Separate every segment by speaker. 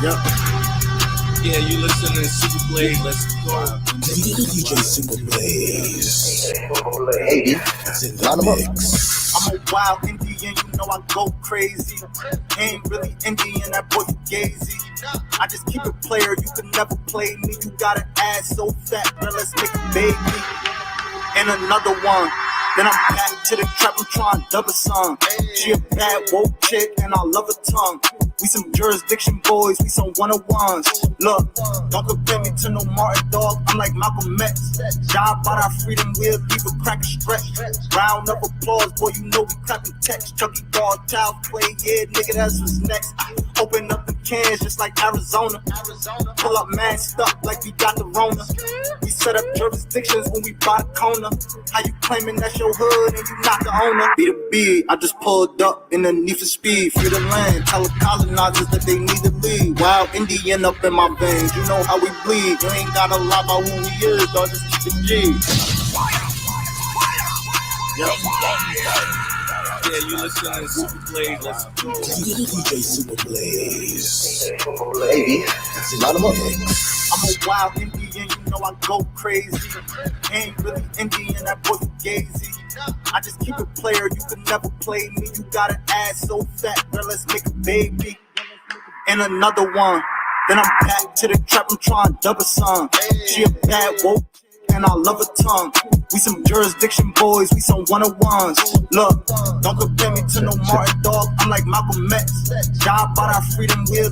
Speaker 1: Yep. Yeah, you listen to Super Blaze. Let's go.
Speaker 2: DJ Super Blaze.
Speaker 3: Hey,
Speaker 2: It's in the mix.
Speaker 3: I'm a wild Indian, you know I go crazy. Ain't really Indian, that boy Fugazi. I just keep it player, you can never play me. You got an ass so fat, now let's make a baby. And another one. Then I'm back to the trap, I'm trying to double some. She a bad woke chick and I love her tongue. We some jurisdiction boys, we some 101s. Look, don't compare me to no Martin dog, I'm like Malcolm X. Job about our freedom, we'll leave a crack and stretch. Round of applause, boy, you know we clapping text. Chucky dog, child play, yeah, nigga, that's what's next. Open up the cans just like Arizona. Pull up mad stuff like we got the Rona. We set up jurisdictions when we buy the corner. How you claiming that's your hood and you not the owner? Be the B, I just pulled up in the need for speed. Free the land, tell the colonizers that they need to leave. Wild Indian up in my veins, you know how we bleed. You ain't gotta lie about who we is, dog, just keep it G.
Speaker 1: Yeah, you listen to Super Blaze. Let's go.
Speaker 2: DJ Super Blaze.
Speaker 3: Baby,
Speaker 2: It's in the mix.
Speaker 3: I'm a wild Indian, you know I go crazy. Ain't really Indian, that boy Fugazi. I just keep it player, you can never play me. You got an ass so fat, girl, let's make a baby. And another one. Then I'm back to the trap, I'm trying to double some. She a bad woke and I love her tongue. We some jurisdiction boys, we some 101s. Look, don't compare me to no Martin dog, I'm like Malcolm X. Job about our freedom, we'll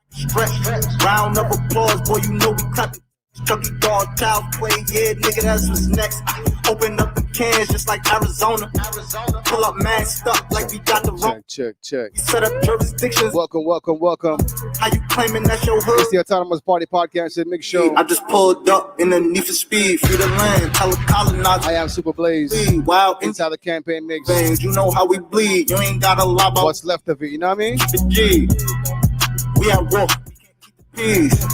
Speaker 3: stretch. Round of applause, boy, you know we clapping. Chucky dog, child play, yeah, nigga, that's what's next. Open up the cans just like Arizona. Pull up mad stuff like we got the wrong.
Speaker 4: Check.
Speaker 3: We set up jurisdictions.
Speaker 4: Welcome.
Speaker 3: How you claiming that's your hood?
Speaker 4: It's the Autonomous Party Podcast and Mix Show.
Speaker 3: I just pulled up in the need for speed. Free the land, tell the colonizers.
Speaker 4: I am Super Blaze.
Speaker 3: Wild
Speaker 4: Inside the campaign mix.
Speaker 3: veins, you know how we bleed. You ain't gotta lie about
Speaker 4: What's left of it, you know what I mean?
Speaker 3: the G. We at war, we can't keep the peace.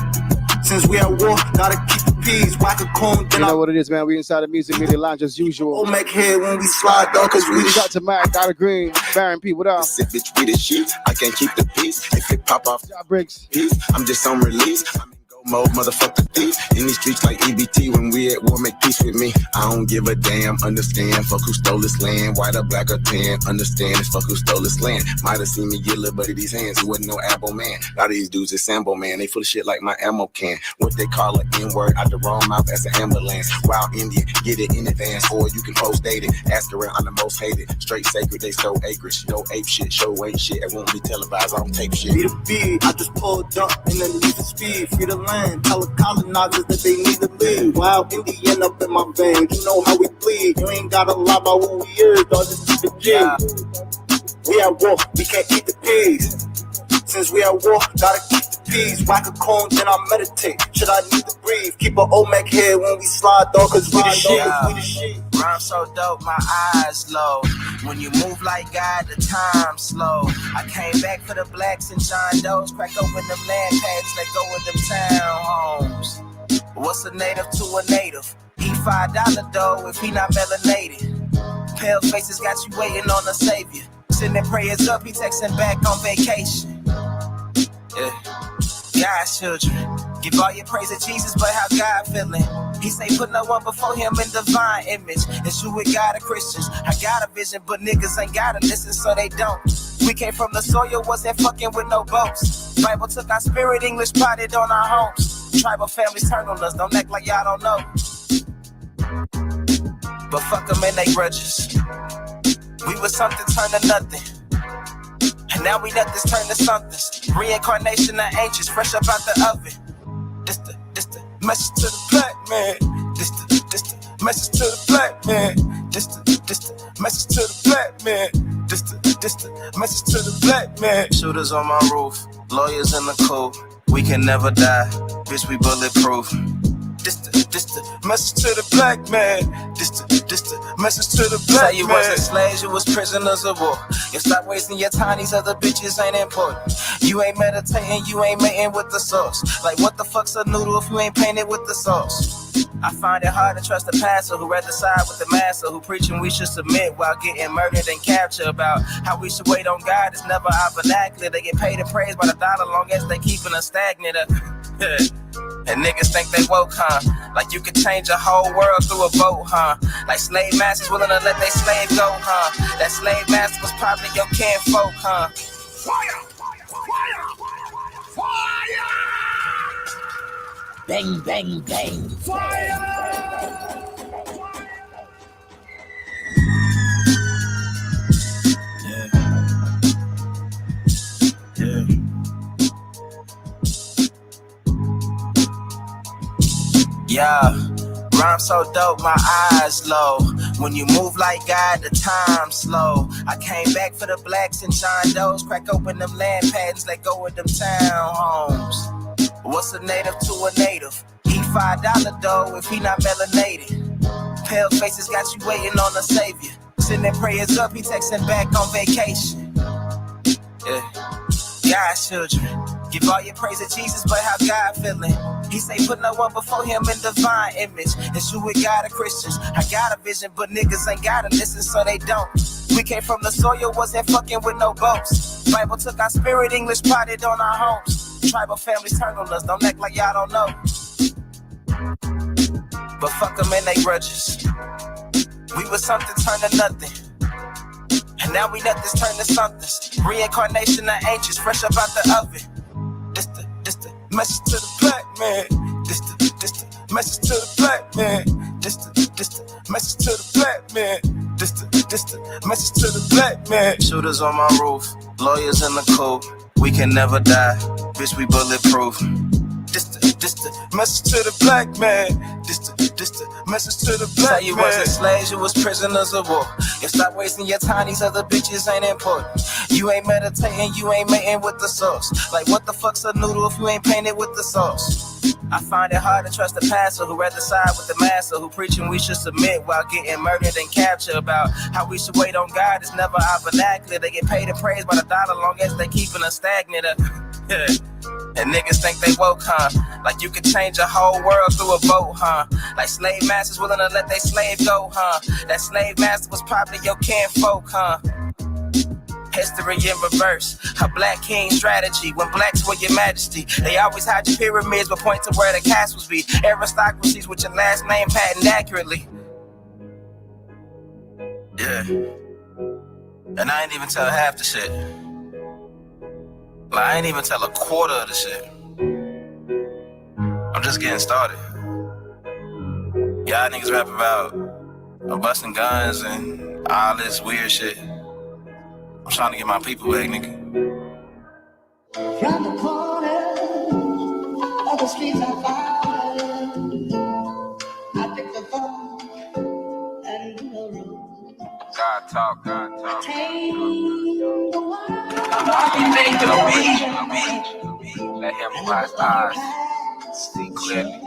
Speaker 3: Since we at war, gotta keep the peace. Whack a cone,
Speaker 4: You
Speaker 3: then
Speaker 4: know what it is, man. We inside the Music Media Lounge as usual.
Speaker 3: I'll make head when we slide, dog, cause we
Speaker 4: Shout out to Mac, Dr. Green, Baron P, what up?
Speaker 5: Sit bitch with the shit. I can't keep the peace. If it pop off,
Speaker 4: Job Bricks.
Speaker 5: I'm just on release. I'm in go mode, motherfucker thief. In these streets like EBT, when we at war, make peace with me. I don't give a damn, understand. Fuck who stole this land, white or black or tan. Understand it's fuck who stole this land. Might have seen me get a little buddy these hands. He wasn't no Abbo man. A lot of these dudes is Sambo man. They full of shit like my ammo can. What they call an N-word out the wrong mouth as an ambulance. Wild Indian, get it in advance, or you can post date it. Ask around, I'm the most hated. Straight sacred, they stole acreage. No ape shit, show ain't shit. It won't be televised, I don't tape shit.
Speaker 3: Be the B, I just pulled up in the need for speed. Free the land, tell the colonizers that they need to leave. Wild Indian up in my veins, you know how we bleed. You ain't gotta lie about who we is, dog, just keep it G. We at war, we can't eat the peas. Since we at war, gotta keep the peas. Whack a cone, then I meditate. Should I need to breathe? Keep an Olmec head when we slide, dog, cause we the shit, we the shit.
Speaker 6: Rhyme so dope, my eyes low. When you move like God, the time slow. I came back for the blacks and John Doe's. Crack open them land pads, let go of them townhomes. What's a native to a native? He $5 dough if he not melanated. Pale faces got you waiting on a savior. Sending prayers up, he texting back on vacation. Yeah. God's children, give all your praise to Jesus, but how God feeling? He say put no one before him in divine image. It's you with God and Christians. I got a vision, but niggas ain't gotta listen, so they don't. We came from the soil, wasn't fucking with no boats. Bible took our spirit, English potted on our homes. Tribal families turned on us, don't act like y'all don't know. But fuck them and they grudges. We was something turned to nothing. And now we nothing's turned to something. Reincarnation of ancients, fresh up out the oven. This the message to the black man. This the message to the black man. This the message to the black man. This the message to the black man. Shooters on my roof, lawyers in the coop. We can never die, bitch, we bulletproof. This the message to the black man. This the This the message to the black man. You wasn't slaves, you was prisoners of war. You stop wasting your time, these other bitches ain't important. You ain't meditating, you ain't mating with the sauce. Like what the fuck's a noodle if you ain't painted with the sauce? I find it hard to trust the pastor who rather side with the master, who preaching we should submit while getting murdered and captured. About how we should wait on God, it's never our vernacular. They get paid and praised by the dollar long as they keeping us stagnant. And niggas think they woke, huh? Like you could change a whole world through a vote, huh? Like slave masters willing to let their slave go, huh? That slave master was probably your kinfolk, huh? Fire! Fire! Fire! Bang, bang, bang. Fire! Yeah, rhyme so dope, my eyes low. When you move like God, the time slow. I came back for the blacks and John Doe's. Crack open them land patents, let go of them townhomes. What's a native to a native? He $5 dough if he not melanated. Pale faces got you waiting on a savior. Sending prayers up, he texting back on vacation. Yeah, God's children. Give all your praise to Jesus, but how God feeling? He say put no one before him in divine image. It's you with God and Christians. I got a vision, but niggas ain't gotta listen, so they don't. We came from the soil, wasn't fucking with no boats. Bible took our spirit, English potted on our homes. Tribal families turned on us, don't act like y'all don't know. But fuck them and they grudges. We was something turned to nothing. And now we nothing's turned to something. Reincarnation of ancients, fresh up out the oven. This the message to the black man. This the message to the black man. This the message to the black man. This the message to the black man. Shooters on my roof, lawyers in the coop. We can never die, bitch, we bulletproof. This the message to the black man. This the message to the black man. You wasn't slaves, you was prisoners of war. You stop wasting your time, these other bitches ain't important. You ain't meditating, you ain't mating with the sauce. Like what the fuck's a noodle if you ain't painted with the sauce? I find it hard to trust the pastor who rather side with the master, who preaching we should submit while getting murdered and captured. About how we should wait on God, it's never our vernacular. They get paid and praised by the dollar long as they keeping us stagnant. And niggas think they woke, huh? Like you could change a whole world through a vote, huh? Like slave masters willing to let their slave go, huh? That slave master was probably your kinfolk, huh? History in reverse, a black king strategy. When blacks were your majesty, they always hide your pyramids but point to where the castles be. Aristocracies with your last name patent accurately. Yeah. And I ain't even tell half the shit. Like, I ain't even tell a quarter of the shit. I'm just getting started. Y'all niggas rap about busting guns and all this weird shit. I'm trying to get my people back, nigga.
Speaker 7: From the corner of the streets I found, I picked the phone and the road.
Speaker 6: God talk.
Speaker 7: Take the one.
Speaker 6: Let him open his eyes. See clearly.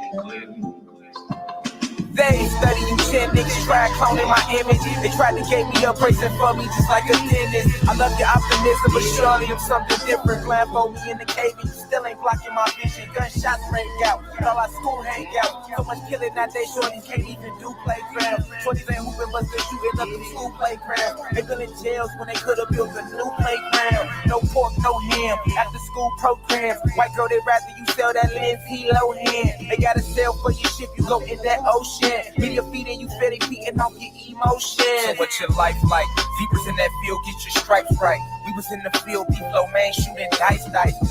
Speaker 6: They study you 10 niggas, try cloning my image. They tried to get me up, praising for me just like a dentist. I love your optimism, but surely I'm something different. Blindfold me in the cave and you still ain't blocking my vision. Gunshots break out, all our school hang out. So much killing that they shorties can't even do playground. Shorties ain't hooping, but they're shooting up in school playground. They been in jails when they could've built a new playground. No pork, no ham, after school programs. White girl, they rather you sell that Lindsay Lohan. They gotta sell for your ship, you go in that ocean. Get your feet and you feel they beating off your emotion. So what's your life like? Zebras in that field, get your stripes right. We was in the field, D-Flow man shooting dice.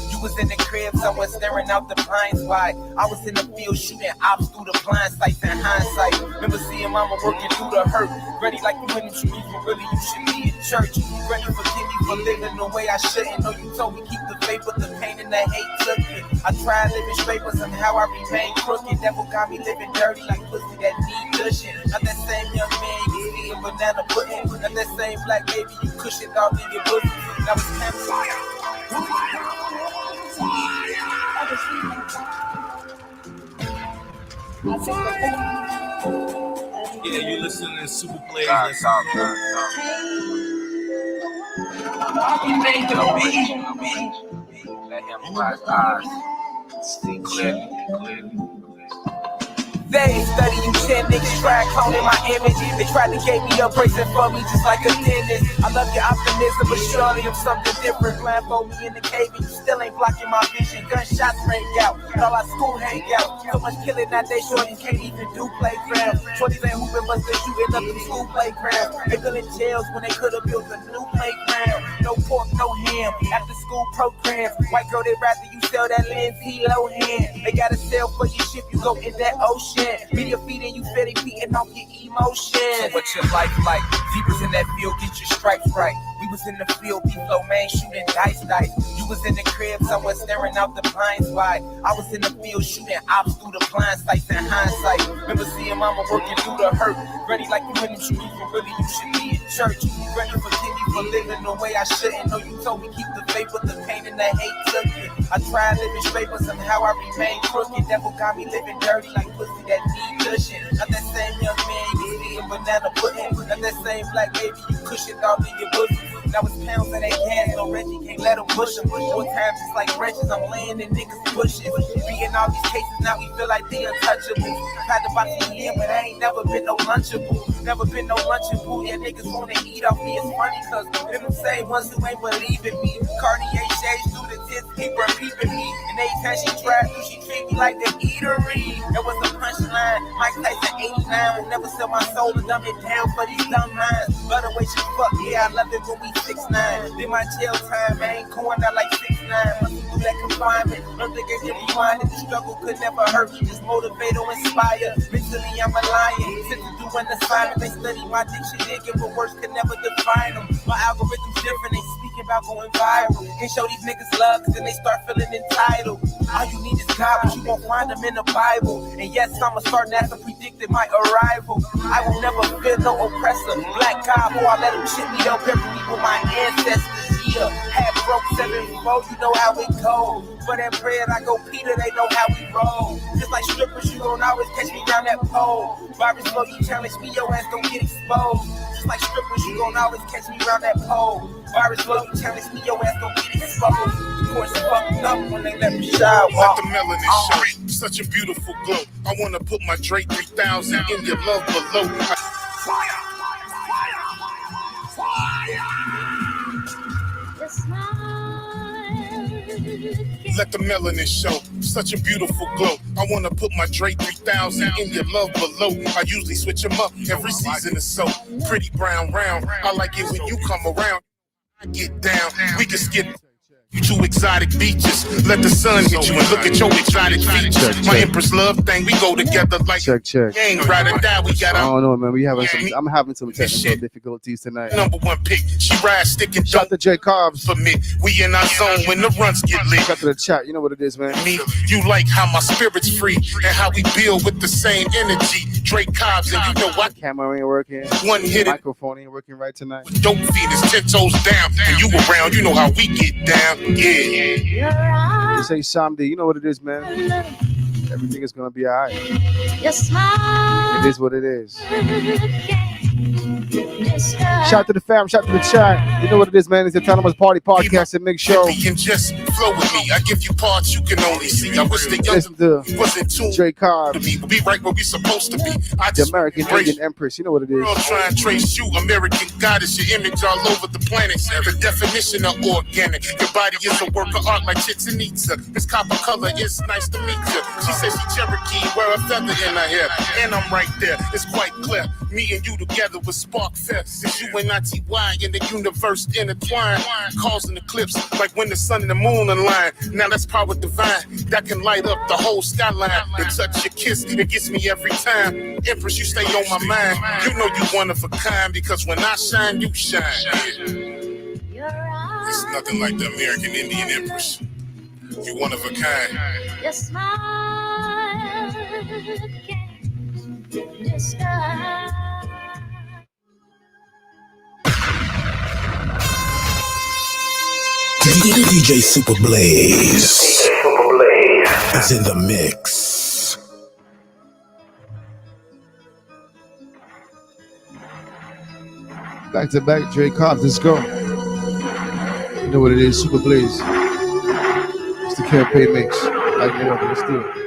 Speaker 6: You was in the crib, somewhere staring out the pines wide. I was in the field shooting ops through the blind sights in hindsight. Remember seeing mama working through the hurt. Granny like you in the streets, but really you should be in church. Granny forgive me for living the way I shouldn't. Know you told me keep the faith, but the pain and the hate took it. I tried living straight, but somehow I remained crooked. Devil got me living dirty like pussy that need cushion. Not that same young man you was eating banana pudding. Not that same black baby you cushioned all in your bosom. Now it's time to fire.
Speaker 1: Yeah, you listening to Super Blaze. Let's talk.
Speaker 6: He made the beat. Let him watch eyes. See clearly. They study you 10 niggas try cloning my image. They tried to get me up bracing for me just like a dentist. I love your optimism, but surely I'm something different. Blindfold me in the cave and you still ain't blocking my vision. Gunshots ring out, and all our school hang out. So much killing that they short you can't even do playground. 20s ain't hooping, but they're shooting up the school playground. They building jails when they could have built a new playground. No pork, no ham, after school programs. White girl, they rather you sell that Lindsay Lohan. They gotta sell for your ship, you go in that ocean. Media feeding you, fed feeding off your emotion. What's your life like? Zebras in that field, get your stripes right. We was in the field, B-Flow man shooting dice. You was in the crib somewhere staring out the blind spot. I was in the field shooting ops through the blind sights in hindsight. Remember seeing mama working through the hurt. Granny like you in them streets, but really you should be in church. Granny forgive me for living the way I shouldn't. Know you told me keep the faith, but the pain and the hate took it. I tried living straight, but somehow I remained crooked. Devil got me living dirty like pussy that need cushion. Not that same young man you was eating banana pudding. Not that same black baby you cushioned all in your bosom. Now it's pounds of that gas, no Reggie can't let them push them. More times it's like wrenches, I'm laying and niggas pushing. Beating all these cases, now we feel like the untouchables. Tried to box me in, but I ain't never been no lunchable. Never been no lunchable, yeah niggas wanna eat off me. It's funny cause them the same ones who ain't believing me. Cartier shades through the tents, keep her peeping me. And every time she tried to, she treat me like the eatery. That was a punchline, Mike Tyson 89. Will never sell my soul and dumb it down for these dumb minds. But the way she fuck, yeah I love it when we 6'9". Did my jail time, I ain't going out like 6'9". Must do that confinement. Don't think I get reminded. The struggle could never hurt me. Just motivate or inspire. Mentally, I'm a lion. Sent to do an assignment. They study my dictionary, but words could never define them. My algorithm's different. They speaking about going viral. Can't show these niggas love, cause then they start feeling entitled. All you need is God, but you won't find them in the Bible. And yes, I'm a starting as I predicted my arrival. I will never fear no oppressor. Black God, boy, I let him shit me up every week with my ancestors. Yeah, half broke 7-4, you know how it goes. For that bread, I go Peter, they know how we roll. Just like strippers, you don't always catch me down that pole. Virus flow, you challenge me, your ass don't get exposed. Just like strippers, you don't always catch me around that pole. Virus flow, you challenge me, your ass don't get exposed. Of course, fucked up when they let me shine.
Speaker 8: Let the melanin show. Such a beautiful glow. I wanna put my Drake 3000 in your love below. Fire! Let the melanin show. Such a beautiful glow. I wanna put my Drake 3000 in your love below. I usually switch them up every season or so. Pretty brown round. I like it when you come around. I get down. We can skip you to exotic beaches. Let the sun hit you and look at your exotic features. My Empress love thing, we go together like
Speaker 4: check.
Speaker 8: gang. Ride or die, we got
Speaker 4: I don't know, man. I'm having some technical difficulties tonight.
Speaker 8: Number one pick, she rides stick and
Speaker 4: shout to J Cobbs
Speaker 8: for me. We in our zone when the runs get lit.
Speaker 4: Shout to the chat, you know what it is, man.
Speaker 8: Me, you like how my spirit's free and how we build with the same energy. Drake Cobbs and you know what?
Speaker 4: Camera ain't working.
Speaker 8: One hit,
Speaker 4: microphone ain't working right tonight.
Speaker 8: Dope feed is 10 toes down. When you around, you know how we get down. Yeah.
Speaker 4: This ain't Samdi, you know what it is, man. Everything is gonna be alright. It is what it is. Shout to the fam, shout to the chat. You know what it is, man. It's the Autonomous Party Podcast and Mix Show.
Speaker 8: And just flow with me. I give you parts you can only see. I wish the young wasn't tuned
Speaker 4: J Cobb.
Speaker 8: We'll be right where we supposed to be. I
Speaker 4: the American Indian Empress. You know what it is.
Speaker 8: I'll try and trace you. American goddess, your image all over the planet. The definition of organic. Your body is a work of art like Chichen Itza. This copper color is nice to meet you. She says she Cherokee, wear a feather in her hair. And I'm right there. It's quite clear. Me and you together with Spark Fest. It's you and ITY in the universe intertwined. Causing eclipse like when the sun and the moon align. Now that's power divine that can light up the whole skyline. The touch your kiss, it gets me every time. Empress, you stay on my mind. You know you one of a kind because when I shine, you shine. Yeah. It's nothing like the American Indian Empress. You one of a kind.
Speaker 7: Your smile can describe.
Speaker 2: DJ Super Blaze is in the mix.
Speaker 4: Back to back, Dre Cobbs, let's go. You know what it is, Super Blaze. It's the campaign mix. Like more, let's do it.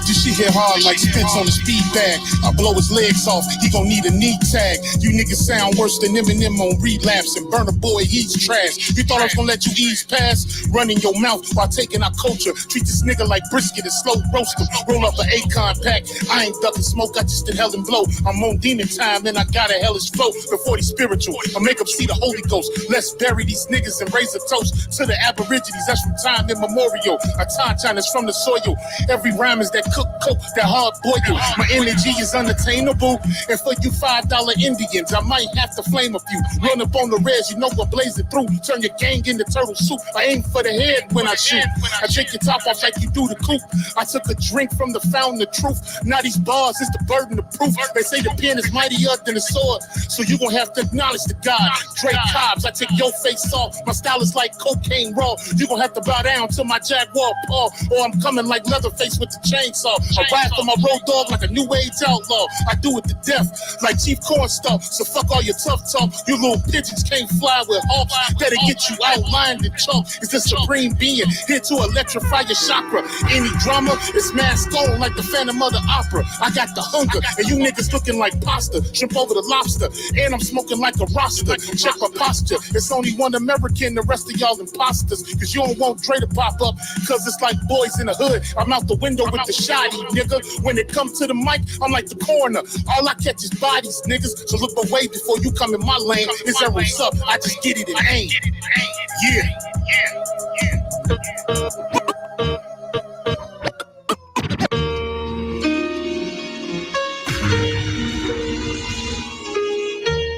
Speaker 8: This shit hit hard like Spence on the speed bag. I blow his legs off, he gon' need a knee tag. You niggas sound worse than Eminem on relapse. And Burna Boy, he's trash. You thought I was gonna let you ease past? Running your mouth while taking our culture. Treat this nigga like brisket and slow roast him. Roll up an Akon pack. I ain't ducking smoke, I just inhale and blow. I'm on demon time and I got a hellish flow. Before these spiritual, I make them see the Holy Ghost. Let's bury these niggas and raise a toast to the Aborigines. That's from time immemorial. A time is from the soil. Every rhyme is that cook, that hard boil. My energy is unattainable. And for you $5 Indians, I might have to flame a few. Run up on the reds, you know what blazing through. Turn your gang into turtle soup. I aim for the head when I shoot. I take your top off like you do the coop. I took a drink from the fountain of truth. Now these bars is the burden of proof. They say the pen is mightier than the sword. So you gon' have to acknowledge the God. Dre Cobbs, I take your face off. My style is like cocaine raw. You gon' have to bow down to my Jaguar paw. Or I'm coming like Leatherface with the chainsaw. I ride for my road dog like a new age outlaw. I do it to death like Chief Cornstalk. So fuck all your tough talk. You little pigeons can't fly with hawks. That'll get you outlined and chalk. It's the supreme being here to electrify your chakra. Any drama is mask on like the Phantom of the Opera. I got the hunger and you niggas looking like pasta. Shrimp over the lobster and I'm smoking like a roster. Check my posture. It's only one American. The rest of y'all imposters. Cause you don't want Dre to pop up. Cause it's like boys in the hood. I'm out the window with the shoddy, nigga. When it comes to the mic, I'm like the coroner. All I catch is bodies, niggas. So look away before you come in my lane. It's arrows up. I just get it and aim. Yeah.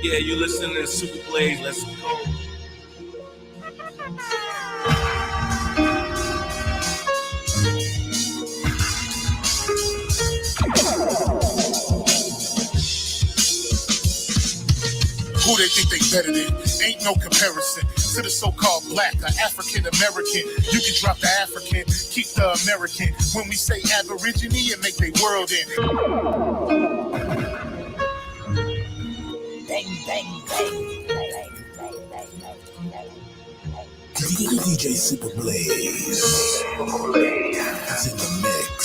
Speaker 1: Yeah, you listening to Super Blaze. Let's go.
Speaker 8: Who they think they better than? Ain't no comparison to the so-called black or African American. You can drop the African, keep the American. When we say Aborigine, and make they world in.
Speaker 7: Bang, bang, bang.
Speaker 2: DJ Super Blaze is in the mix.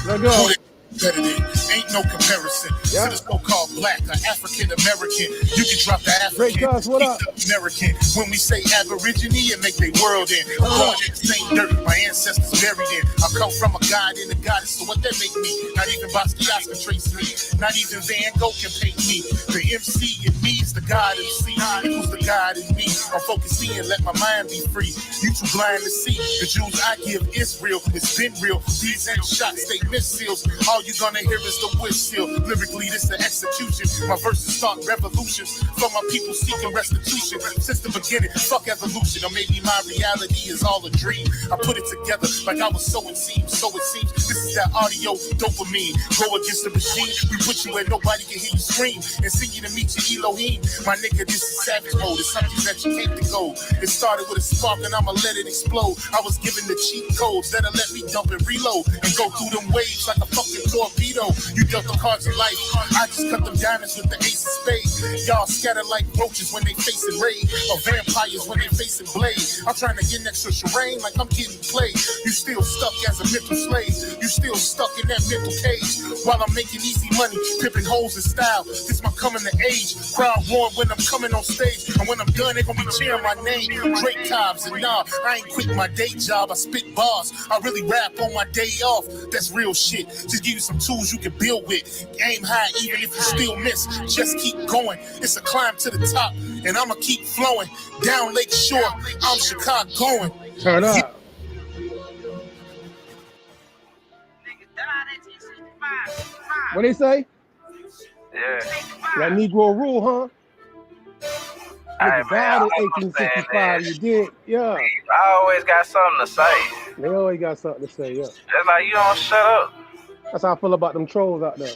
Speaker 4: Let go.
Speaker 8: Better than. Ain't no comparison to the so-called black or African American. You can drop the African, keep the American. When we say Aborigine, and make they world in. Born in the same dirt my ancestors buried in. I come from a god and a goddess, so what that make me? Not even Basquiat can trace me. Not even Van Gogh can paint me. The MC in me is the God MC. Who's the God in me? I'm focusing and let my mind be free. You too blind to see. The Jews I give is real. It's been real. These ain't shots, they missiles. All you gonna hear is the whistle. Lyrically, this the execution. My verses start revolutions for my people seeking restitution. Since the beginning, fuck evolution. Or maybe my reality is all a dream. I put it together like I was sowing seeds. So it seems this is that audio dopamine. Go against the machine. We put you where nobody can hear you scream. And sing you to meet your Elohim. My nigga, this is savage mode. It's something that you can't go. It started with a spark and I'ma let it explode. I was given the cheat codes that'll let me dump and reload. And go through them waves like a fucking torpedo. You dealt the cards of life. I just cut them diamonds with the ace of spades. Y'all scatter like roaches when they facing raid. Or vampires when they facing blade. I'm trying to get next to Shireen like I'm getting played. You still stuck as a mental slave. You still stuck in that mental cage. While I'm making easy money, pipping holes in style. This my coming to age. Crowd roaring when I'm coming on stage. And when I'm done, they gonna be cheering my name. Drake Cobbs and nah, I ain't quit my day job. I spit bars. I really rap on my day off. That's real shit. Just give you some tools you can build with. Aim high even if you still miss. Just keep going. It's a climb to the top. And I'ma keep flowing. Down Lake Shore, I'm Chicagoan.
Speaker 4: Turn up. What they say?
Speaker 9: Yeah.
Speaker 4: That Negro Rule, huh?
Speaker 9: Hey,
Speaker 4: died
Speaker 9: man,
Speaker 4: in 1865, you did? Yeah.
Speaker 9: I always got something to say.
Speaker 4: They always got something to say, yeah.
Speaker 9: It's like you don't shut up.
Speaker 4: That's how I feel about them trolls out there.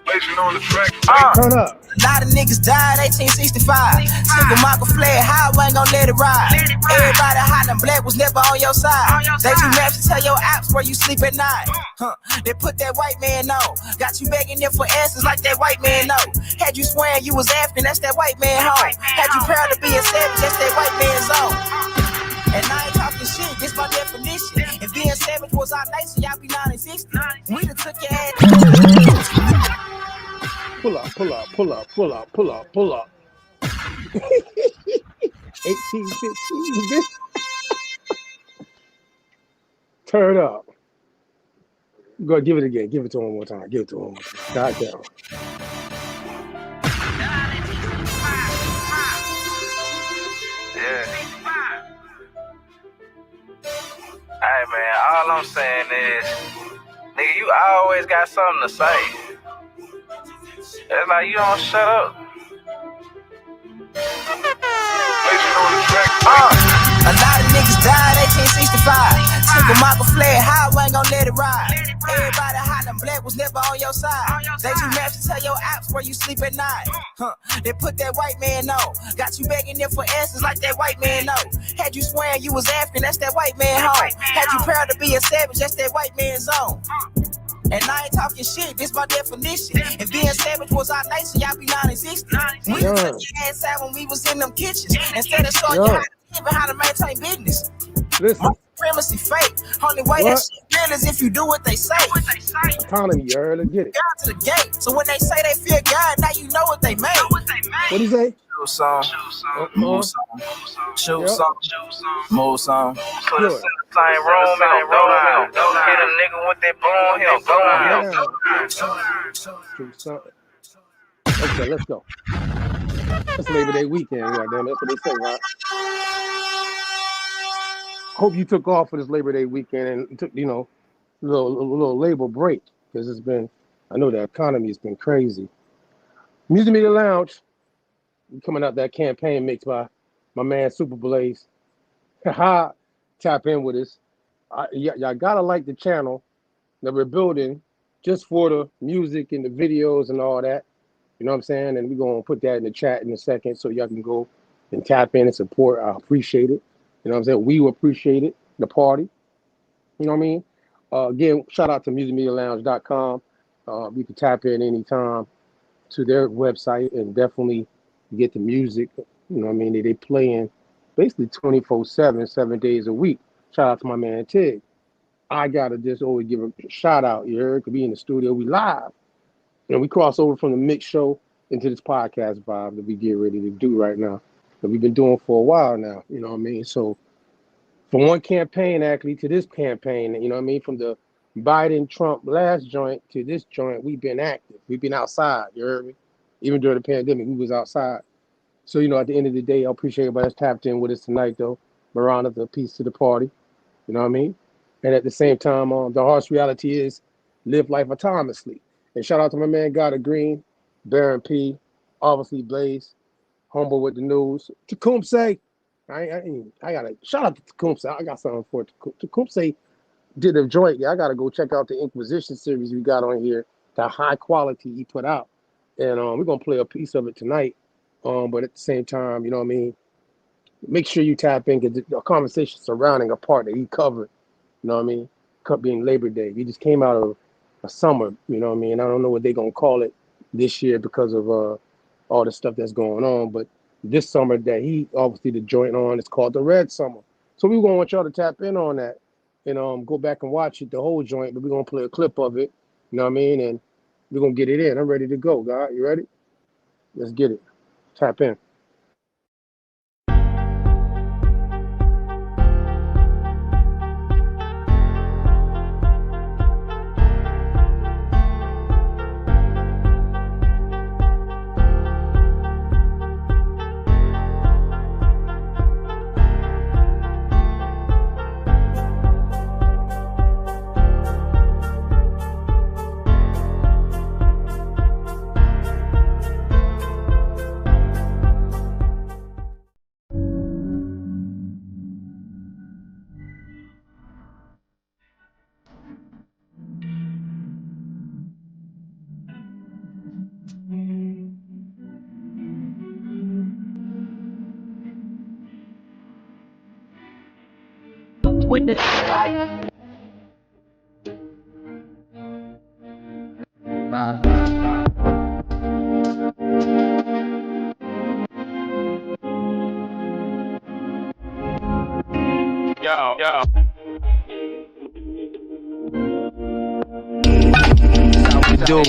Speaker 4: Turn up.
Speaker 6: A lot of niggas died 1865. Single Michael fled, how I ain't gon' let it ride. Everybody hot and black was never on your side. They do maps to tell your apps where you sleep at night. They put that white man on. Got you begging them for answers like that white man know. Had you swearing you was African, that's that white man home. Had you proud to be a savage, that's that white man's zone. And I ain't talking shit, this my definition. If being savage was our nation, y'all be non-existent. We done took your ass.
Speaker 4: Pull up. 1815, bitch. Turn up. Go give it again. Give it to him one more time. God damn.
Speaker 9: Yeah. Hey man, all I'm saying is, nigga, you always got something to say. It's like you don't shut up.
Speaker 6: A lot of niggas died 1865. Single Michael fled, how I ain't gon' let it ride. Everybody hot and black was never on your side. They do maps to tell your apps where you sleep at night. They put that white man on. Got you begging them for answers like that white man know. Had you swearing you was African, that's that white man home. Had you proud to be a savage, that's that white man's zone. And I ain't talking shit, this my definition. If being savage was our nation, y'all be non-existent. We took your ass out when we was in them kitchens. Instead of showing you how to live and how to maintain business.
Speaker 4: Listen.
Speaker 6: Supremacy fake. Only way that shit real is if you do what they say.
Speaker 4: Economy, you heard it. Get it.
Speaker 6: God to the gate. So when they say they fear God, now you know what they made.
Speaker 4: What do you say?
Speaker 9: Shoot some, move some, shoot some, move some. Put us in the same room and go down. Hit a nigga with that boom, he'll go down.
Speaker 4: Okay, let's go. It's Labor Day weekend, goddamn. That's what they say, right? Hope you took off for this Labor Day weekend and took, a little labor break, because it's been, I know the economy has been crazy. Music Media Lounge, coming out that campaign mix by my man Super Blaze. Tap in with us. Y'all gotta like the channel that we're building just for the music and the videos and all that. You know what I'm saying? And we're gonna put that in the chat in a second so y'all can go and tap in and support. I appreciate it. You know what I'm saying? We will appreciate it, the party. You know what I mean? Again, shout out to musicmedialounge.com. You can tap in anytime to their website and definitely get the music. You know what I mean? They playing basically 24/7, 7 days a week. Shout out to my man Tig. I gotta just always give a shout out. You heard? Could be in the studio. We live. And we cross over from the mix show into this podcast vibe that we get ready to do right now. That we've been doing for a while now. You know what I mean? So from one campaign actually to this campaign, you know what I mean? From the Biden-Trump last joint to this joint, we've been active. We've been outside, you heard me? Even during the pandemic, we was outside. So, at the end of the day, I appreciate everybody that's tapped in with us tonight, though. Miranda, the piece to the party. You know what I mean? And at the same time, the harsh reality is live life autonomously. And shout out to my man, God of Green, Baron P, obviously Blaze, Humble with the news. Tecumseh. I gotta shout out to Tecumseh. I got something for Tecumseh. Did a joint. Yeah, I gotta go check out the Inquisition series we got on here. The high quality he put out. And we're gonna play a piece of it tonight. But at the same time, you know what I mean? Make sure you tap in, because the conversation surrounding a part that he covered, you know what I mean? Being Labor Day. We just came out of a summer, you know what I mean? I don't know what they're going to call it this year because of all the stuff that's going on. But this summer that he obviously the joint on, it's called the Red Summer. So we're going to want y'all to tap in on that and go back and watch it, the whole joint. But we're going to play a clip of it, you know what I mean? And we're going to get it in. I'm ready to go, God. You ready? Let's get it. Tap in.
Speaker 10: with the
Speaker 9: Yo.
Speaker 11: Do.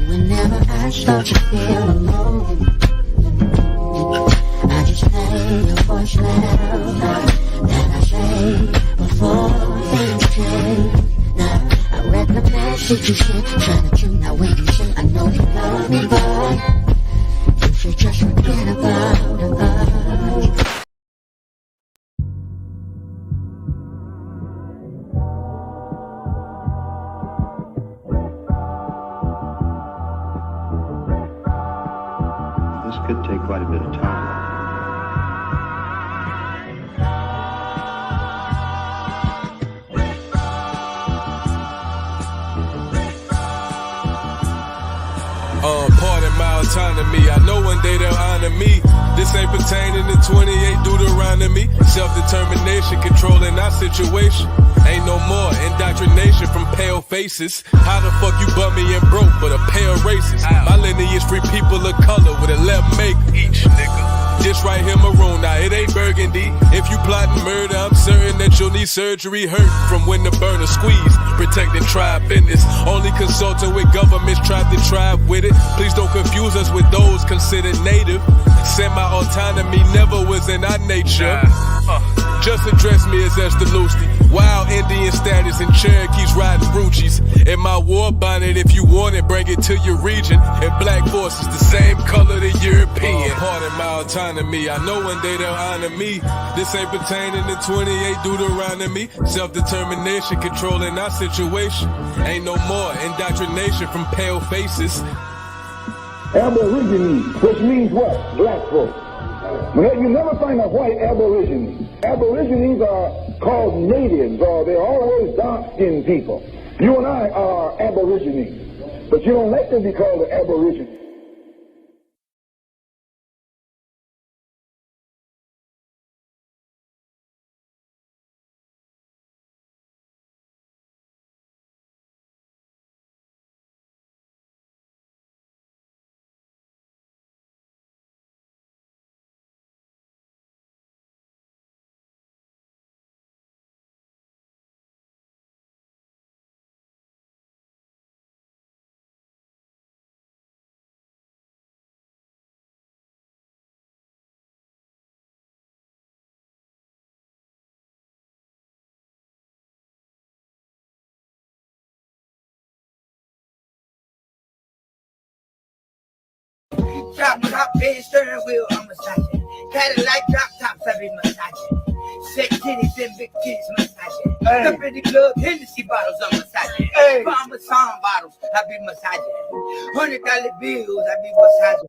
Speaker 7: Whenever I start to feel alone, I just play your voice louder than I say before things change. Now I read the message you sent, trying to tune out when you say I know you love me, but you should just forget about us.
Speaker 12: This could take quite a bit of time.
Speaker 13: Pardon my autonomy. I know one day they'll honor me. This ain't pertaining to 28 Deuteronomy. Self-determination, controlling our situation. Ain't no more indoctrination from pale faces. How the fuck you bummy and broke but a pale racist? My lineage free people of color with a left make each nigga. This right here maroon, now it ain't burgundy. If you plotting murder, I'm certain that you'll need surgery. Hurt from when the burner squeeze. Protecting tribe business. Only consulting with governments tried to tribe with it. Please don't confuse us with those considered native. Semi-autonomy never was in our nature. Just address me as Estelusty. Wild Indian status and Cherokees riding Ruchis. In my war bonnet, if you want it, bring it to your region. And black forces the same color the European. Pardon my autonomy. I know one day they'll honor me. This ain't pertaining to 28 Deuteronomy. Self-determination, controlling our situation. Ain't no more indoctrination from pale faces.
Speaker 14: Aborigines, which means what? Black folks. You never find a white aborigine. Aborigines are called natives, or they're always dark-skinned people. You and I are aborigines, but you don't like to be called an aborigine.
Speaker 15: Top head steering wheel, I'm massaging. Cadillac drop tops, I be massaging. Set titties and big titties, massaging. Step in the club, Hennessy bottles, I'm massaging. Parmesan bottles, I be massaging. $100 bills, I be massaging.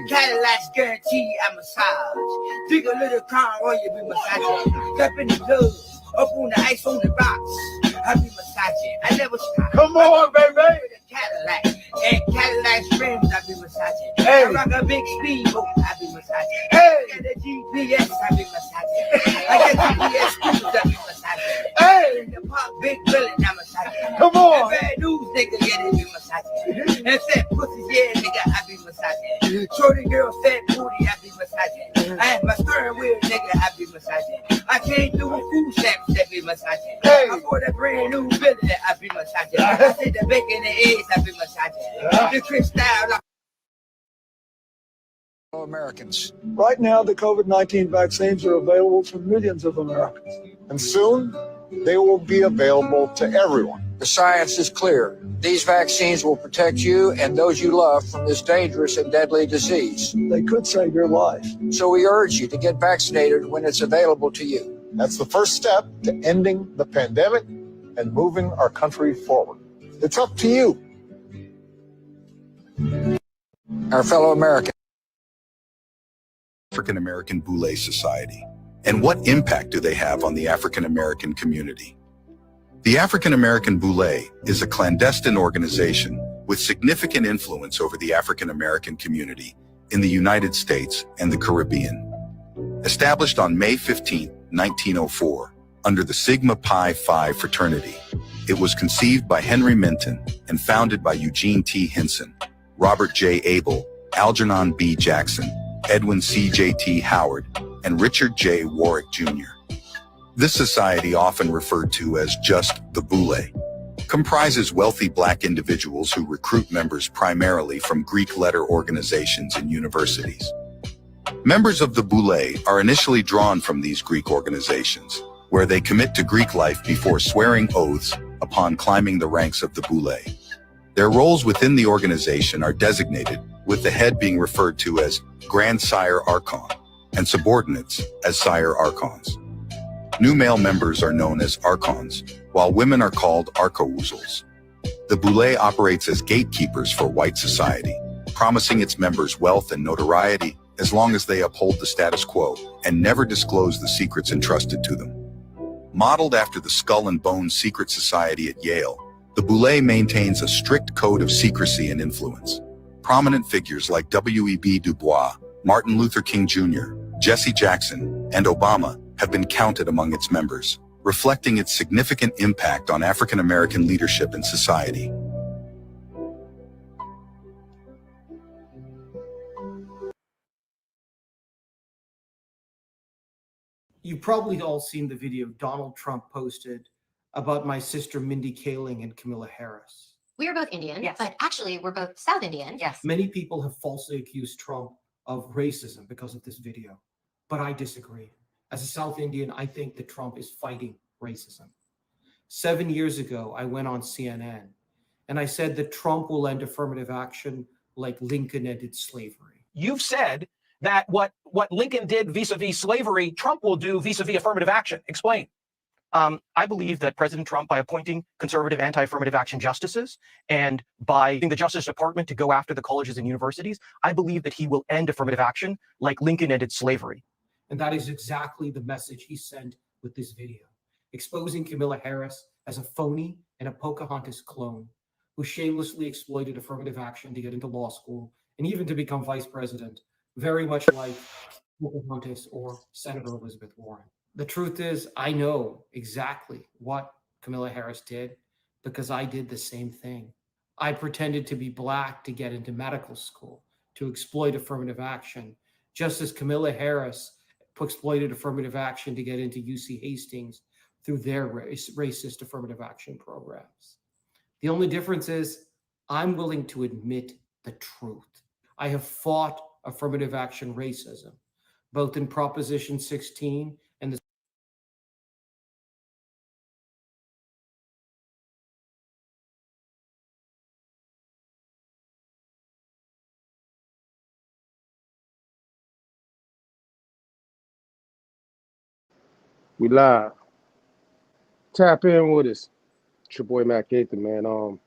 Speaker 15: Cadillac's guarantee, I massage. Dig a little crown royal, you be massaging. Step in the club, up on the ice on the rocks, I be massaging. I never stop. Come on, baby. Cadillac and Cadillac rims, I be massaging. I rock a big speedboat, I be massaging. I got a GPS, I be massaging. I got GPS screws, I be massaging. In the pop, big villain, I massaging. Come on, and bad news, nigga, yeah, they be massaging. And fat pussies, yeah, nigga, I be massaging. Shorty girl, fat booty, I be massaging. I have my steering wheel, nigga, I be massaging. I can't do a food stamps, that be massaging. I bought a brand new building, I be massaging. I said the bacon and eggs, I be massaging. The crystal.
Speaker 10: Americans.
Speaker 11: Right now, the COVID-19 vaccines are available to millions of Americans.
Speaker 10: And soon, they will be available to everyone. The science is clear. These vaccines will protect you and those you love from this dangerous and deadly disease.
Speaker 11: They could save your life.
Speaker 10: So we urge you to get vaccinated when it's available to you.
Speaker 16: That's the first step to ending the pandemic and moving our country forward. It's up to you.
Speaker 10: Our fellow Americans.
Speaker 17: African American Boule Society, and what impact do they have on the African American community? The African American Boule is a clandestine organization with significant influence over the African American community in the United States and the Caribbean. Established on May 15, 1904, under the Sigma Pi Phi fraternity, it was conceived by Henry Minton and founded by Eugene T. Hinson, Robert J. Abel, Algernon B. Jackson, Edwin C.J.T. Howard, and Richard J. Warwick Jr. This society, often referred to as just the Boule, comprises wealthy black individuals who recruit members primarily from Greek letter organizations and universities. Members of the Boule are initially drawn from these Greek organizations, where they commit to Greek life before swearing oaths upon climbing the ranks of the Boule. Their roles within the organization are designated, with the head being referred to as Grand Sire Archon, and subordinates as Sire Archons. New male members are known as Archons, while women are called Archouzels. The Boule operates as gatekeepers for white society, promising its members wealth and notoriety as long as they uphold the status quo and never disclose the secrets entrusted to them. Modeled after the Skull and Bones secret society at Yale, the Boule maintains a strict code of secrecy and influence. Prominent figures like W.E.B. Du Bois, Martin Luther King Jr., Jesse Jackson, and Obama have been counted among its members, reflecting its significant impact on African American leadership and society.
Speaker 18: You've probably all seen the video Donald Trump posted about my sister Mindy Kaling and Kamala Harris.
Speaker 19: We are both Indian, yes, but actually we're both South Indian.
Speaker 18: Yes. Many people have falsely accused Trump of racism because of this video, but I disagree. As a South Indian, I think that Trump is fighting racism. 7 years ago, I went on CNN and I said that Trump will end affirmative action like Lincoln ended slavery.
Speaker 20: You've said that what Lincoln did vis-a-vis slavery, Trump will do vis-a-vis affirmative action. Explain. I believe that President Trump, by appointing conservative anti-affirmative action justices and by the Justice Department to go after the colleges and universities, I believe that he will end affirmative action like Lincoln ended slavery.
Speaker 18: And that is exactly the message he sent with this video, exposing Kamala Harris as a phony and a Pocahontas clone who shamelessly exploited affirmative action to get into law school and even to become vice president, very much like Pocahontas or Senator Elizabeth Warren. The truth is, I know exactly what Kamala Harris did because I did the same thing. I pretended to be black to get into medical school, to exploit affirmative action, just as Kamala Harris exploited affirmative action to get into UC Hastings through their racist affirmative action programs. The only difference is I'm willing to admit the truth. I have fought affirmative action racism, both in Proposition 16 and the
Speaker 4: We live. Tap in with us. It's your boy Mac Amos, man.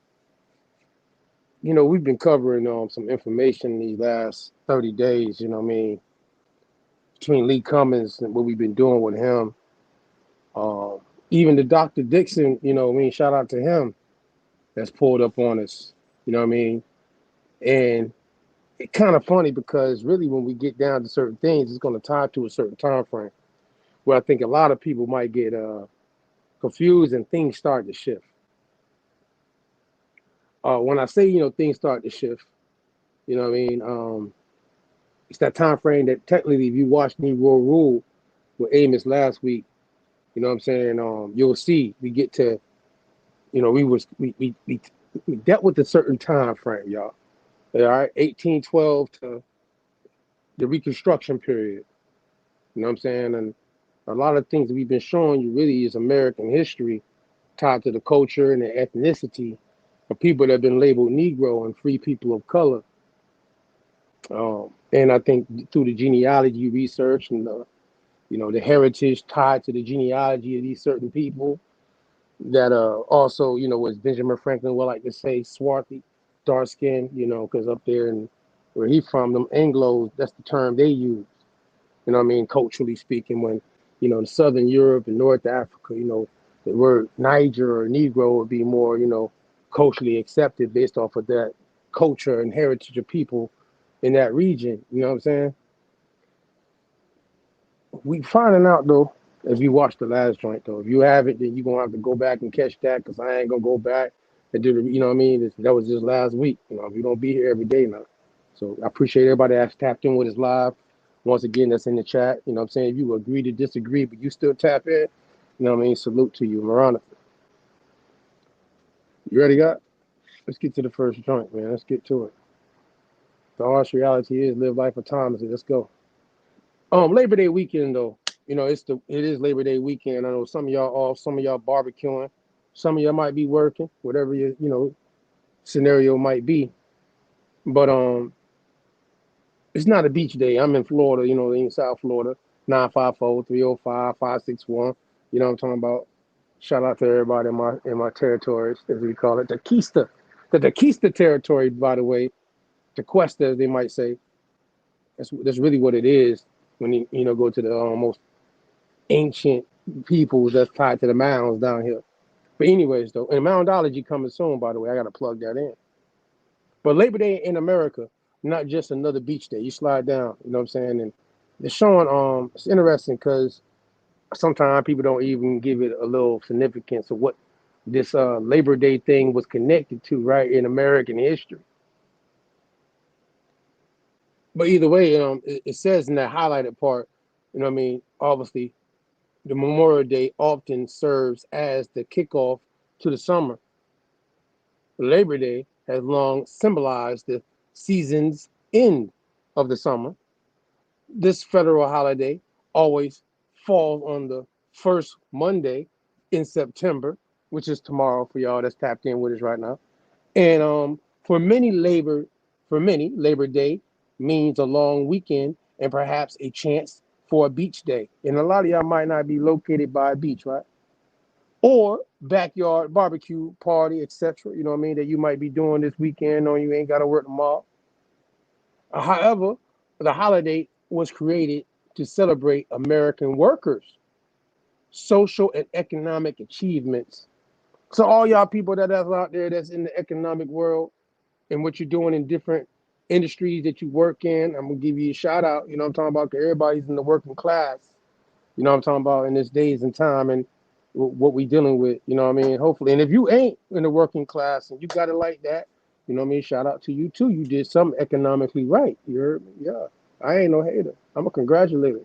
Speaker 4: We've been covering some information these last 30 days, between Lee Cummings and what we've been doing with him. Even the Dr. Dixon, shout out to him that's pulled up on us, And it's kind of funny because really when we get down to certain things, it's going to tie to a certain time frame where I think a lot of people might get confused and things start to shift. When I say, things start to shift, it's that time frame that technically if you watched Negro Rule with Amos last week, you'll see we get to, we dealt with a certain time frame, y'all. All right, 1812 to the Reconstruction period. You know what I'm saying? And a lot of things that we've been showing you really is American history tied to the culture and the ethnicity of people that have been labeled Negro and free people of color. And I think through the genealogy research and the heritage tied to the genealogy of these certain people that also, as Benjamin Franklin would like to say, swarthy, dark skin, because up there and where he's from, them Anglos, that's the term they use. You know what I mean? Culturally speaking, when, in Southern Europe and North Africa, the word Niger or Negro would be more, culturally accepted based off of that culture and heritage of people in that region. You know what I'm saying? We finding out though, if you watch the last joint though, if you haven't, then you're gonna have to go back and catch that because I ain't gonna go back and do the, you know what I mean? That was just last week. We don't be here every day now. So I appreciate everybody that's tapped in with us live. Once again, that's in the chat. You know what I'm saying? If you agree to disagree, but you still tap in, you know what I mean? Salute to you, Marana. You ready, God? Let's get to the first joint, man. Let's get to it. The harsh reality is live life autonomously. Let's go. Labor Day weekend though. It is Labor Day weekend. I know some of y'all off, some of y'all barbecuing, some of y'all might be working, whatever your scenario might be. But it's not a beach day. I'm in Florida, in South Florida, 954-305-561. You know what I'm talking about? Shout out to everybody in my territories, as we call it, the Tequista territory, by the way, the Cuesta, as they might say. That's really what it is when you go to the most ancient peoples that's tied to the mounds down here. But anyways, though, and Moundology coming soon, by the way. I got to plug that in. But Labor Day in America, not just another beach day. You slide down, you know what I'm saying? And it's showing, it's interesting because sometimes people don't even give it a little significance of what this Labor Day thing was connected to, right, in American history. But either way, it says in that highlighted part, you know what I mean? Obviously, the Memorial Day often serves as the kickoff to the summer. Labor Day has long symbolized the season's end of the summer. This federal holiday always falls on the first Monday in September, which is tomorrow for y'all that's tapped in with us right now. And for many, Labor Day means a long weekend and perhaps a chance for a beach day. And a lot of y'all might not be located by a beach, right? Or backyard barbecue party, etc. You know what I mean? That you might be doing this weekend or you ain't got to work tomorrow. However, the holiday was created to celebrate American workers' social and economic achievements. So all y'all people that's out there that's in the economic world and what you're doing in different industries that you work in, I'm gonna give you a shout out. You know what I'm talking about? 'Cause everybody's in the working class. You know what I'm talking about in this days and time and what we dealing with. You know what I mean? Hopefully, and if you ain't in the working class and you got it like that, you know what I mean? Shout out to you too. You did something economically right. You heard me? Yeah. I ain't no hater. I'm a congratulator.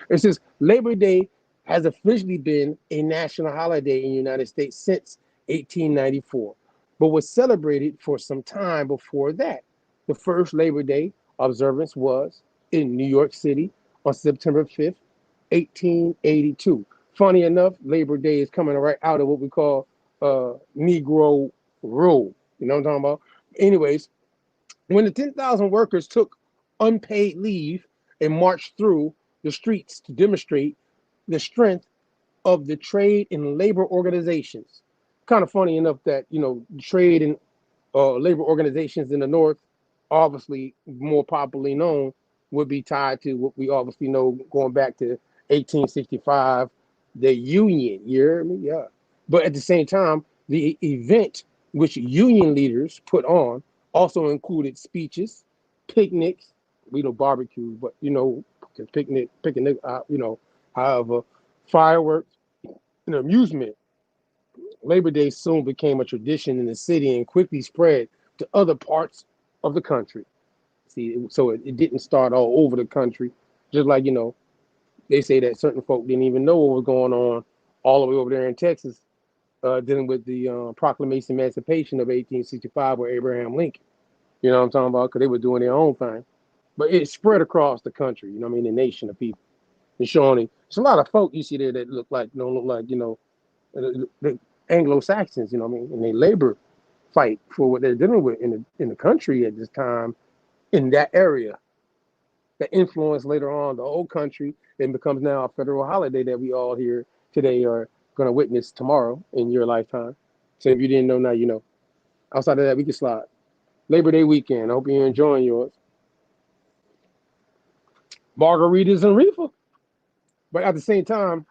Speaker 4: It says Labor Day has officially been a national holiday in the United States since 1894, but was celebrated for some time before that. The first Labor Day observance was in New York City on September 5th, 1882. Funny enough, Labor Day is coming right out of what we call Negro Rule. You know what I'm talking about? Anyways, when the 10,000 workers took unpaid leave and marched through the streets to demonstrate the strength of the trade and labor organizations. Kind of funny enough that, trade and labor organizations in the North, obviously more popularly known, would be tied to what we obviously know going back to 1865, the Union. You hear me? Yeah. But at the same time, the event which union leaders put on also included speeches, picnics, we know barbecue, but picnic, however, fireworks and amusement. Labor Day soon became a tradition in the city and quickly spread to other parts of the country. See, so it didn't start all over the country, just like, they say that certain folk didn't even know what was going on all the way over there in Texas, dealing with the Proclamation of Emancipation of 1865 with Abraham Lincoln. You know what I'm talking about? Because they were doing their own thing. but it's spread across the country. You know what I mean? The nation of people. And showing it's a lot of folk you see there that don't look like the Anglo-Saxons. You know what I mean? And they labor fight for what they're dealing with in the country at this time in that area. That influence later on the old country and becomes now a federal holiday that we all here today are going to witness tomorrow in your lifetime. So if you didn't know, now you know. Outside of that, we can slide. Labor Day weekend. I hope you're enjoying yours. Margaritas and reefer. But at the same time,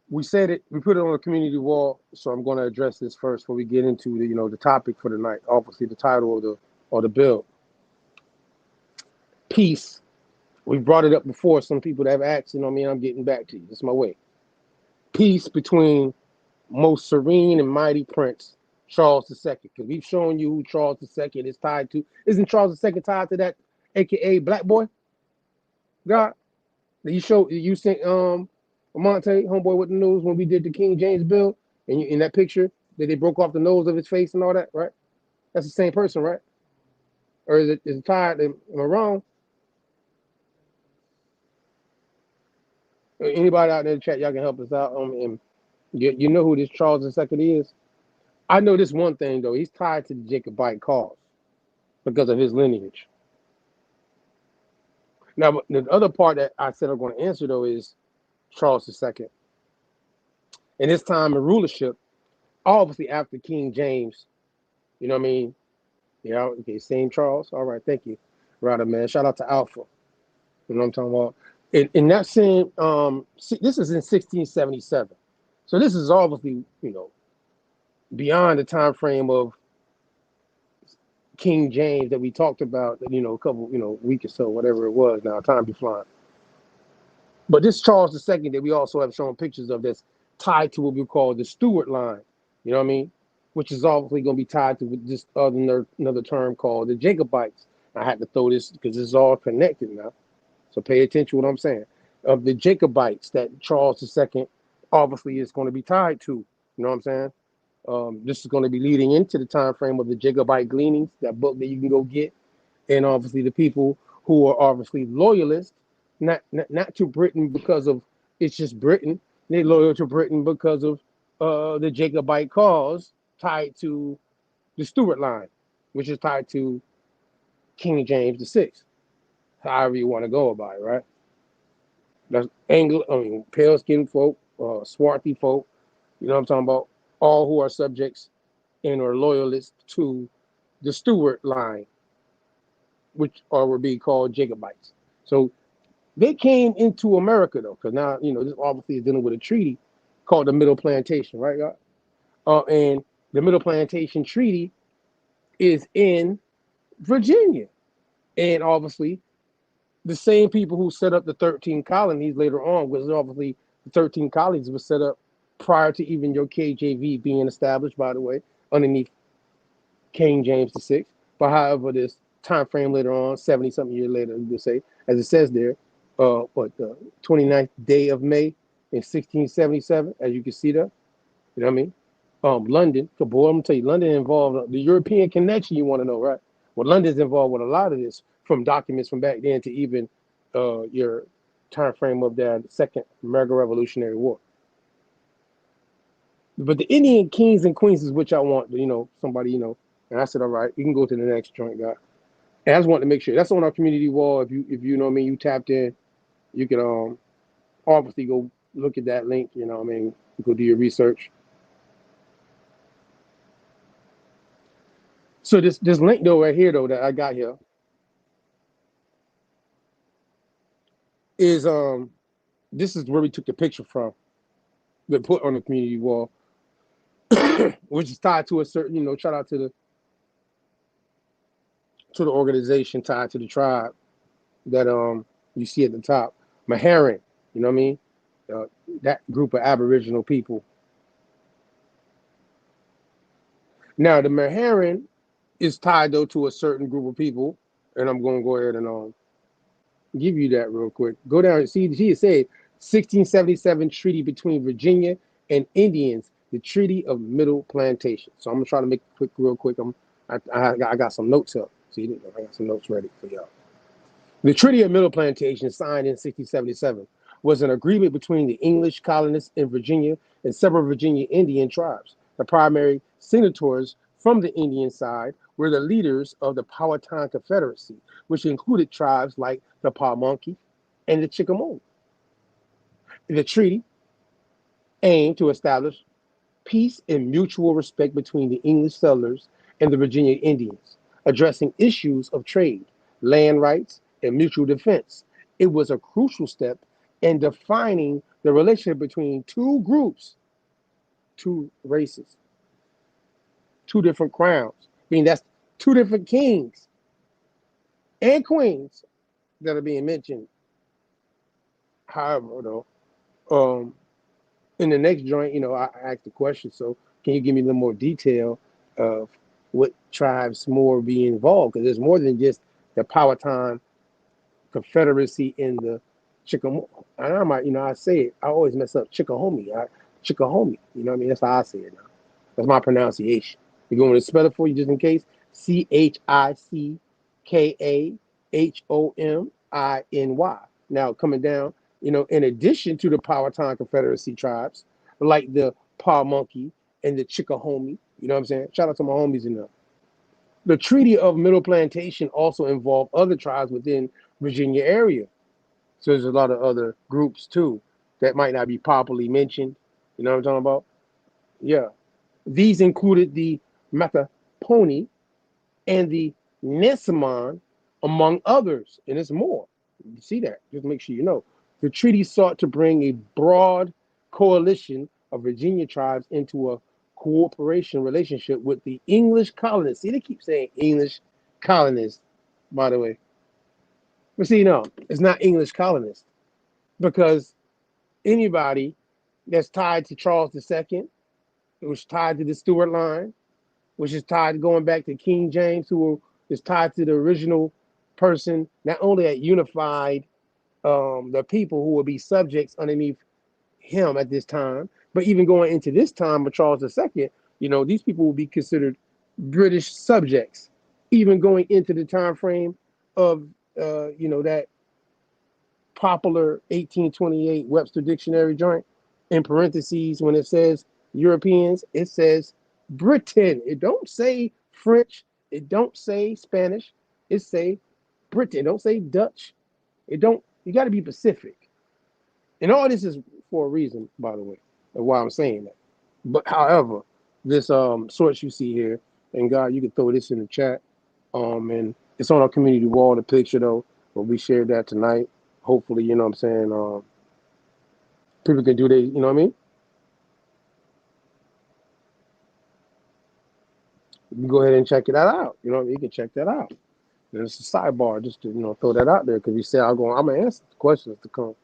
Speaker 4: we said it, we put it on the community wall, so I'm going to address this first before we get into the topic for the night. Obviously, the title of the bill. Peace. We brought it up before. Some people that have asked, I'm getting back to you. That's my way. Peace between most serene and mighty Prince Charles II, because we've shown you who Charles II is tied to. Isn't Charles II tied to that, aka Black Boy? God, you sent Monte, homeboy with the news, when we did the King James bill, and in that picture that they broke off the nose of his face and all that, right? That's the same person, right? Or is it tied? Am I wrong? Anybody out there in the chat, y'all can help us out. And you know who this Charles II is? I know this one thing though. He's tied to the Jacobite cause because of his lineage. Now, the other part that I said I'm going to answer though is Charles II. In his time in rulership, obviously after King James, you know what I mean? Yeah, okay, same Charles. All right, thank you. Right, man. Shout out to Alpha. You know what I'm talking about? In that same, this is in 1677. So this is obviously, beyond the time frame of King James that we talked about, a couple, week or so, whatever it was. Now time be flying. But this Charles II that we also have shown pictures of, that's tied to what we call the Stuart line. You know what I mean? Which is obviously going to be tied to this another term called the Jacobites. I had to throw this because it's all connected now. So pay attention to what I'm saying. Of the Jacobites that Charles II obviously is going to be tied to. You know what I'm saying? This is going to be leading into the time frame of the Jacobite Gleanings, that book that you can go get. And obviously the people who are obviously loyalists, not to Britain because of it's just Britain. They're loyal to Britain because of the Jacobite cause tied to the Stuart line, which is tied to King James VI. However you want to go about it, right? That's pale skinned folk, swarthy folk, you know what I'm talking about? All who are subjects and are loyalists to the Stuart line, which would be called Jacobites. So they came into America though, because now, this obviously is dealing with a treaty called the Middle Plantation, right, y'all? And the Middle Plantation Treaty is in Virginia. And obviously, the same people who set up the 13 colonies later on, was obviously the 13 colonies were set up prior to even your KJV being established, by the way, underneath King James VI. But however, this time frame later on, 70-something years later, you say, as it says there, the 29th day of May in 1677, as you can see there, you know what I mean? London, boy, I'm gonna tell you, London involved the European connection. You want to know, right? Well, London's involved with a lot of this, from documents from back then to even your time frame of that Second American Revolutionary War. But the Indian kings and queens is which I want, somebody, and I said, all right, you can go to the next joint, guy. And I just want to make sure that's on our community wall. If you know what I mean, you tapped in, you can obviously go look at that link. You know what I mean, go do your research. So this link though right here though that I got here is this is where we took the picture from, that put on the community wall, which is tied to a certain, shout out to the organization tied to the tribe that you see at the top, Maharan, you know what I mean? That group of Aboriginal people. Now the Maharan is tied though to a certain group of people, and I'm going to go ahead and give you that real quick. Go down and see. He said 1677 treaty between Virginia and Indians, the Treaty of Middle Plantation. So I'm gonna try to make it quick, real quick. I'm I got some notes up. See, I got some notes ready for y'all. The Treaty of Middle Plantation, signed in 1677, was an agreement between the English colonists in Virginia and several Virginia Indian tribes. The primary signatories from the Indian side were the leaders of the Powhatan Confederacy, which included tribes like the Pamunkey and the Chickamauga. The treaty aimed to establish peace and mutual respect between the English settlers and the Virginia Indians, addressing issues of trade, land rights, and mutual defense. It was a crucial step in defining the relationship between two groups, two races, two different crowns. I mean, that's two different kings and queens that are being mentioned. However, though, in the next joint, I asked the question, so can you give me a little more detail of what tribes more be involved? Because there's more than just the Powhatan Confederacy in the Chickamauga. And I might, I say it, I always mess up Chickahomie. Chickahomie, you know what I mean? That's how I say it now. That's my pronunciation. You going to spell it for you just in case? Chickahominy. Now coming down, in addition to the Powhatan Confederacy tribes, like the Pamunkey and the Chickahomie, you know what I'm saying? Shout out to my homies in there. The Treaty of Middle Plantation also involved other tribes within Virginia area. So there's a lot of other groups too that might not be properly mentioned. You know what I'm talking about? Yeah. These included the Mattapony and the Nessamon, among others, and it's more. You see that? Just make sure you know. The treaty sought to bring a broad coalition of Virginia tribes into a cooperation relationship with the English colonists. See, they keep saying English colonists, by the way. But see, no, it's not English colonists, because anybody that's tied to Charles II, it was tied to the Stuart line, which is tied going back to King James, who is tied to the original person, not only that unified the people who will be subjects underneath him at this time, but even going into this time of Charles II, these people will be considered British subjects, even going into the time frame of, that popular 1828 Webster Dictionary joint. In parentheses, when it says Europeans, it says Britain. It don't say French. It don't say Spanish. It say Britain. It don't say Dutch. You got to be Pacific. And all this is for a reason, by the way, of why I'm saying that. But however, this source you see here, and God, you can throw this in the chat. And it's on our community wall, the picture though, but we shared that tonight. Hopefully, you know what I'm saying, people can do you know what I mean? You can go ahead and check that out. You can check that out. There's a sidebar just to, throw that out there, because you said I'm gonna answer the questions to come.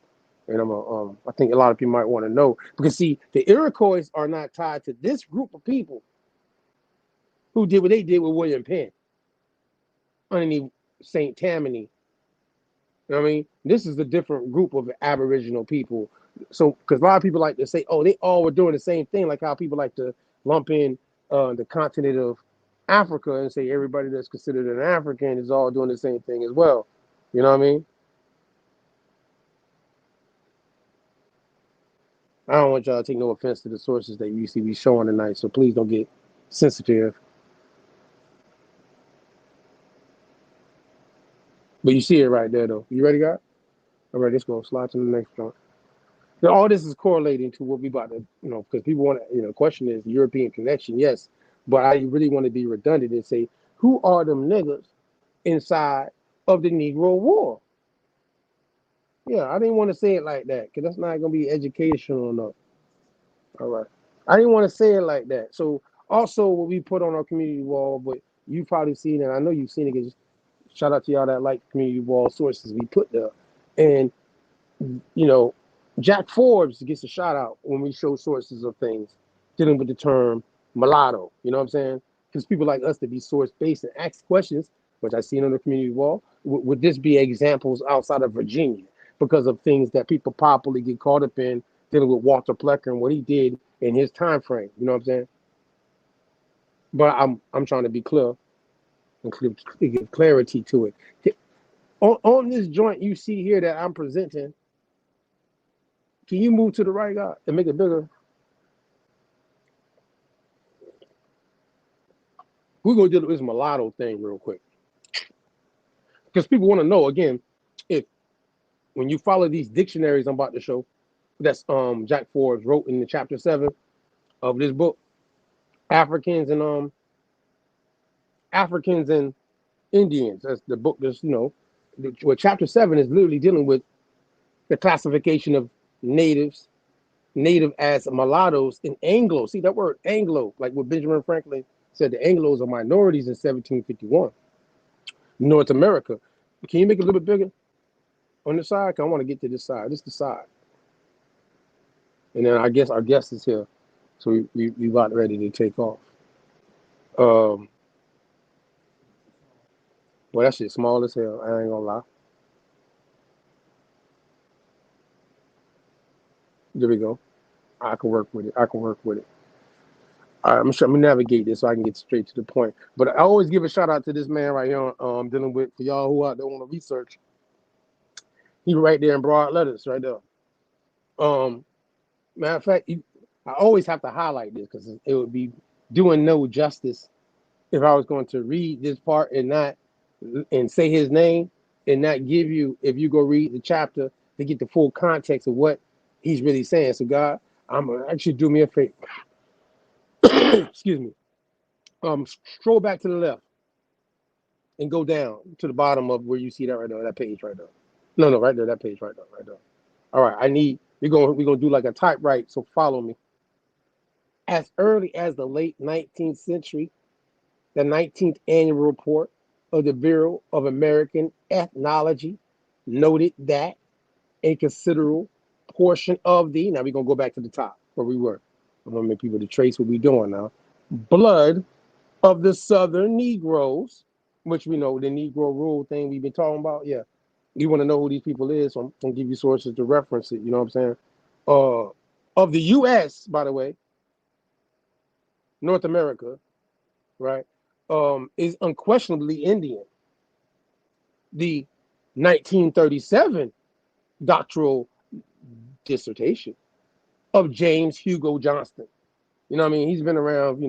Speaker 4: And I think a lot of people might want to know, because see, the Iroquois are not tied to this group of people who did what they did with William Penn underneath St. Tammany. You know what I mean? This is a different group of Aboriginal people. So, because a lot of people like to say, oh, they all were doing the same thing, like how people like to lump in the continent of Africa and say everybody that's considered an African is all doing the same thing as well. You know what I mean? I don't want y'all to take no offense to the sources that you see me showing tonight, so please don't get sensitive. But you see it right there, though. You ready, guys? All right, let's go. Slide to the next one. Now, all this is correlating to what we about to, because people want to, the question is European connection, yes. But I really want to be redundant and say, who are them niggas inside of the Negro War? Yeah, I didn't want to say it like that, because that's not going to be educational enough. All right. I didn't want to say it like that. So also what we put on our community wall, but you've probably seen it. I know you've seen it, because shout out to y'all that like community wall sources we put there. And, Jack Forbes gets a shout out when we show sources of things dealing with the term mulatto. You know what I'm saying? Because people like us to be source based and ask questions, which I seen on the community wall. Would this be examples outside of Virginia because of things that people popularly get caught up in dealing with Walter Plecker and what he did in his time frame? You know what I'm saying? But I'm trying to be clear. and give clarity to it. On this joint you see here that I'm presenting, can you move to the right, guy, and make it bigger? We're going to do this mulatto thing real quick. Because people want to know, again, if when you follow these dictionaries I'm about to show, that's Jack Forbes wrote in the chapter 7 of this book, Africans and Indians. That's the book that's, where chapter 7 is literally dealing with the classification of native as mulattoes and Anglo. See that word Anglo, like what Benjamin Franklin said, the Anglos are minorities in 1751. North America. Can you make it a little bit bigger on the side? Cause I want to get to this side. This is the side. And then I guess our guest is here. So we about ready to take off. Well, that shit small as hell. I ain't gonna lie. There we go. I can work with it. All right, I'm gonna navigate this so I can get straight to the point. But I always give a shout out to this man right here. Dealing with, for y'all who out there want to research. He right there in broad letters, right there. Matter of fact, I always have to highlight this because it would be doing no justice if I was going to read this part and say his name and not give you, if you go read the chapter to get the full context of what he's really saying. So God, I'm gonna actually do me a favor. Excuse me. Stroll back to the left and go down to the bottom of where you see that right there, that page right there. No, right there, that page right there. All right, we're gonna do like a typewrite, so follow me. As early as the late 19th century, the 19th annual report of the Bureau of American Ethnology noted that a considerable portion of now we're gonna go back to the top where we were. I'm gonna make people to trace what we're doing now. Blood of the Southern Negroes, which we know the Negro Rule thing we've been talking about. Yeah, you want to know who these people is, so I'm gonna give you sources to reference it. You know what I'm saying? Of the U.S., by the way, North America, right, is unquestionably Indian. The 1937 doctoral dissertation of James Hugo Johnston. You know what I mean? He's been around,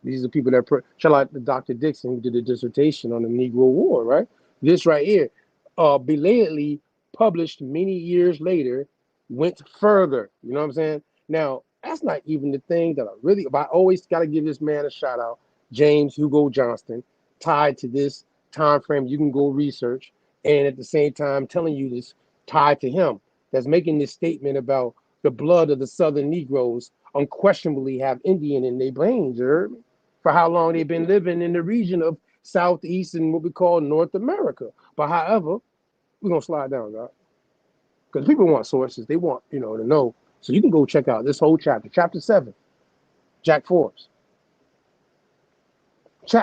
Speaker 4: these are people that, shout out to Dr. Dixon, who did a dissertation on the Negro War, right? This right here, belatedly published many years later, went further. You know what I'm saying? Now, that's not even the thing that I always got to give this man a shout out, James Hugo Johnston, tied to this time frame. You can go research, and at the same time telling you this tied to him, that's making this statement about the blood of the Southern Negroes unquestionably have Indian in their brains, for how long they've been living in the region of Southeast and what we call North America. But however, we're gonna slide down, God, because people want sources. They want, to know. So you can go check out this whole chapter 7, Jack Forbes.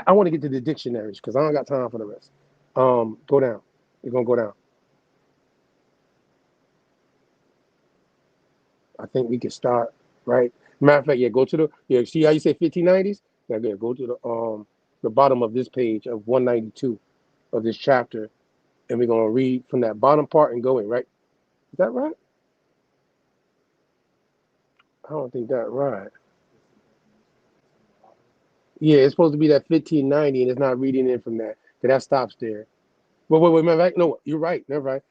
Speaker 4: I want to get to the dictionaries because I don't got time for the rest. Go down. We're gonna go down. I think we can start right. Matter of fact, go to see how you say 1590s? Yeah, go to the bottom of this page of 192 of this chapter, and we're gonna read from that bottom part and go in, right? Is that right? I don't think that's right. Yeah, it's supposed to be that 1590, and it's not reading in from that. That stops there. Wait, matter of fact, no, you're right. Never right.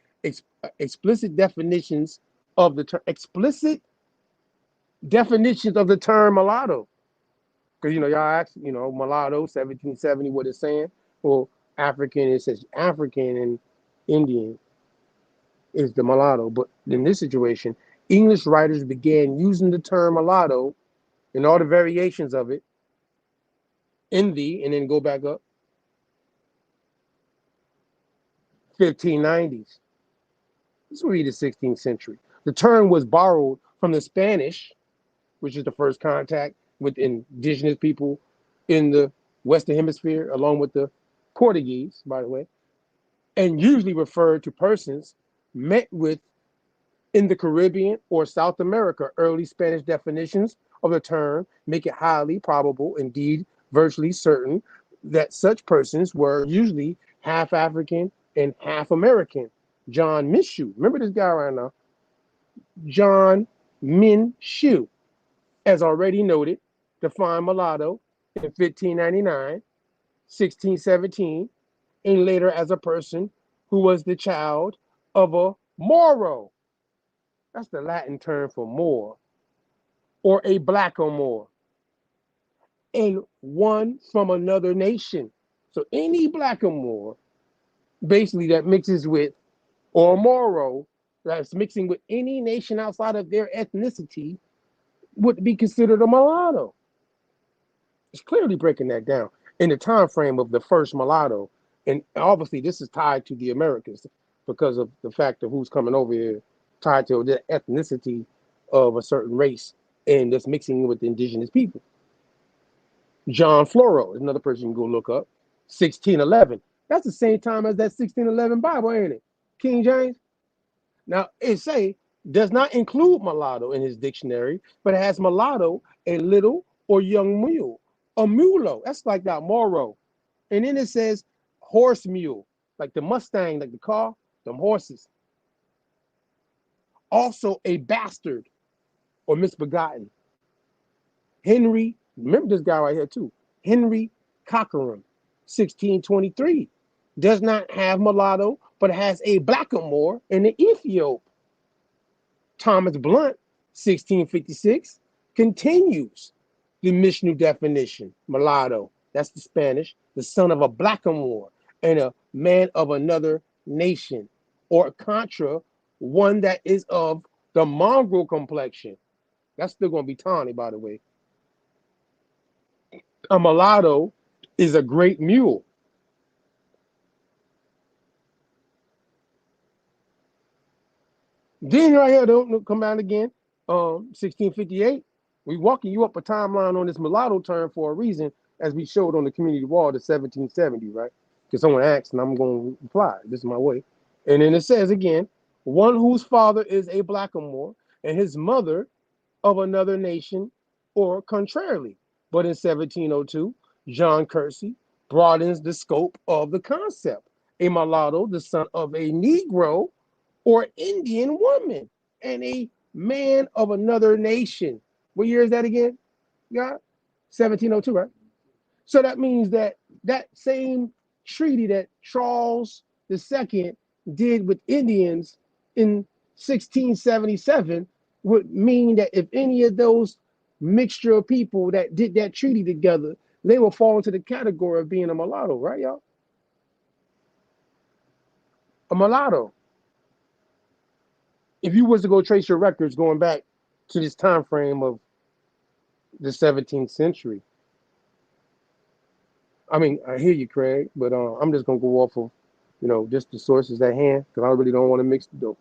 Speaker 4: Explicit definitions of the term. Explicit definitions of the term mulatto. Because, y'all ask, mulatto, 1770, what it's saying. Well, African, it says African and Indian is the mulatto. But in this situation, English writers began using the term mulatto and all the variations of it and then go back up, 1590s. Let's read the 16th century. The term was borrowed from the Spanish, which is the first contact with indigenous people in the Western Hemisphere, along with the Portuguese, by the way, and usually referred to persons met with in the Caribbean or South America. Early Spanish definitions of the term make it highly probable, indeed virtually certain, that such persons were usually half African and half American. John Minshew, remember this guy right now? John Minshew, as already noted, defined mulatto in 1599, 1617, and later as a person who was the child of a Moro. That's the Latin term for Moor, or a blackamoor, and one from another nation. So any blackamoor, basically that mixes with, or Moro, that's mixing with any nation outside of their ethnicity, would be considered a mulatto. It's clearly breaking that down in the time frame of the first mulatto. And obviously this is tied to the Americans because of the fact of who's coming over here, tied to the ethnicity of a certain race, and that's mixing with the indigenous people. John Floro is another person you can go look up. 1611. That's the same time as that 1611 Bible, ain't it? King James. Now, it say does not include mulatto in his dictionary, but it has mulatto, a little or young mule. A mulo, that's like that Moro. And then it says horse mule, like the Mustang, like the car, them horses. Also a bastard or misbegotten. Henry, remember this guy right here too, Henry Cockerham, 1623, does not have mulatto, but has a blackamoor and an Ethiop. Thomas Blunt, 1656, continues the Mishnah definition, mulatto, that's the Spanish, the son of a blackamoor and a man of another nation, or contra, one that is of the mongrel complexion. That's still going to be tawny, by the way. A mulatto is a great mule. Then right here, don't come out again. 1658. We walking you up a timeline on this mulatto term for a reason, as we showed on the community wall to 1770, right? Because someone asked, and I'm going to reply. This is my way. And then it says again, one whose father is a blackamoor and his mother of another nation, or contrarily. But in 1702, John Kersey broadens the scope of the concept. A mulatto, the son of a Negro or Indian woman, and a man of another nation. What year is that again? Yeah, 1702, right? So that means that that same treaty that Charles II did with Indians in 1677 would mean that if any of those mixture of people that did that treaty together, they will fall into the category of being a mulatto, right, y'all? A mulatto. If you was to go trace your records going back to this time frame of the 17th century, I mean, I hear you, Craig, but I'm just gonna go off of, just the sources at hand, because I really don't want to mix the dope.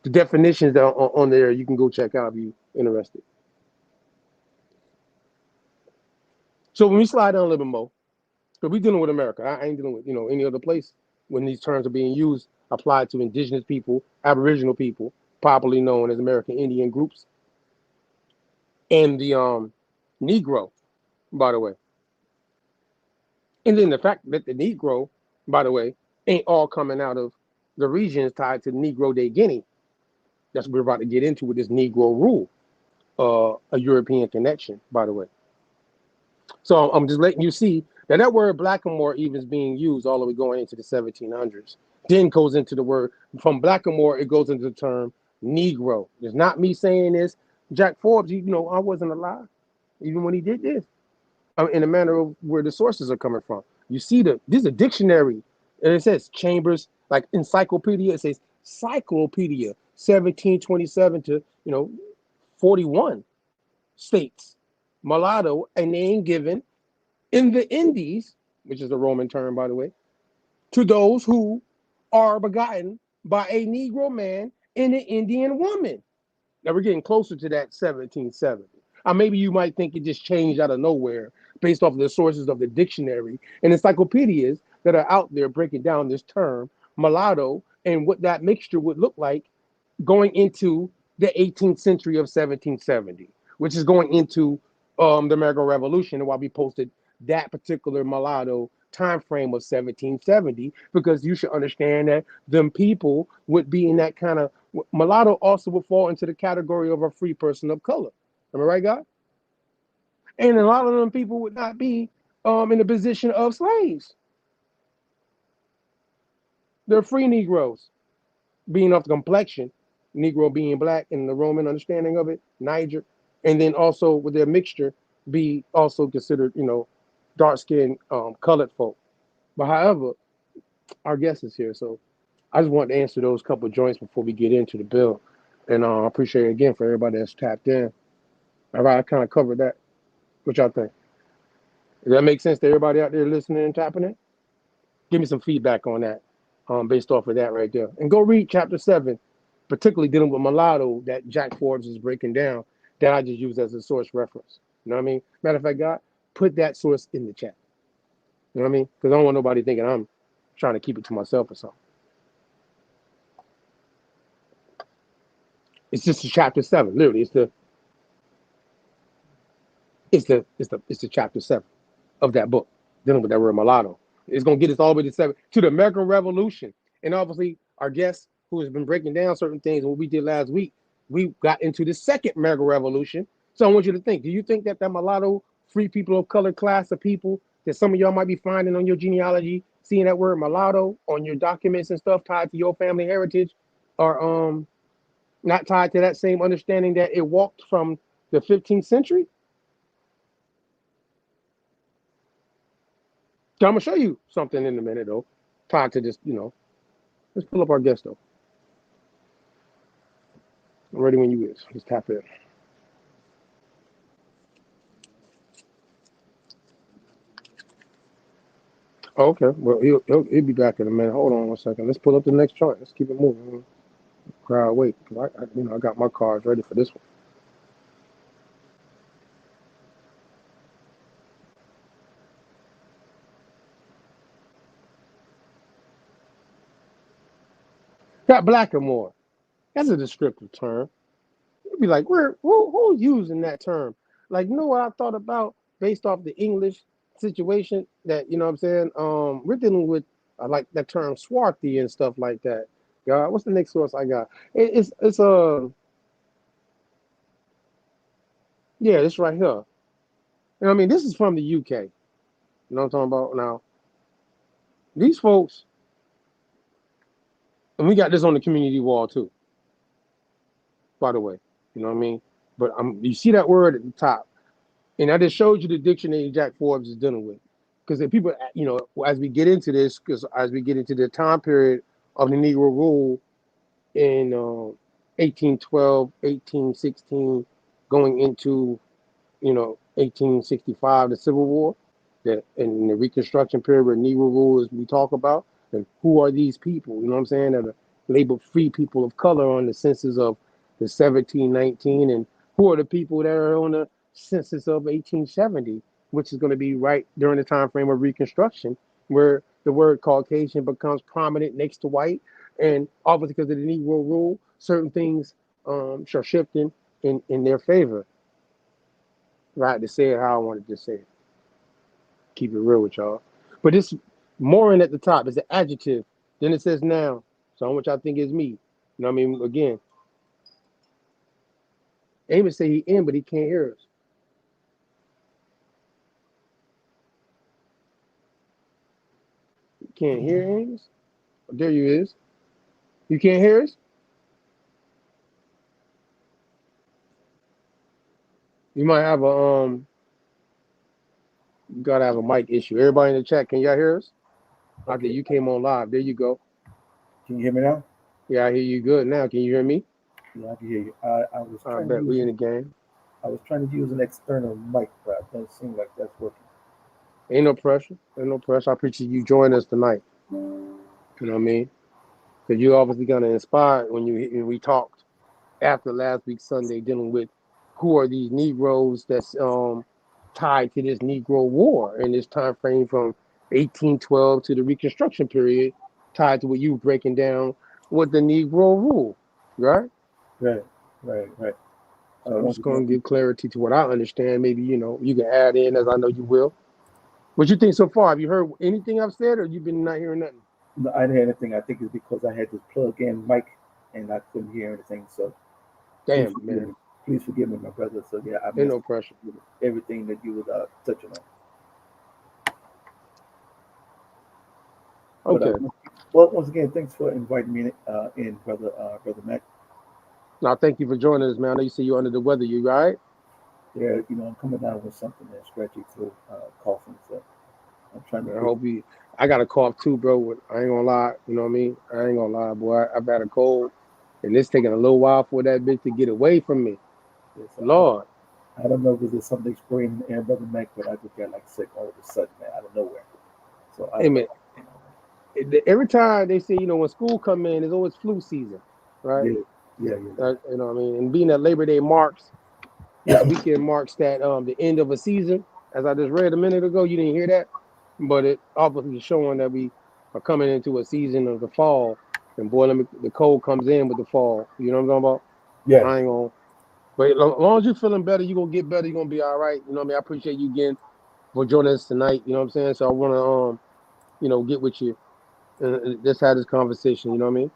Speaker 4: The definitions that are on there, you can go check out if you're interested. So when we slide down a little bit more, because we're dealing with America, I ain't dealing with any other place when these terms are being used, applied to indigenous people, Aboriginal people, popularly known as American Indian groups, and the Negro, by the way. And then the fact that the Negro, by the way, ain't all coming out of the regions tied to Negro de Guinea. That's what we're about to get into with this Negro Rule, a European connection, by the way. So I'm just letting you see that that word blackamoor even is being used all the way going into the 1700s. Then goes into the word, from blackamoor, it goes into the term Negro. It's not me saying this. Jack Forbes, I wasn't alive, even when he did this. In a manner of where the sources are coming from. You see this is a dictionary, and it says Chambers, like encyclopedia, it says cyclopedia, 1727 to 41 states. Mulatto, a name given in the Indies, which is a Roman term, by the way, to those who are begotten by a Negro man and an Indian woman. Now we're getting closer to that 1770. Maybe you might think it just changed out of nowhere based off of the sources of the dictionary and encyclopedias that are out there breaking down this term, mulatto, and what that mixture would look like going into the 18th century of 1770, which is going into the American Revolution, and why we posted that particular mulatto time frame of 1770, because you should understand that them people would be in that kind of mulatto also would fall into the category of a free person of color. Am I right, God? And a lot of them people would not be in the position of slaves. They're free Negroes, being of the complexion, Negro being black in the Roman understanding of it, Niger, and then also with their mixture be also considered, dark-skinned colored folk. But however, our guest is here, so I just want to answer those couple of joints before we get into the bill. And I appreciate it again for everybody that's tapped in. All right, I kind of covered that. What y'all think? Does that make sense to everybody out there listening and tapping in? Give me some feedback on that, based off of that right there. And go read chapter 7, particularly dealing with mulatto that Jack Forbes is breaking down, that I just use as a source reference. You know what I mean? Matter of fact, God, put that source in the chat. You know what I mean? Because I don't want nobody thinking I'm trying to keep it to myself or something. It's just chapter 7. Literally, it's the chapter 7 of that book, dealing with that word mulatto. It's gonna get us all the way to the American Revolution. And obviously, our guest who has been breaking down certain things, what we did last week, we got into the second American Revolution. So I want you to think: do you think that mulatto, free people of color class of people that some of y'all might be finding on your genealogy, seeing that word mulatto on your documents and stuff tied to your family heritage, are not tied to that same understanding that it walked from the 15th century? So I'm gonna show you something in a minute though, tied to this. Let's pull up our guest though. I'm ready when you is. Just tap in. Oh, okay. Well, he'll be back in a minute. Hold on 1 second. Let's pull up the next chart. Let's keep it moving. Crowd, wait. I got my cards ready for this one. Got Blackamore. That's a descriptive term. You'd be like, who's using that term? Like, what I thought about based off the English situation that, what I'm saying? We're dealing with like that term swarthy and stuff like that. God, what's the next source I got? It's yeah, this right here. I mean, this is from the UK. You know what I'm talking about? Now, these folks, and we got this on the community wall too, by the way. You know what I mean? But you see that word at the top. And I just showed you the dictionary Jack Forbes is dealing with. Because the people, as we get into this, as we get into the time period of the Negro Rule in 1812, 1816, going into, 1865, the Civil War, that in the Reconstruction period where Negro Rule is we talk about, and who are these people, you know what I'm saying, that are labeled free people of color on the census of the 1719, and who are the people that are on the census of 1870, which is going to be right during the time frame of Reconstruction, where the word Caucasian becomes prominent next to white, and obviously because of the Negro Rule, certain things are shifting in their favor. Right, to say it how I wanted to say it. Keep it real with y'all. But this mooring at the top is an adjective. Then it says noun. So which I think is me. You know what I mean? Again, Amos say he in, but he can't hear us. You can't hear Amos? Oh, there you is. You can't hear us? You might have a you gotta have a mic issue. Everybody in the chat, can y'all hear us? Okay, you came on live. There you go.
Speaker 21: Can you hear me now?
Speaker 4: Yeah, I hear you good now. Can you hear me?
Speaker 21: Yeah, I can hear you. I
Speaker 4: bet we in the game.
Speaker 21: I was trying to use an external mic, but it doesn't seem like that's working.
Speaker 4: Ain't no pressure. Ain't no pressure. I appreciate you joining us tonight. You know what I mean? Because you obviously gonna inspire when we talked after last week's Sunday, dealing with who are these Negroes that's tied to this Negro War in this time frame from 1812 to the Reconstruction period, tied to what you breaking down with the Negro Rule, right?
Speaker 21: Right.
Speaker 4: I'm just going to give clarity to what I understand. Maybe, you can add in, as I know you will. What you think so far? Have you heard anything I've said, or you've been not hearing nothing?
Speaker 21: No, I didn't hear anything. I think it's because I had this plug-in mic and I couldn't hear anything. So
Speaker 4: Damn, man.
Speaker 21: Please forgive me, my brother. So yeah, I
Speaker 4: Ain't
Speaker 21: missed
Speaker 4: no pressure.
Speaker 21: everything that you was touching on.
Speaker 4: Okay.
Speaker 21: But, well, once again, thanks for inviting me in, brother Mac.
Speaker 4: No, thank you for joining us, man. I know you say you're under the weather. You all right?
Speaker 21: Yeah, I'm coming down with something that's scratchy through, coughing. So I'm trying to.
Speaker 4: I hope you. I got a cough too, bro. I ain't gonna lie. You know what I mean? I ain't gonna lie, boy. I've had a cold, and it's taking a little while for that bitch to get away from me.
Speaker 21: Yes,
Speaker 4: Lord.
Speaker 21: I don't know if there's something spraying in the air, brother Mac, but I just got like sick all of a sudden, man, out of nowhere. So
Speaker 4: Hey, man. Every time they say, when school come in, it's always flu season, right?
Speaker 21: Yeah.
Speaker 4: You know what I mean? And being that Labor Day marks, that weekend marks that the end of a season, as I just read a minute ago, you didn't hear that, but it obviously showing that we are coming into a season of the fall, and boy, the cold comes in with the fall. You know what I'm talking about?
Speaker 21: Yeah.
Speaker 4: I ain't gonna. But as long as you're feeling better, you're gonna get better. You're gonna be all right. You know what I mean? I appreciate you again for joining us tonight. You know what I'm saying? So I wanna get with you and just have this conversation. You know what I mean?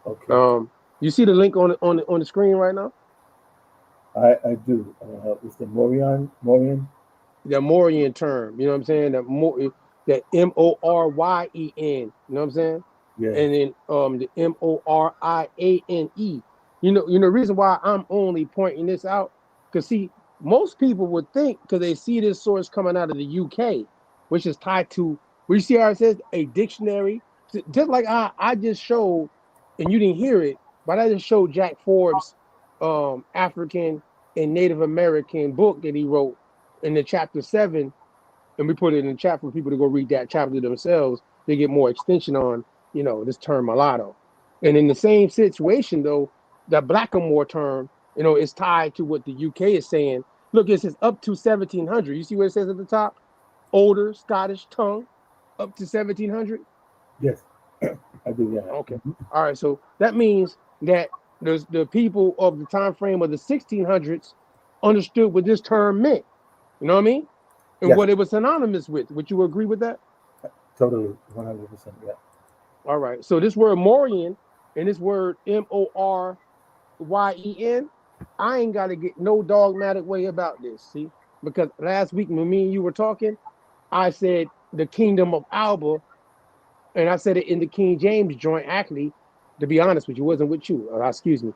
Speaker 21: Okay.
Speaker 4: You see the link on the screen right now?
Speaker 21: I do. It's the Morian.
Speaker 4: The Moryan term. You know what I'm saying? That Moryen. You know what I'm saying?
Speaker 21: Yeah.
Speaker 4: And then the Morine. You know the reason why I'm only pointing this out, because see, most people would think, because they see this source coming out of the UK, which is tied to, where you see how it says a dictionary, just like I just showed, and you didn't hear it, but I just showed Jack Forbes' African and Native American book that he wrote in the chapter 7, and we put it in the chat for people to go read that chapter themselves. They get more extension on, this term mulatto. And in the same situation, though, the blackamoor term, is tied to what the UK is saying. Look, it says up to 1700. You see what it says at the top? Older Scottish tongue, up to 1700.
Speaker 21: Yes, I do. Yeah.
Speaker 4: Okay. All right. So that means that the people of the time frame of the 1600s understood what this term meant. You know what I mean? And what it was synonymous with. Would you agree with that?
Speaker 21: Totally, 100%. Yeah.
Speaker 4: All right. So this word Moryan and this word Moryen, I ain't got to get no dogmatic way about this. See, because last week when me and you were talking, I said the kingdom of Alba, and I said it in the King James joint. Actually, to be honest with you, wasn't with you. Excuse me.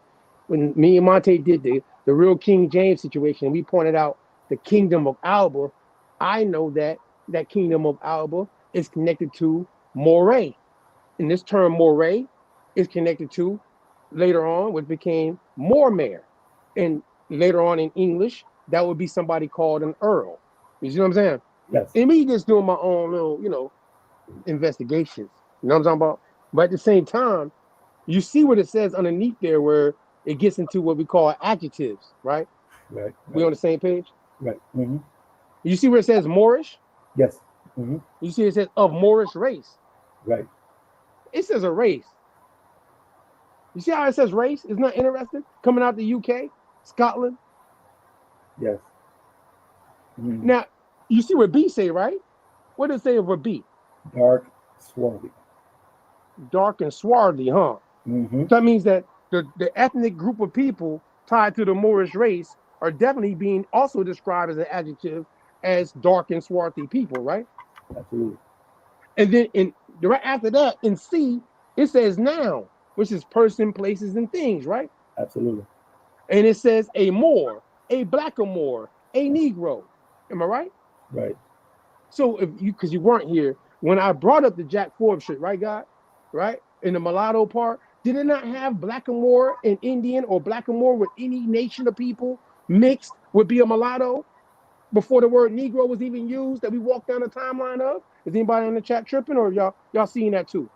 Speaker 4: When me and Monte did the real King James situation, we pointed out the kingdom of Alba. I know that kingdom of Alba is connected to Moray. And this term Moray is connected to, later on, what became Mormere. And later on in English, that would be somebody called an earl. You see what I'm saying?
Speaker 21: Yes.
Speaker 4: And me just doing my own little, investigations. You know what I'm talking about? But at the same time, you see what it says underneath there, where it gets into what we call adjectives, right?
Speaker 21: Right.
Speaker 4: We on the same page?
Speaker 21: Right. Mm-hmm.
Speaker 4: You see where it says Moorish?
Speaker 21: Yes. Mm-hmm.
Speaker 4: You see it says of Moorish race.
Speaker 21: Right.
Speaker 4: It says a race. You see how it says race? Isn't that interesting? Coming out the UK, Scotland.
Speaker 21: Yes. Mm-hmm.
Speaker 4: Now, you see what B say, right? What does it say over B?
Speaker 21: Dark, swarthy.
Speaker 4: Dark and swarthy, huh?
Speaker 21: Mm-hmm.
Speaker 4: That means that the ethnic group of people tied to the Moorish race are definitely being also described as an adjective as dark and swarthy people, right?
Speaker 21: Absolutely.
Speaker 4: And then right after that, in C, it says noun, which is person, places, and things, right?
Speaker 21: Absolutely.
Speaker 4: And it says a Moor, a blackamoor, a Negro. Am I right?
Speaker 21: Right.
Speaker 4: So because you weren't here, when I brought up the Jack Forbes shit, right, God? Right? In the mulatto part, did it not have blackamoor and Indian or blackamoor with any nation of people mixed would be a mulatto before the word Negro was even used that we walked down the timeline of? Is anybody in the chat tripping, or y'all seeing that too?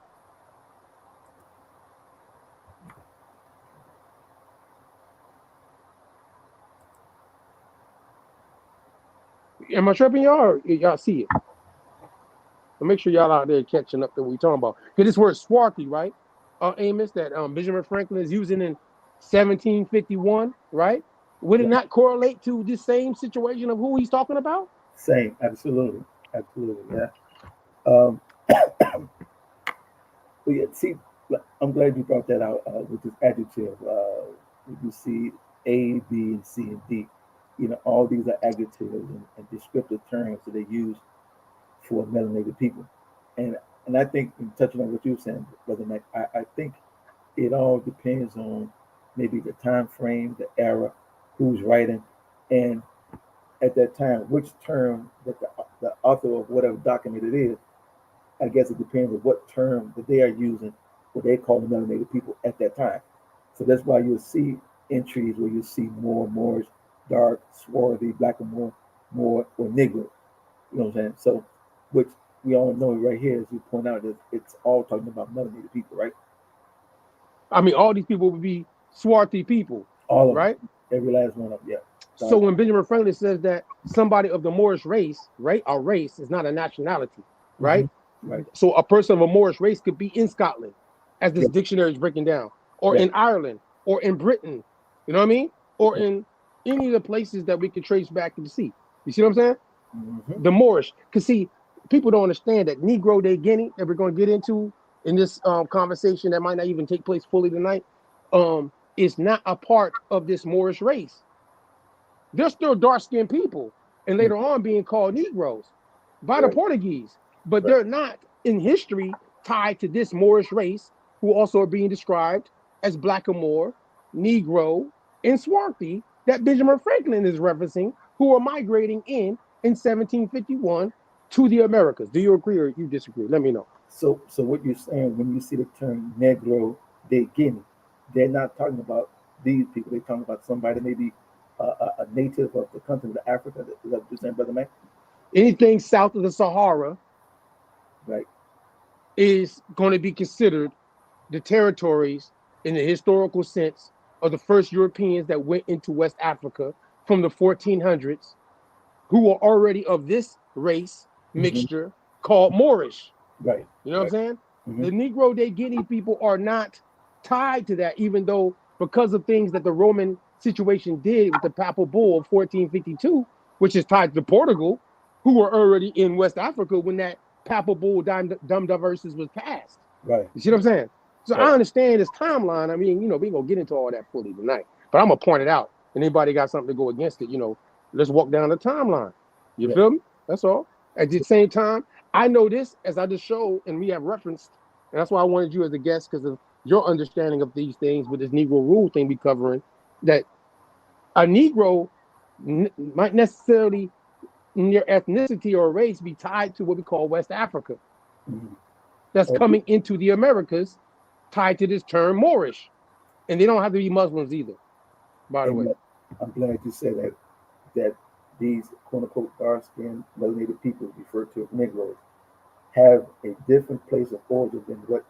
Speaker 4: Am I tripping, y'all, or y'all see it? So make sure y'all out there catching up that we talking about. Because this word swarthy, right? Amos, that Benjamin Franklin is using in 1751, right? Would it not correlate to this same situation of who he's talking about?
Speaker 21: Same, absolutely. Absolutely, yeah. But yeah, see, I'm glad you brought that out with this adjective. You see A, B, and C, and D. All these are adjectives and descriptive terms that they use for melanated people. And I think, in touching on what you were saying, Brother Mac, I think it all depends on maybe the time frame, the era, who's writing, and at that time, which term that the author of whatever document it is. I guess it depends on what term that they are using, what they call the melanated people at that time. So that's why you'll see entries where you see Moors, dark, swarthy, black, or more or Negro. You know what I'm saying? So, which we all know right here, as you point out, that it's all talking about melanated people, right?
Speaker 4: I mean, all these people would be swarthy people,
Speaker 21: all of
Speaker 4: right?
Speaker 21: them, every last one of them, yeah.
Speaker 4: So when Benjamin Franklin says that somebody of the Moorish race, right, a race is not a nationality, right?
Speaker 21: Right.
Speaker 4: So a person of a Moorish race could be in Scotland, as this dictionary is breaking down, or in Ireland, or in Britain, you know what I mean? Or in any of the places that we can trace back to the sea. You see what I'm saying? The Moorish. Because see, people don't understand that Negro de Guinea that we're going to get into in this conversation that might not even take place fully tonight, is not a part of this Moorish race. They're still dark-skinned people, and later on being called Negroes by the Portuguese, but they're not in history tied to this Moorish race, who also are being described as Blackamoor, Negro, and Swarthy that Benjamin Franklin is referencing, who are migrating in 1751 to the Americas. Do you agree or you disagree? Let me know.
Speaker 21: So what you're saying when you see the term Negro de Guinea, they're not talking about these people. They're talking about somebody maybe a native of the continent of Africa. Is that what you're saying, Brother Mac?
Speaker 4: Anything south of the Sahara,
Speaker 21: right,
Speaker 4: is going to be considered the territories in the historical sense of the first Europeans that went into West Africa from the 1400s, who were already of this race mixture called Moorish.
Speaker 21: Right.
Speaker 4: You know what I'm saying? The Negro de Guinea people are not tied to that, even though because of things that the Roman situation did with the Papal Bull of 1452, which is tied to Portugal, who were already in West Africa when that Papal Bull Dum Diversus was passed.
Speaker 21: Right.
Speaker 4: You see what I'm saying? So I understand this timeline. I mean, we ain't gonna get into all that fully tonight, but I'm gonna point it out. And anybody got something to go against it, let's walk down the timeline. You feel me? That's all. At the same time, I know this, as I just showed, and we have referenced, and that's why I wanted you as a guest, because of your understanding of these things with this Negro Rule thing we covering, that a Negro might necessarily, in your ethnicity or race, be tied to what we call West Africa. That's coming into the Americas, tied to this term Moorish. And they don't have to be Muslims either, by the way.
Speaker 21: I'm glad you said that these quote-unquote dark-skinned, melanated people referred to as Negroes have a different place of origin than what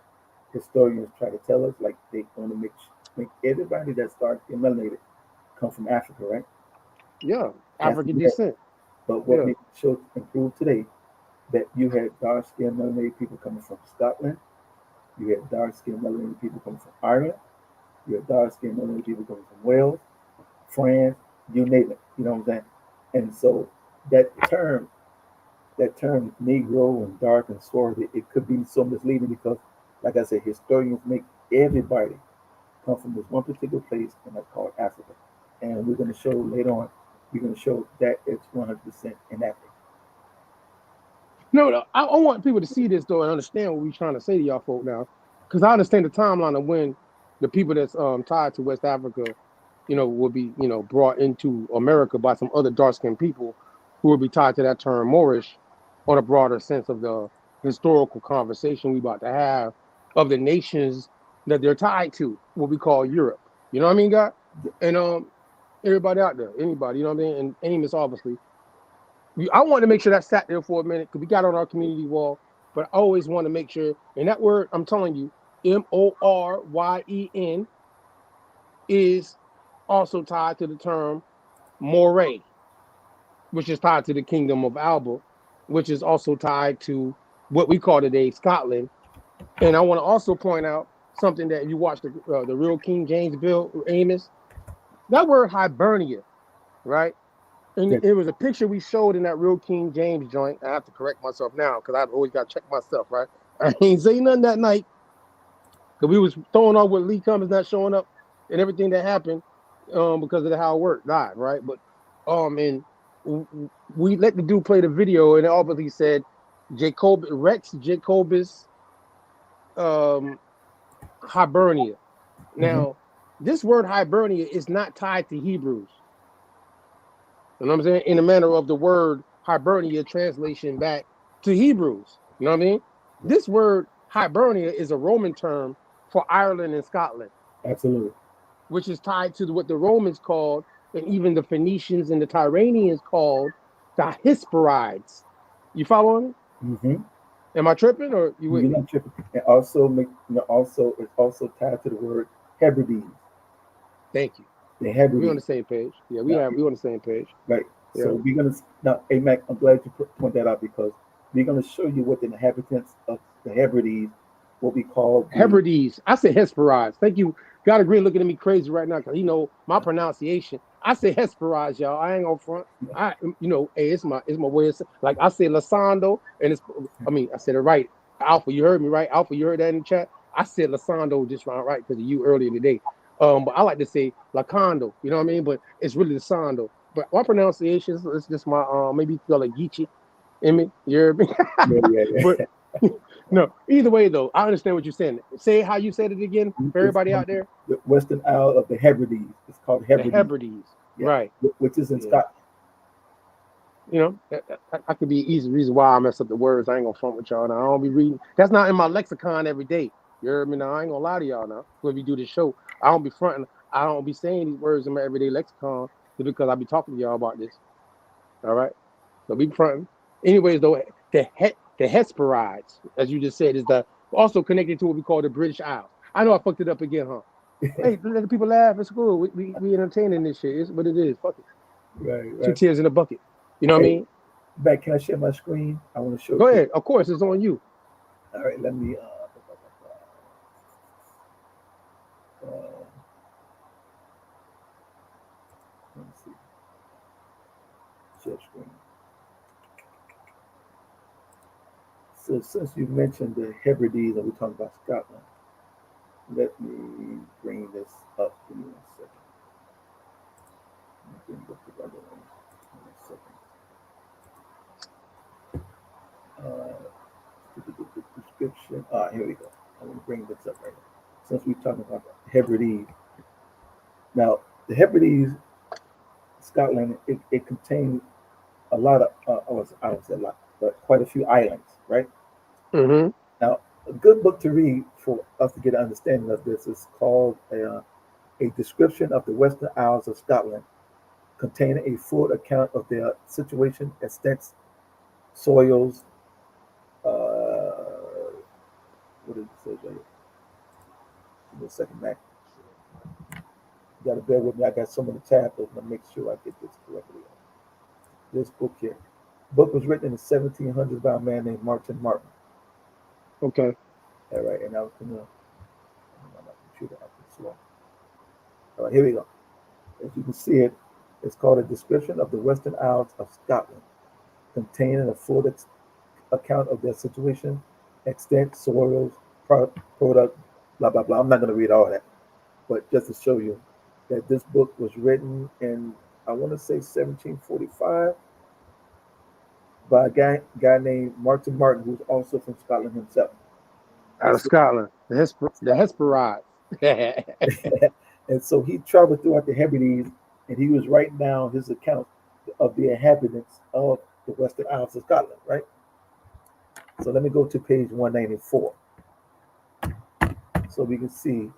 Speaker 21: historians try to tell us. Like they want to make everybody that's dark-skinned, melanated come from Africa, right?
Speaker 4: Yeah, African descent.
Speaker 21: But what we show and prove today, that you had dark-skinned, melanated people coming from Scotland, you had dark-skinned, melanated people coming from Ireland, you had dark-skinned, melanated people coming from Wales, France, you name it. You know what I'm saying? And so that term Negro and dark and swarthy, it could be so misleading because, like I said, historians make everybody come from this one particular place, and that's called Africa. And we're going to show later on, we're going to show that it's 100% inaccurate.
Speaker 4: No, I want people to see this though and understand what we're trying to say to y'all folk now, because I understand the timeline of when the people that's tied to West Africa, will be brought into America by some other dark-skinned people who will be tied to that term Moorish, on a broader sense of the historical conversation we about to have of the nations that they're tied to, what we call Europe. You know what I mean, God? And everybody out there, anybody, you know what I mean? And Amos, obviously. I want to make sure that sat there for a minute because we got on our community wall, but I always want to make sure, and that word, I'm telling you, Moryen, is also tied to the term Moray, which is tied to the kingdom of Alba, which is also tied to what we call today Scotland. And I want to also point out something that if you watch the real King James Bill, Amos, that word Hibernia, right? And it was a picture we showed in that Real King James joint. I have to correct myself now because I've always got to check myself, right? I ain't say nothing that night because we was throwing off with Lee Cummings not showing up and everything that happened because of how it worked, died, right? But and we let the dude play the video, and it obviously said Rex Jacobus Hibernia. Now, this word Hibernia is not tied to Hebrews. You know what I'm saying? In the manner of the word Hibernia translation back to Hebrews. You know what I mean? This word Hibernia is a Roman term for Ireland and Scotland.
Speaker 21: Absolutely.
Speaker 4: Which is tied to what the Romans called, and even the Phoenicians and the Tyranians called, the Hesperides. You following me? Am I tripping or you with me?
Speaker 21: You're not tripping. And also it's also tied to the word Hebrides.
Speaker 4: Thank you.
Speaker 21: The Hebrides.
Speaker 4: We're on the same page. Yeah, we on the same page.
Speaker 21: Right.
Speaker 4: Yeah.
Speaker 21: So we're gonna now, hey Mac, I'm glad you point that out because we're gonna show you what the inhabitants of the Hebrides, what we call
Speaker 4: Hebrides. I said Hesperides. Thank you. God agree looking at me crazy right now because my pronunciation. I say Hesperides, y'all. I ain't on front. Hey, it's my way of like I said Lasando, and I said it right. Alpha, you heard me right? Alpha, you heard that in the chat? I said Lasando just right because of you earlier today. But I like to say Lacondo, you know what I mean? But it's really Lasando. But my pronunciation is just my maybe you call it Geechee. You hear me?
Speaker 21: Yeah.
Speaker 4: But no, either way though, I understand what you're saying. Say how you said it again for everybody out there.
Speaker 21: The Western Isle of the Hebrides. It's called Hebrides.
Speaker 4: The Hebrides, yeah. Right?
Speaker 21: Which is in Scotland.
Speaker 4: That could be an easy reason why I mess up the words. I ain't gonna front with y'all now. I don't be reading. That's not in my lexicon every day. You heard me now? I ain't gonna lie to y'all now. When we do this show, I don't be fronting. I don't be saying these words in my everyday lexicon just because I be talking to y'all about this. All right? So be fronting. Anyways, though, the Hesperides, as you just said, is also connected to what we call the British Isles. I know I fucked it up again, huh? Hey, let the people laugh. It's cool. We entertaining this shit. It's what it is. Fuck it.
Speaker 21: Right.
Speaker 4: 2 tears in a bucket. You know what I mean?
Speaker 21: Back, can I share my screen? I want to show.
Speaker 4: Go ahead. Of course, it's on you.
Speaker 21: All right. Let me. Let me see. Share screen. So since you mentioned the Hebrides and we're talking about Scotland, let me bring this up. Give me 1 second. Let me bring up the other one. 1 second. Description. Here we go. I'm going to bring this up right now. Since we're talking about the Hebrides. Now, the Hebrides, Scotland, it contains a lot of, I don't say a lot, but quite a few islands, right?
Speaker 4: Mm-hmm.
Speaker 21: Now, a good book to read for us to get an understanding of this is called A Description of the Western Isles of Scotland, containing a full account of their situation, extents, soils. What did it say right here? Give me a second, Mac. You got to bear with me. I got so many tabs open to make sure I get this correctly. This book here. The book was written in the 1700s by a man named Martin Martin.
Speaker 4: Okay.
Speaker 21: All right, and I was gonna. My computer acting slow. All right, here we go. As you can see it, it's called A Description of the Western Isles of Scotland, containing a full account of their situation, extent, soils, product, blah, blah, blah. I'm not going to read all that, but just to show you that this book was written in, I want to say 1745, by a guy named Martin Martin, who's also from Scotland himself.
Speaker 4: Out of Scotland, the Hesperides.
Speaker 21: And so he traveled throughout the Hebrides, and he was writing down his account of the inhabitants of the Western Isles of Scotland, right? So let me go to page 194. So we can see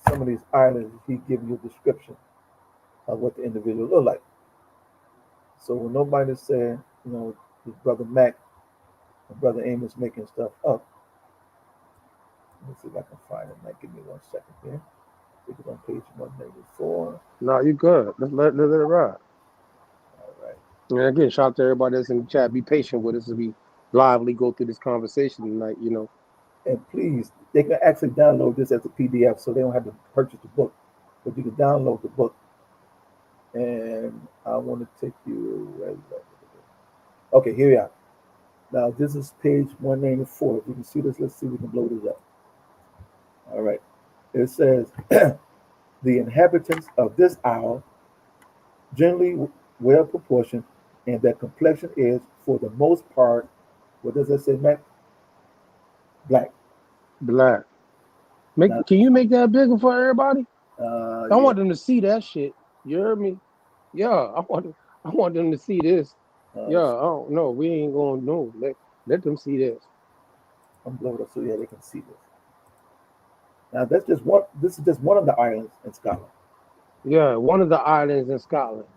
Speaker 21: some of these islands. He gives you a description of what the individual look like. So when nobody's saying, his brother Mac and brother Amos making stuff up, let me see if I can find it. Mac, give me 1 second here. It's on page 194.
Speaker 4: No, you good. Let it ride.
Speaker 21: All right.
Speaker 4: And again, shout out to everybody that's in the chat. Be patient with us as we lively go through this conversation tonight,
Speaker 21: And please, they can actually download this as a PDF, so they don't have to purchase the book. But you can download the book And I want to take you. Okay, here we are. Now this is page 194. If you can see this, let's see if we can blow this up. All right. It says the inhabitants of this isle generally well proportioned, and their complexion is, for the most part, what does that say, Mac? Black.
Speaker 4: Black.
Speaker 21: Now,
Speaker 4: Can you make that bigger for everybody? I
Speaker 21: yeah.
Speaker 4: want them to see that shit. You heard me? Yeah, I want them to see this. Yeah, I don't know. We ain't gonna know. Let them see this.
Speaker 21: I'm blowing up so yeah they can see this. Now that's just one. This is just one of the islands in Scotland.
Speaker 4: Yeah, one of the islands in Scotland.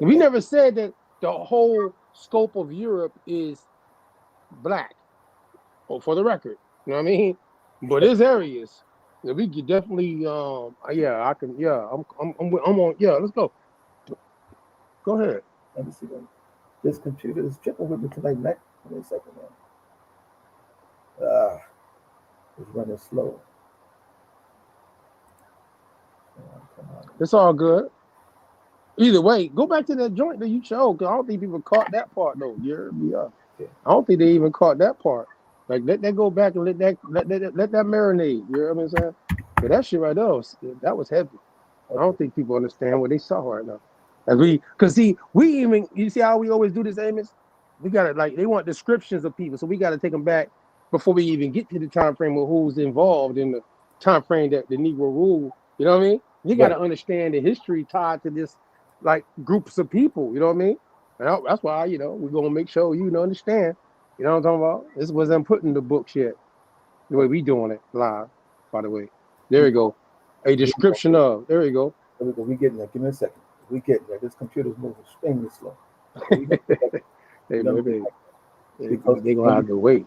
Speaker 4: We never said that the whole scope of Europe is black. Oh, for the record, you know what I mean? But there's areas that we could definitely. Yeah, I can. Yeah, I'm on. Yeah, let's go. Go ahead.
Speaker 21: Let me see. This computer is tripping with me tonight, Mac. Give me a second, man. It's running slow. Come on.
Speaker 4: It's all good. Either way, go back to that joint that you showed, because I don't think people caught that part though. You heard me? Yeah. I don't think they even caught that part. Like let that go back and let that marinate. You know what I'm saying? Yeah, that shit right there, that was heavy. I don't think people understand what they saw right now. Because you see how we always do this, Amos? We gotta, like, they want descriptions of people, so we gotta take them back before we even get to the time frame of who's involved in the time frame that the Negro Rule. You know what I mean? You gotta understand the history tied to this, like, groups of people. You know what I mean? And that's why we're gonna make sure you understand. You know what I'm talking about? This wasn't put in the books yet. The way we doing it live, by the way. There you go. A description of. There you go.
Speaker 21: We getting there. Give me a second. We getting there. This computer's moving extremely slow.
Speaker 4: They're gonna have to wait.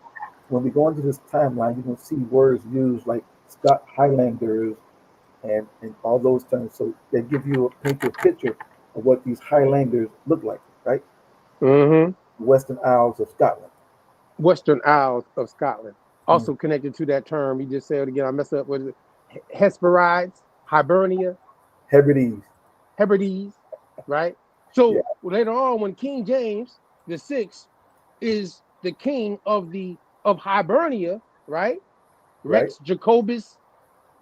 Speaker 21: When we go into this timeline, you're gonna see words used like Scott Highlanders and all those terms. So they give you paint a picture of what these Highlanders look like, right?
Speaker 4: Mm-hmm.
Speaker 21: Western Isles of Scotland.
Speaker 4: Western Isles of Scotland. Also connected to that term, you just said it again. I messed up. What is it? Hesperides, Hibernia, Hebrides, right? So later on, when King James VI is the king of Hibernia, right? Rex Jacobus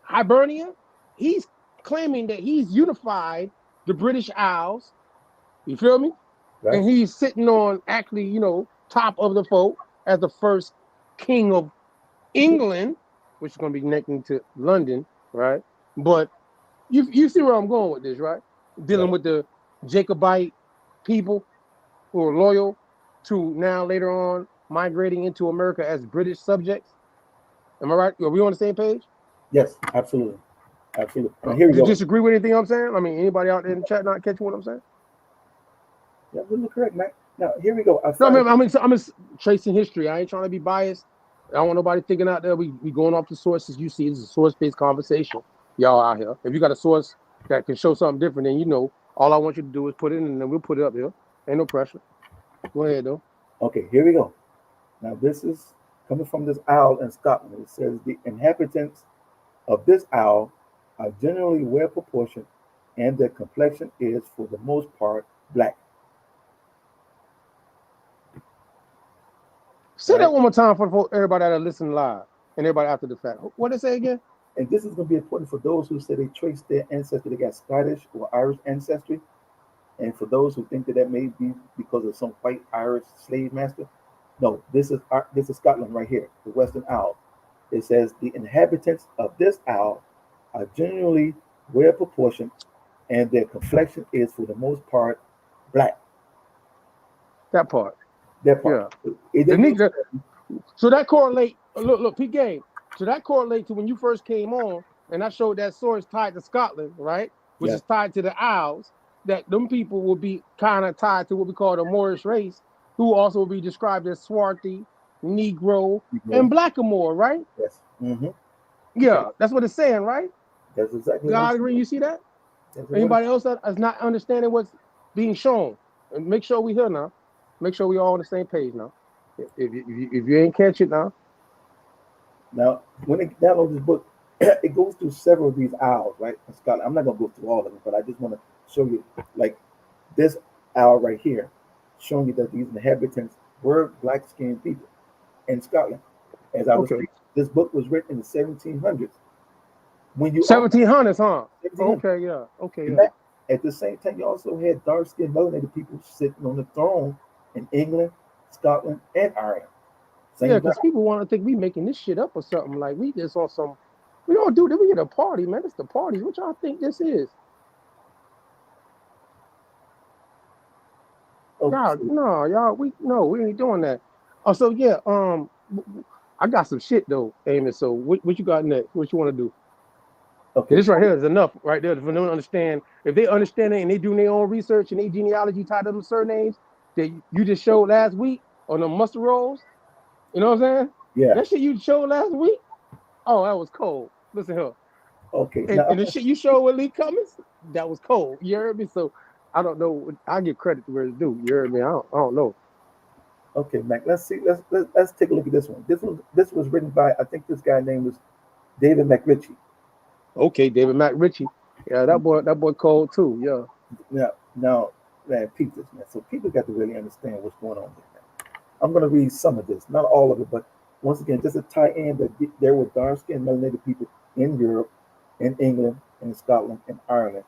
Speaker 4: Hibernia, he's claiming that he's unified the British Isles. You feel me? Right. And he's sitting on actually, top of the folk as the first king of England, which is going to be connecting to London, right? But you see where I'm going with this, right? Dealing with the Jacobite people who are loyal to now later on migrating into America as British subjects. Am I right? Are we on the same page?
Speaker 21: Yes, absolutely. Absolutely. Now, here we go.
Speaker 4: Disagree with anything I'm saying? I mean, anybody out there in the chat not catching what I'm saying?
Speaker 21: Yeah, you're correct, Mac. Now, here we go.
Speaker 4: I'm tracing history. I ain't trying to be biased. I don't want nobody thinking out there we going off the sources. You see, it's a source-based conversation. Y'all out here. If you got a source that can show something different, then all I want you to do is put it in, and then we'll put it up here. Ain't no pressure. Go ahead, though.
Speaker 21: Okay, here we go. Now, this is coming from this isle in Scotland. It says the inhabitants of this isle are generally well proportioned, and their complexion is, for the most part, black.
Speaker 4: Say that one more time for everybody that are listening live and everybody after the fact. What did it say again?
Speaker 21: And this is going to be important for those who say they trace their ancestry, they got Scottish or Irish ancestry. And for those who think that may be because of some white Irish slave master. No, this is Scotland right here, the Western Isle. It says the inhabitants of this isle are generally well proportioned, and their complexion is, for the most part, black.
Speaker 4: That part.
Speaker 21: That part.
Speaker 4: Yeah. So that correlate. Look, Pete Game. So that correlate to when you first came on, and I showed that source tied to Scotland, right? Which is tied to the Isles. That them people will be kind of tied to what we call the Moorish race, who also will be described as Swarthy, Negro, and Blackamoor, right?
Speaker 21: Yes. Mm-hmm.
Speaker 4: Yeah, that's what it's saying, right?
Speaker 21: That's exactly.
Speaker 4: God agree. You see that? Anybody else that is not understanding what's being shown? And make sure we here now. Make sure we all on the same page now. If you ain't catch it now.
Speaker 21: Now, when it downloads this book, it goes through several of these isles, right? In Scotland. I'm not going to go through all of them, but I just want to show you like this owl right here, showing you that these inhabitants were black-skinned people in Scotland. As I was
Speaker 4: Okay.
Speaker 21: speaking, this book was written in the 1700s. When you
Speaker 4: 1700s, huh?
Speaker 21: 1700s.
Speaker 4: Okay, yeah. Okay,
Speaker 21: And
Speaker 4: yeah.
Speaker 21: at the same time, you also had dark-skinned melanated people sitting on the throne in England, Scotland, and Ireland.
Speaker 4: Yeah,
Speaker 21: Same
Speaker 4: because
Speaker 21: time.
Speaker 4: people want to think we making this shit up or something. Like we just on some. We don't do that. We get a party, man. It's the party. What y'all think this is? Y'all, no, y'all. We ain't doing that. Oh, so yeah. I got some shit though, Amos. So what you got next? What you want to do?
Speaker 21: Okay.
Speaker 4: This right here is enough right there for them to understand. If they understand it and they do their own research and their genealogy tied to them surnames that you just showed last week on the muster rolls, you know what I'm saying?
Speaker 21: Yeah.
Speaker 4: That shit you showed last week. Oh, that was cold. Listen here.
Speaker 21: Okay.
Speaker 4: And the shit you showed with Lee Cummings, that was cold. You heard me? So I don't know. I give credit to where it's due. You heard me? I don't know.
Speaker 21: Okay, Mac. Let's see. Let's take a look at this one. This was written by, I think this guy name was David McRitchie.
Speaker 4: Okay, David McRitchie. Yeah, that boy cold too. Yeah.
Speaker 21: Now, man, peep this, man. So people got to really understand what's going on here, man. I'm going to read some of this, not all of it, but once again, just to tie in that there were dark-skinned melanated people in Europe, in England, in Scotland, and Ireland.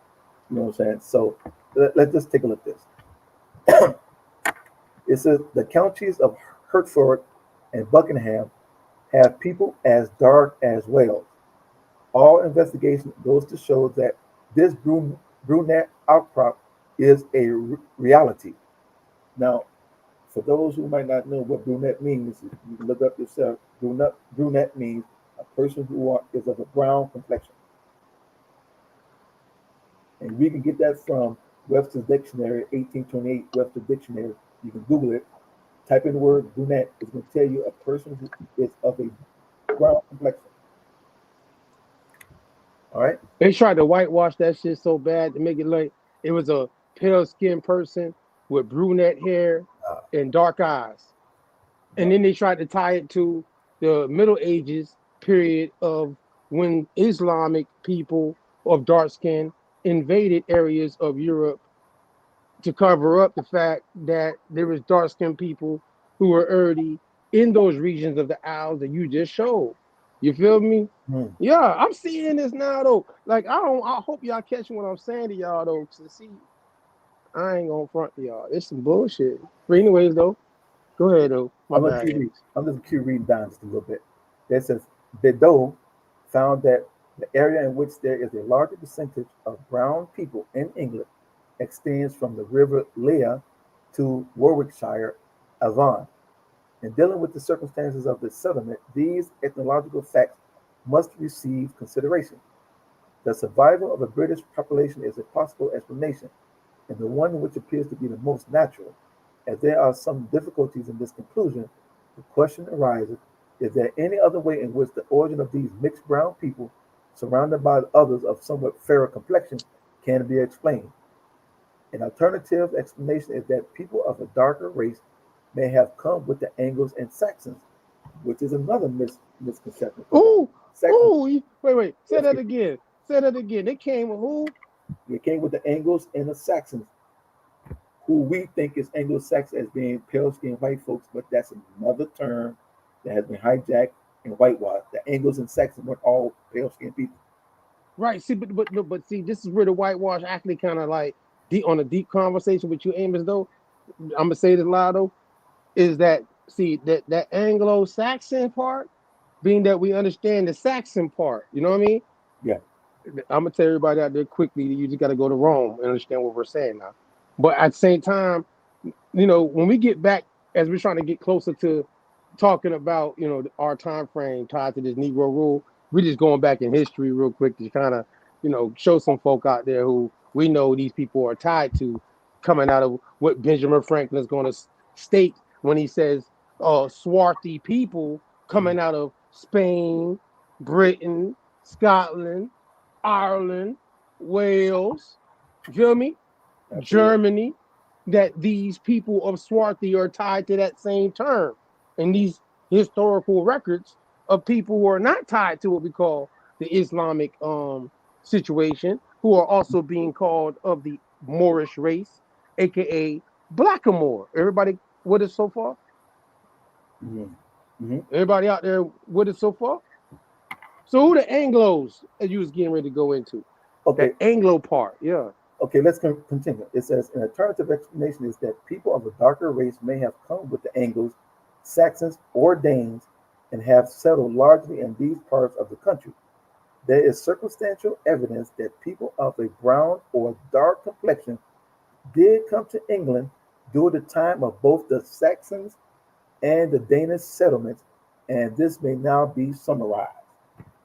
Speaker 21: You know what I'm saying? So let's just take a look at this. It says the counties of Hertford and Buckingham have people as dark as Wales. All investigation goes to show that this brunette outcrop is a reality. Now, for those who might not know what brunette means, you can look up yourself. Brunette means a person who is of a brown complexion. And we can get that from Webster's Dictionary, 1828 Webster's Dictionary. You can Google it. Type in the word brunette. It's going to tell you a person who is of a brown complexion. All right.
Speaker 4: They tried to whitewash that shit so bad to make it like it was a pale skinned person with brunette hair and dark eyes. And then they tried to tie it to the Middle Ages period of when Islamic people of dark skin invaded areas of Europe to cover up the fact that there was dark skinned people who were already in those regions of the Isles that you just showed. You feel me? Yeah, I'm seeing this now though. Like I hope y'all catch what I'm saying to y'all though. To see, I ain't gonna front to y'all. It's some bullshit. But anyways though, go ahead though.
Speaker 21: I'm just gonna keep reading down just a little bit. That says Bedeau found that the area in which there is a larger percentage of brown people in England extends from the River Lea to Warwickshire, Avon. In dealing with the circumstances of this settlement, these ethnological facts must receive consideration. The survival of the British population is a possible explanation, and the one which appears to be the most natural. As there are some difficulties in this conclusion, the question arises, is there any other way in which the origin of these mixed brown people, surrounded by others of somewhat fairer complexion, can be explained? An alternative explanation is that people of a darker race may have come with the Angles and Saxons, which is another misconception.
Speaker 4: Ooh, wait. Say that again. They came with who?
Speaker 21: They came with the Angles and the Saxons, who we think is Anglo-Saxon as being pale-skinned white folks, but that's another term that has been hijacked and whitewashed. The Angles and Saxons weren't all pale-skinned people.
Speaker 4: Right. See, but see, this is where the whitewash actually kind of like on a deep conversation with you, Amos. Though I'm gonna say this loud though, is that see that Anglo-Saxon part, being that we understand the Saxon part. You know what I mean?
Speaker 21: Yeah.
Speaker 4: I'm gonna tell everybody out there quickly. You just got to go to Rome and understand what we're saying now. But at the same time, you know, when we get back, as we're trying to get closer to talking about, you know, our time frame tied to this Negro Rule, we're just going back in history real quick to kind of, you know, show some folk out there who we know these people are tied to, coming out of what Benjamin Franklin is going to state when he says, swarthy people coming out of Spain, Britain, Scotland, Ireland, Wales, you feel me? Absolutely. Germany, that these people of Swarthy are tied to that same term. And these historical records of people who are not tied to what we call the Islamic situation, who are also being called of the Moorish race, aka Blackamoor. Everybody with us so far? Everybody out there with us so far? So who the Anglos as you was getting ready to go into?
Speaker 21: Okay.
Speaker 4: The Anglo part, yeah.
Speaker 21: Okay, let's continue. It says an alternative explanation is that people of a darker race may have come with the Anglos, Saxons, or Danes and have settled largely in these parts of the country. There is circumstantial evidence that people of a brown or dark complexion did come to England during the time of both the Saxons and the Danish settlements, and this may now be summarized.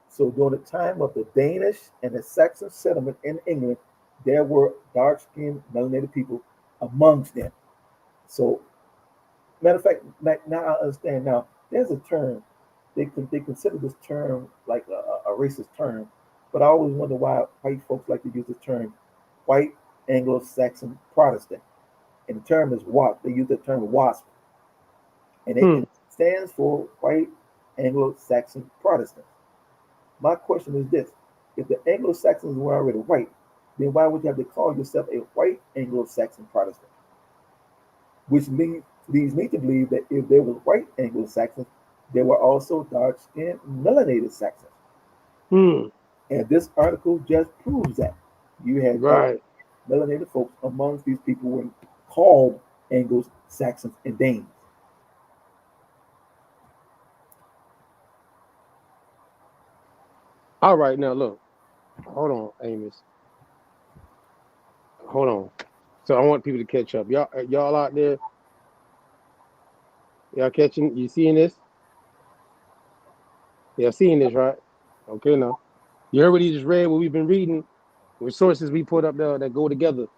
Speaker 21: So during the time of the Danish and the Saxon settlement in England, there were dark-skinned, melanated people amongst them. So, matter of fact, now I understand. Now, there's a term they consider this term like a racist term, but I always wonder why white folks like to use the term white Anglo-Saxon Protestant, and the term is WASP. They use the term WASP, and it stands for white Anglo-Saxon Protestant. My question is this: if the Anglo-Saxons were already white, then why would you have to call yourself a white Anglo-Saxon Protestant? Which leads me to believe that if there were white Anglo-Saxons, there were also dark-skinned, melanated Saxons. And this article just proves that. You had melanated folks amongst these people who were called Anglo-Saxons and Danes.
Speaker 4: All right, now look. Hold on, Amos. Hold on. So I want people to catch up. Y'all out there? Y'all catching? You seeing this? Y'all seeing this, right? Okay, now. You heard what he just read, what we've been reading, with sources we put up there that go together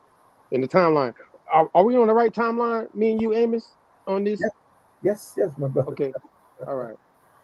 Speaker 4: in the timeline. Are we on the right timeline, me and you, Amos, on this?
Speaker 21: Yes, my brother.
Speaker 4: Okay. All right.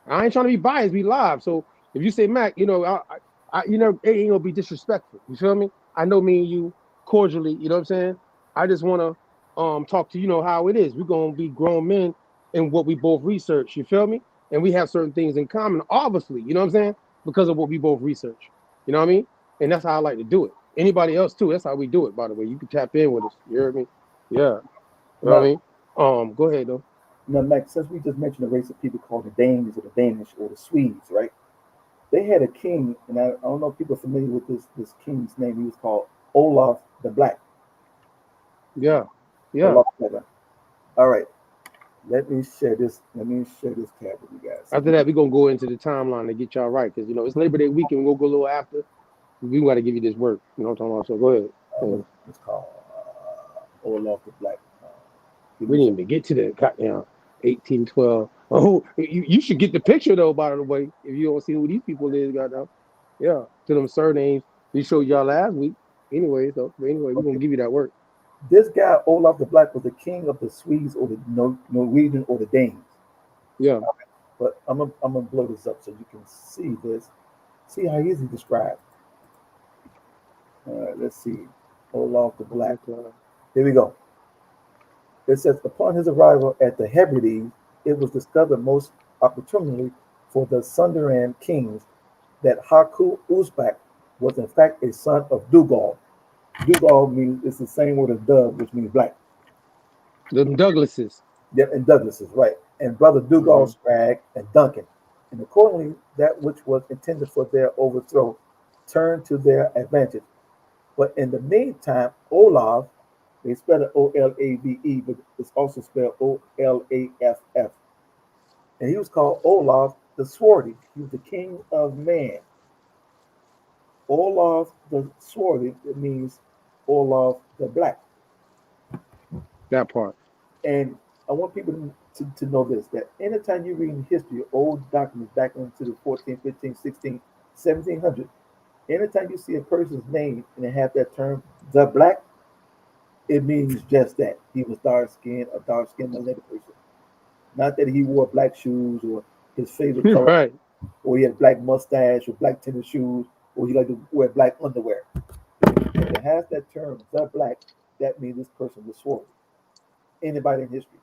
Speaker 4: I ain't trying to be biased, we live. So if you say Mac, it ain't gonna be disrespectful. You feel me? I know me and you cordially, you know what I'm saying? I just wanna talk to how it is. We're gonna be grown men in what we both research, you feel me? And we have certain things in common, obviously, you know what I'm saying? Because of what we both research. You know what I mean? And that's how I like to do it. Anybody else too, that's how we do it, by the way. You can tap in with us. You hear me? Yeah. You know what I mean? Go ahead though.
Speaker 21: Now, Max, since we just mentioned a race of people called the Danes or the Danish or the Swedes, right? They had a king, and I don't know if people are familiar with this king's name. He was called Olaf the Black.
Speaker 4: Yeah.
Speaker 21: Olaf the Black. All right. Let me share this tab with you guys.
Speaker 4: After that, we're gonna go into the timeline to get y'all right, because it's Labor Day weekend. We'll go a little after. We got to give you this work. You know what I'm talking about? So go ahead.
Speaker 21: It's called Olaf the Black.
Speaker 4: We didn't even get to the 1812. Oh, you should get the picture though. By the way, if you don't see who these people is, goddamn. Yeah, to them surnames we showed y'all last week. Anyway, we're gonna give you that work.
Speaker 21: This guy Olaf the Black was the king of the Swedes or the Norwegian or the Danes.
Speaker 4: Yeah.
Speaker 21: But I'm gonna blow this up so you can see this. See how he's described. All right, let's see. Olaf the Black. Here we go. It says, upon his arrival at the Hebrides, it was discovered most opportunely for the Sundaran kings that Haku Uzbek was in fact a son of Dougal. Dougal means it's the same word as dove, which means black.
Speaker 4: Them Douglases.
Speaker 21: Yeah, and Douglases, right. And brother Dougal Spragg and Duncan. And accordingly, that which was intended for their overthrow turned to their advantage. But in the meantime, Olaf, they spell it O-L-A-V-E, but it's also spelled O-L-A-F-F. And he was called Olaf the Swarthy. He was the king of man. Olaf the Swarthy, it means Olaf the Black.
Speaker 4: That part.
Speaker 21: And I want people to know this, that anytime you read in history, old documents back into the 14, 15, 16, 1700, anytime you see a person's name and they have that term, the Black, it means just that. He was dark-skinned, a dark-skinned melanated person. Not that he wore black shoes or his favorite color,
Speaker 4: right,
Speaker 21: or he had a black mustache or black tennis shoes, or he liked to wear black underwear. If it has that term, the Black, that means this person was swarthy. Anybody in history.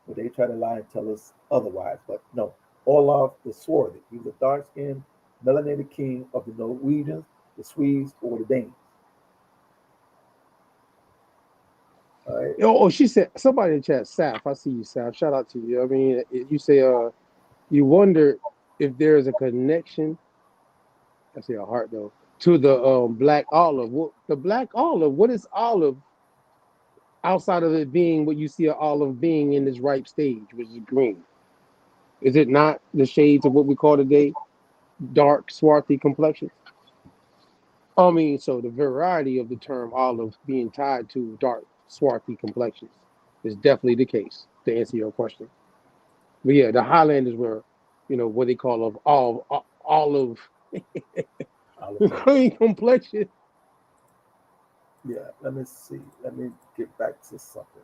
Speaker 21: But they try to lie and tell us otherwise. But no, Olaf the Swarthy. He was a dark-skinned, melanated king of the Norwegians, the Swedes, or the Danes. right.
Speaker 4: Oh, she said somebody in the chat, Saf. I see you, Saf. Shout out to you. I mean, you say you wonder if there is a connection. I see a heart though to the black olive. What the black olive? What is olive outside of it being what you see an olive being in this ripe stage, which is green? Is it not the shades of what we call today dark, swarthy complexions? I mean, so the variety of the term olive being tied to dark, swarthy complexions is definitely the case, to answer your question. But yeah, the Highlanders were, what they call olive green complexion.
Speaker 21: Yeah, let me see. Let me get back to something.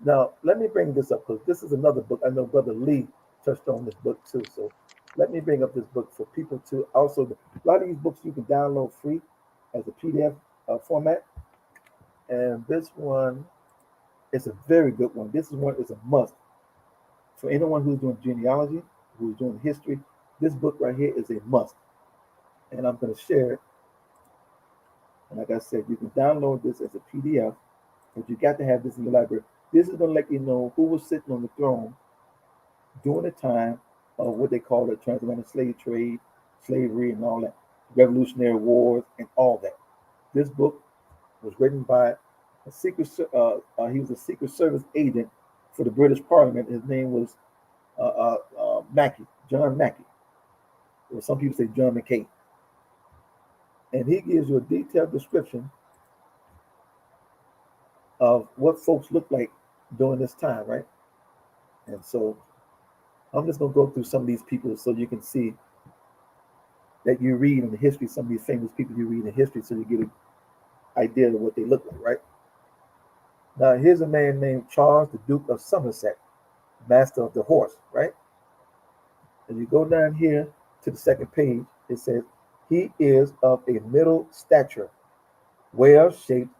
Speaker 21: Now, let me bring this up because this is another book. I know Brother Lee touched on this book too. So let me bring up this book for people to also. A lot of these books you can download free as a PDF format. And this one is a very good one. This one is a must for anyone who's doing genealogy, who's doing history. This book right here is a must. And I'm going to share it. And like I said, you can download this as a PDF, but you got to have this in your library. This is going to let you know who was sitting on the throne during the time of what they call the transatlantic slave trade, slavery, and all that, Revolutionary Wars, and all that. This book was written by a secret. He was a Secret Service agent for the British Parliament. His name was Mackey, John Mackey, or some people say John McKay. And he gives you a detailed description of what folks look like during this time, right? And so I'm just going to go through some of these people so you can see that you read in the history, some of these famous people you read in history, so you get an idea of what they look like, right? Now, here's a man named Charles, the Duke of Somerset, master of the horse, right? And you go down here to the second page, it says, he is of a middle stature, well-shaped,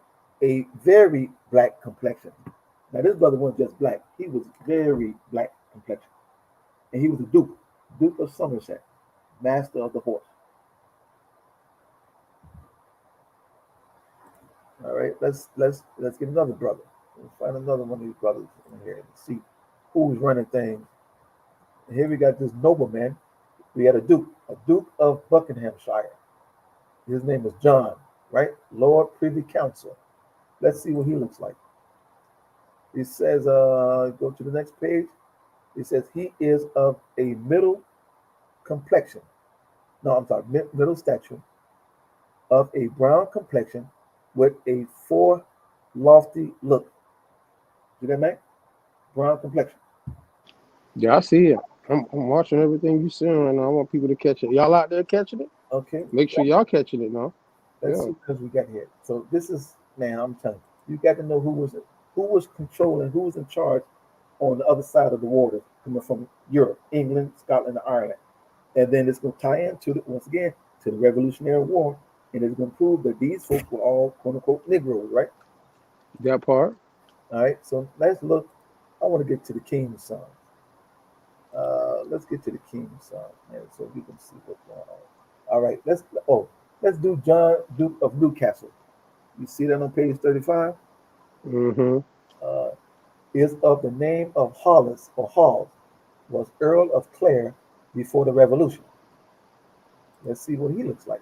Speaker 21: a very black complexion. Now, this brother wasn't just black. He was very black complexion. And he was a Duke of Somerset, master of the horse. All right, let's get another brother. Let's find another one of these brothers in here and see who's running things. And here we got this nobleman. We had a Duke of Buckinghamshire. His name is John, right? Lord Privy Council. Let's see what he looks like. He says, go to the next page. It says he is of a middle complexion. No, I'm sorry, middle stature, of a brown complexion with a lofty look. See that, Mac? Brown complexion.
Speaker 4: Yeah, I see it. I'm watching everything you're saying right now. I want people to catch it. Y'all out there catching it?
Speaker 21: Okay.
Speaker 4: Make sure y'all catching it now.
Speaker 21: Let's see what we got here. So this is, man, I'm telling you, you got to know who was controlling, who was in charge on the other side of the water, coming from Europe, England, Scotland, and Ireland. And then it's going to tie into, once again, to the Revolutionary War, and it's going to prove that these folks were all, quote unquote, Negroes, right?
Speaker 4: That part.
Speaker 21: All right, so let's look. I want to get to the King's Son. Let's get to the King's Son, man, so we can see what's going on. All right, let's do John, Duke of Newcastle. You see that on page 35?
Speaker 4: Mm-hmm.
Speaker 21: Is of the name of Hollis or Hall, was Earl of Clare before the Revolution. Let's see what he looks like.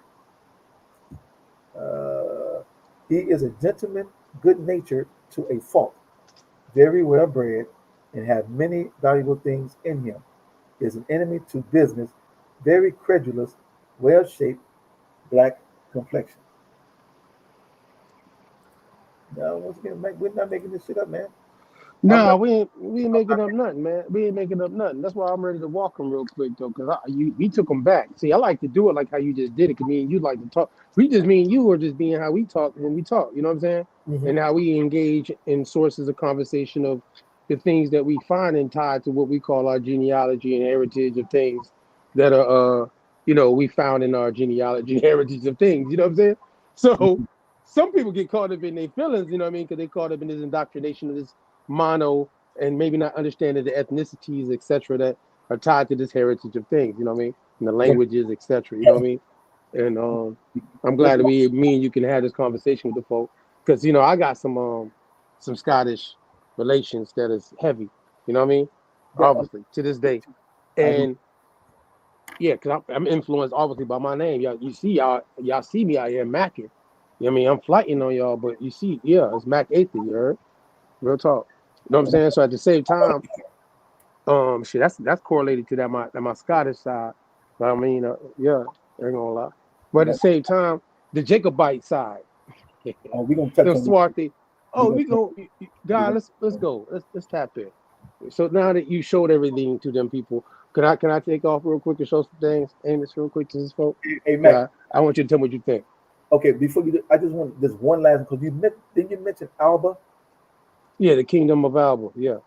Speaker 21: He is a gentleman, good-natured to a fault, very well bred, and have many valuable things in him. Is an enemy to business, very credulous, well-shaped, black complexion. Now, once again, we're not making this shit up, man.
Speaker 4: Nah, we ain't making up nothing, man. We ain't making up nothing. That's why I'm ready to walk them real quick, though, because we took them back. See, I like to do it like how you just did it, because me and you like to talk. We just, me and you are just being how we talk when we talk, you know what I'm saying?
Speaker 21: Mm-hmm.
Speaker 4: And how we engage in sources of conversation of the things that we find and tied to what we call our genealogy and heritage of things that are, we found in our genealogy and heritage of things, you know what I'm saying? So some people get caught up in their feelings, you know what I mean? Because they caught up in this indoctrination of this mono and maybe not understanding the ethnicities, etc., that are tied to this heritage of things, you know what I mean? And the languages, etc., you know what I mean? And I'm glad that me and you can have this conversation with the folk, because I got some some Scottish relations that is heavy. You know what I mean?
Speaker 21: Yeah,
Speaker 4: Obviously, to this day. And yeah, because I'm influenced obviously by my name. You see y'all see me out here macking. You know what I mean? I'm flighting on y'all, but you see, yeah, it's Mac Aether, you heard? Real talk. You know what I'm saying? So at the same time, shit, that's correlated to my Scottish side. But I mean, yeah, I ain't gonna lie. But at the same time, the Jacobite side,
Speaker 21: we gonna touch
Speaker 4: the
Speaker 21: on.
Speaker 4: Swarthy. Oh,
Speaker 21: We
Speaker 4: we go, God. Let's go. Let's tap in. So now that you showed everything to them people, can I take off real quick and show some things, Amos, real quick to this folks?
Speaker 21: Hey, Mac.
Speaker 4: Yeah, I want you to tell me what you think.
Speaker 21: Okay, before you do, I just want this one last because didn't you mention Alba?
Speaker 4: Yeah, the Kingdom of Alba. Yeah.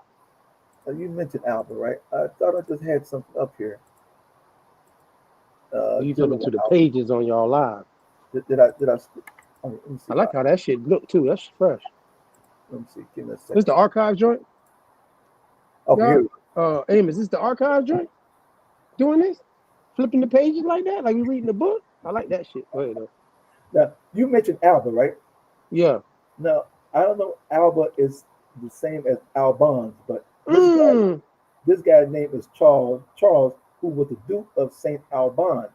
Speaker 21: You mentioned Alba, right? I thought I just had something up here.
Speaker 4: You
Speaker 21: Dealing
Speaker 4: flipping
Speaker 21: with
Speaker 4: to the
Speaker 21: Alba.
Speaker 4: pages on y'all live.
Speaker 21: Did I? Oh, let me see.
Speaker 4: I like how that shit look too. That's fresh.
Speaker 21: Let me see. Give me a second.
Speaker 4: This the archive joint.
Speaker 21: Okay, here.
Speaker 4: Amos, this the archive joint. Doing this, flipping the pages like that, like we reading the book. I like that shit. Go ahead though.
Speaker 21: Now you mentioned Alba, right?
Speaker 4: Yeah.
Speaker 21: Now I don't know. Alba is the same as Albans, but this guy's name is Charles, who was the Duke of Saint Albans.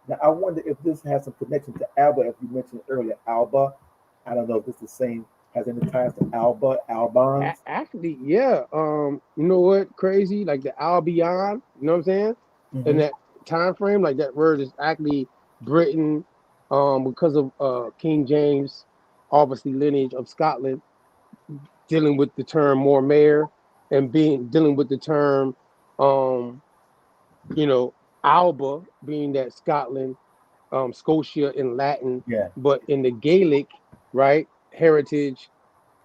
Speaker 21: Now I wonder if this has some connection to Alba, as you mentioned earlier. Alba, I don't know if it's the same. Has any ties to Alba, Albans?
Speaker 4: Actually, yeah. You know what? Crazy, like the Albion. You know what I'm saying? In that time frame, like that word is actually Britain, because of King James, obviously lineage of Scotland, dealing with the term Mormaer and dealing with the term, you know, Alba, being that Scotland, Scotia in Latin, but in the Gaelic, right, heritage,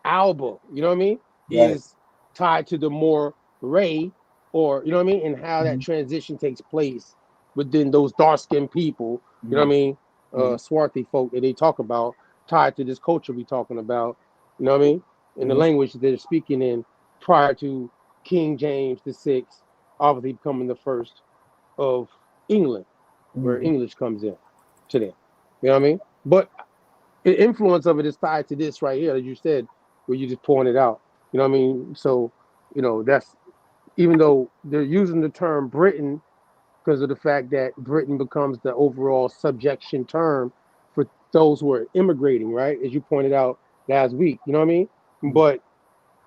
Speaker 4: Alba, you know what I mean, is tied to the more Ray, or you know what I mean, and how that transition takes place within those dark-skinned people, you know what I mean, swarthy folk that they talk about, tied to this culture we talking about, you know what I mean, in the language that they're speaking in prior to King James VI, obviously becoming the first of England, where English comes in to them. You know what I mean? But the influence of it is tied to this right here, as you said, where you just pointed out. You know what I mean? So, you know, that's even though they're using the term Britain because of the fact that Britain becomes the overall subjection term for those who are immigrating, right? As you pointed out last week, you know what I mean? But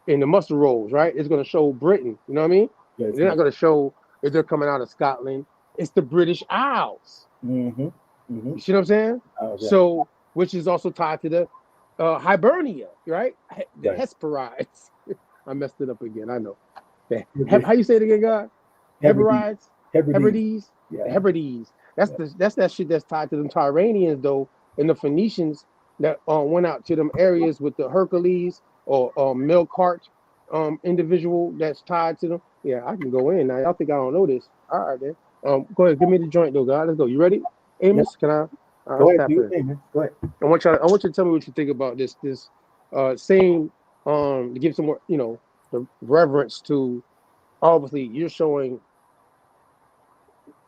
Speaker 4: in the muster rolls, right, it's going to show Britain, you know what I mean? They're not going to show if they're coming out of Scotland. It's the British Isles. You see what I'm saying? So, which is also tied to the Hibernia, right? The Hesperides. I messed it up again. I know. How you say it again, God? Hebrides? Hebrides?
Speaker 21: Yeah.
Speaker 4: The Hebrides. That's that shit that's tied to them Tyranians, though, and the Phoenicians that went out to them areas with the Hercules or milk cart individual that's tied to them. Yeah, I can go in now. Y'all think I don't know this? All right, then. Go ahead, give me the joint though, God. Let's go. You ready, Amos? Can I?
Speaker 21: Go ahead, Go ahead.
Speaker 4: I want you to tell me what you think about this same to give some more, you know, the reverence to. Obviously,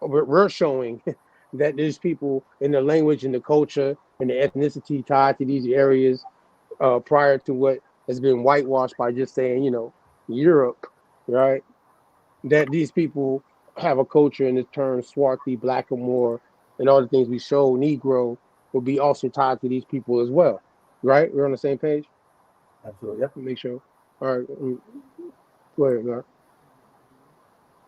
Speaker 4: we're showing that there's people in the language and the culture and the ethnicity tied to these areas prior to what has been whitewashed by just saying, you know, Europe, right? That these people have a culture in the term Swarthy, Blackamoor, and all the things we show, Negro, will be also tied to these people as well, right? We're on the same page?
Speaker 21: Absolutely, yep.
Speaker 4: Make sure. All right, go ahead, God.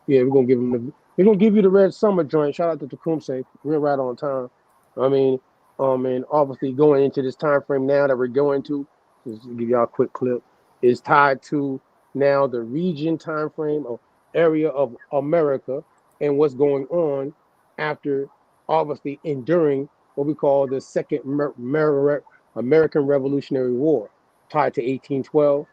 Speaker 4: Yeah, we're gonna give you the Red Summer joint. Shout out to Tecumseh, real right on time. I mean, and obviously going into this time frame now that we're going to, just to give y'all a quick clip, is tied to now the region time frame or area of America and what's going on after obviously enduring what we call the Second American Revolutionary War, tied to 1812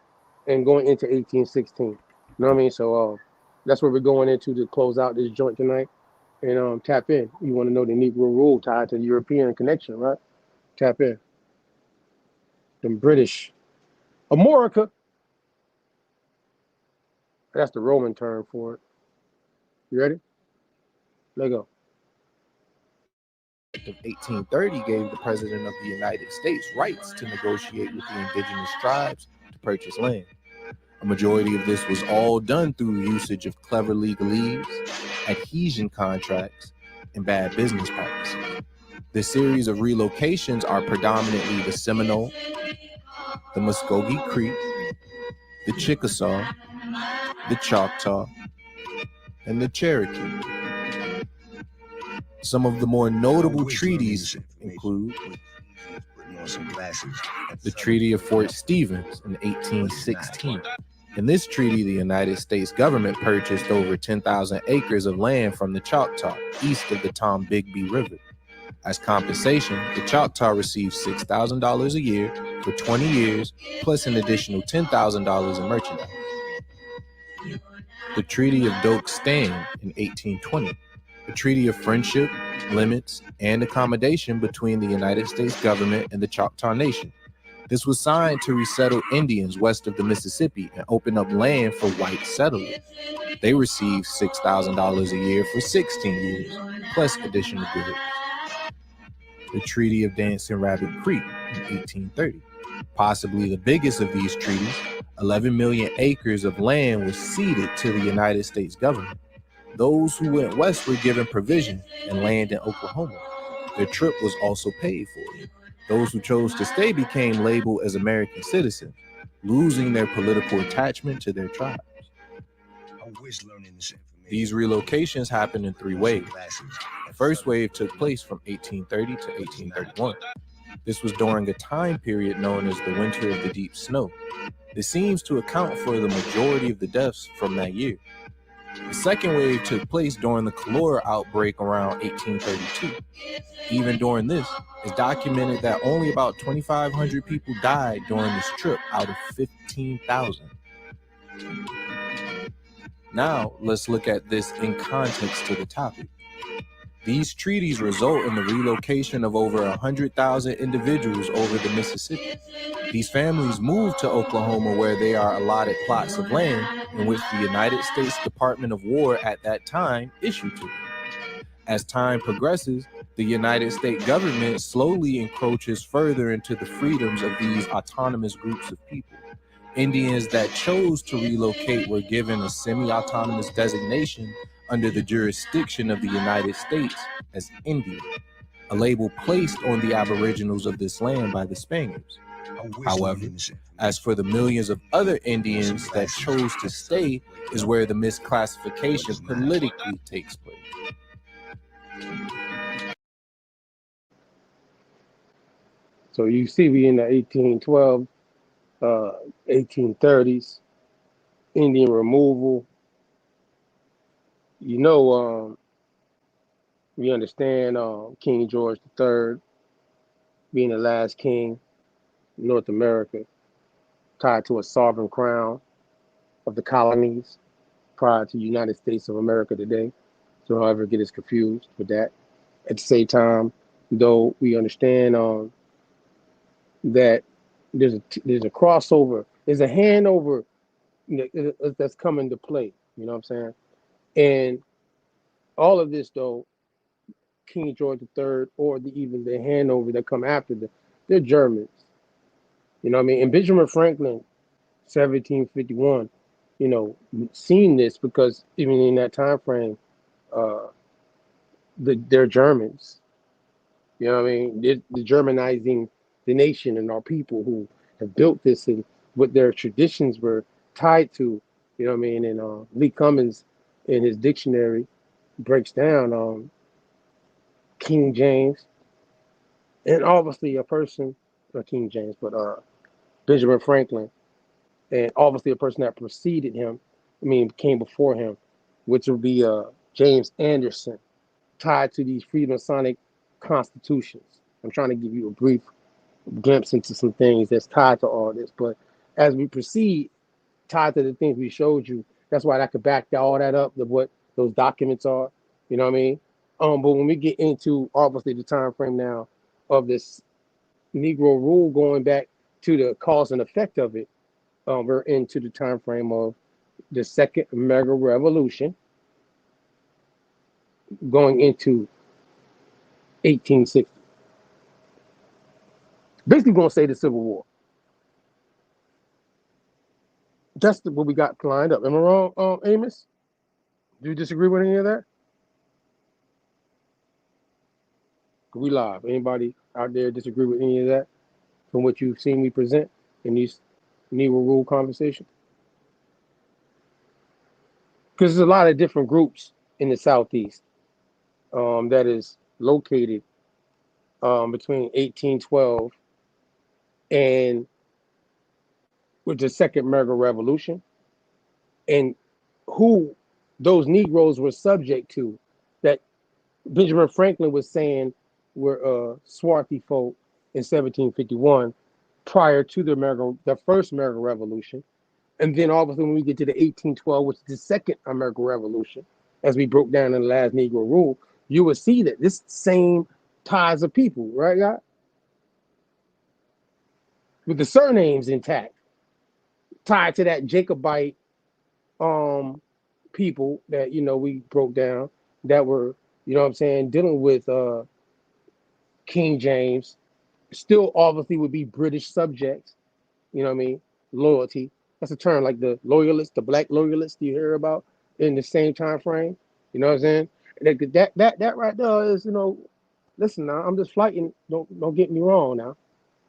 Speaker 4: and going into 1816. You know what I mean? So that's where we're going into to close out this joint tonight and tap in. You want to know the Negro Rule tied to the European connection, right? Tap in. The British. America. That's the Roman term for it. You ready? Let go.
Speaker 5: of 1830 gave the President of the United States rights to negotiate with the indigenous tribes to purchase land. A majority of this was all done through usage of clever legalese, adhesion contracts, and bad business practices. The series of relocations are predominantly the Seminole, the Muskogee Creek, the Chickasaw, the Choctaw, and the Cherokee. Some of the more notable treaties include the Treaty of Fort Stevens in 1816. In this treaty, the United States government purchased over 10,000 acres of land from the Choctaw, east of the Tombigbee River. As compensation, the Choctaw received $6,000 a year for 20 years, plus an additional $10,000 in merchandise. The Treaty of Doak Stand in 1820, a treaty of friendship, limits, and accommodation between the United States government and the Choctaw Nation. This was signed to resettle Indians west of the Mississippi and open up land for white settlers. They received $6,000 a year for 16 years, plus additional goods. The Treaty of Dancing Rabbit Creek in 1830. Possibly the biggest of these treaties, 11 million acres of land was ceded to the United States government. Those who went west were given provision and land in Oklahoma. Their trip was also paid for. Those who chose to stay became labeled as American citizens, losing their political attachment to their tribes. These relocations happened in three waves. The first wave took place from 1830 to 1831. This was during a time period known as the Winter of the Deep Snow. This seems to account for the majority of the deaths from that year. The second wave took place during the cholera outbreak around 1832. Even during this, it's documented that only about 2,500 people died during this trip out of 15,000. Now, let's look at this in context to the topic. These treaties result in the relocation of over 100,000 individuals over the Mississippi. These families move to Oklahoma, where they are allotted plots of land in which the United States Department of War at that time issued to them. As time progresses, the United States government slowly encroaches further into the freedoms of these autonomous groups of people. Indians that chose to relocate were given a semi-autonomous designation under the jurisdiction of the United States as Indian, a label placed on the aboriginals of this land by the Spaniards. However, as for the millions of other Indians that chose to stay is where the misclassification politically takes place.
Speaker 4: So you see we in the 1812, 1830s, Indian removal. You know, we understand King George III being the last king of North America, tied to a sovereign crown of the colonies prior to the United States of America today. So don't ever get us confused with that. At the same time, though, we understand that there's a crossover, there's a handover that's coming to play. You know what I'm saying? And all of this, though, King George III or even the handover that come after them, they're Germans. You know what I mean? And Benjamin Franklin, 1751, you know, seen this because even in that time frame, they're Germans. You know what I mean? They're Germanizing the nation and our people who have built this and what their traditions were tied to. You know what I mean? And Lee Cummins, in his dictionary, breaks down King James, and obviously a person, not King James, but Benjamin Franklin, and obviously a person that preceded him, came before him, which would be James Anderson, tied to these Freemasonic constitutions. I'm trying to give you a brief glimpse into some things that's tied to all this, but as we proceed, tied to the things we showed you, that's why I could back all that up, what those documents are, you know what I mean? But when we get into obviously the time frame now of this Negro Rule, going back to the cause and effect of it, we're into the time frame of the Second American Revolution, going into 1860. Basically, going to say the Civil War. That's what we got lined up. Am I wrong, Amos? Do you disagree with any of that? We live. Anybody out there disagree with any of that from what you've seen me present in these Negro Rule conversations? Because there's a lot of different groups in the Southeast that is located between 1812 and with the Second American Revolution, and who those Negroes were subject to, that Benjamin Franklin was saying were swarthy folk in 1751 prior to the first American Revolution. And then obviously when we get to the 1812, which is the second American Revolution, as we broke down in the last Negro Rule, you will see that this same ties of people, right, God? With the surnames intact, tied to that Jacobite people that, we broke down, that were, dealing with King James, still obviously would be British subjects, loyalty. That's a term like the loyalists, the black loyalists you hear about in the same time frame. You know what I'm saying? That right there is, listen now, I'm just fighting. Don't get me wrong now.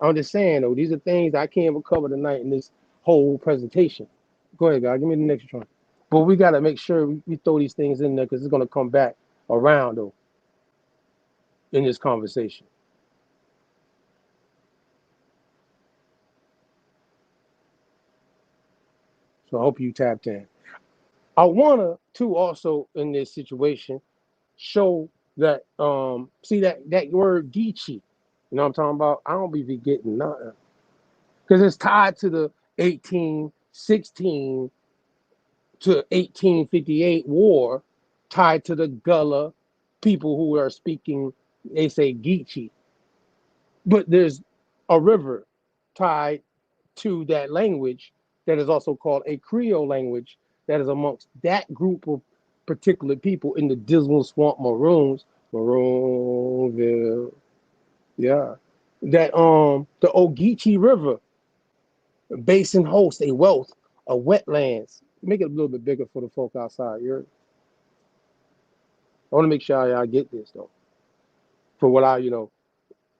Speaker 4: I'm just saying though, these are things I can't even cover tonight in this whole presentation. Go ahead, guys. Give me the next one. But we got to make sure we throw these things in there because it's going to come back around though in this conversation. So I hope you tapped in. I want to also in this situation show that see that word Geechee, you know what I'm talking about? I don't be forgetting nothing because it's tied to the 1816 to 1858 war, tied to the Gullah people who are speaking, they say Geechee, but there's a river tied to that language that is also called a Creole language that is amongst that group of particular people in the Dismal Swamp Maroonville, yeah, that the Ogeechee River basin hosts a wealth of wetlands. Make it a little bit bigger for the folk outside. I want to make sure y'all get this though. For what I, gonna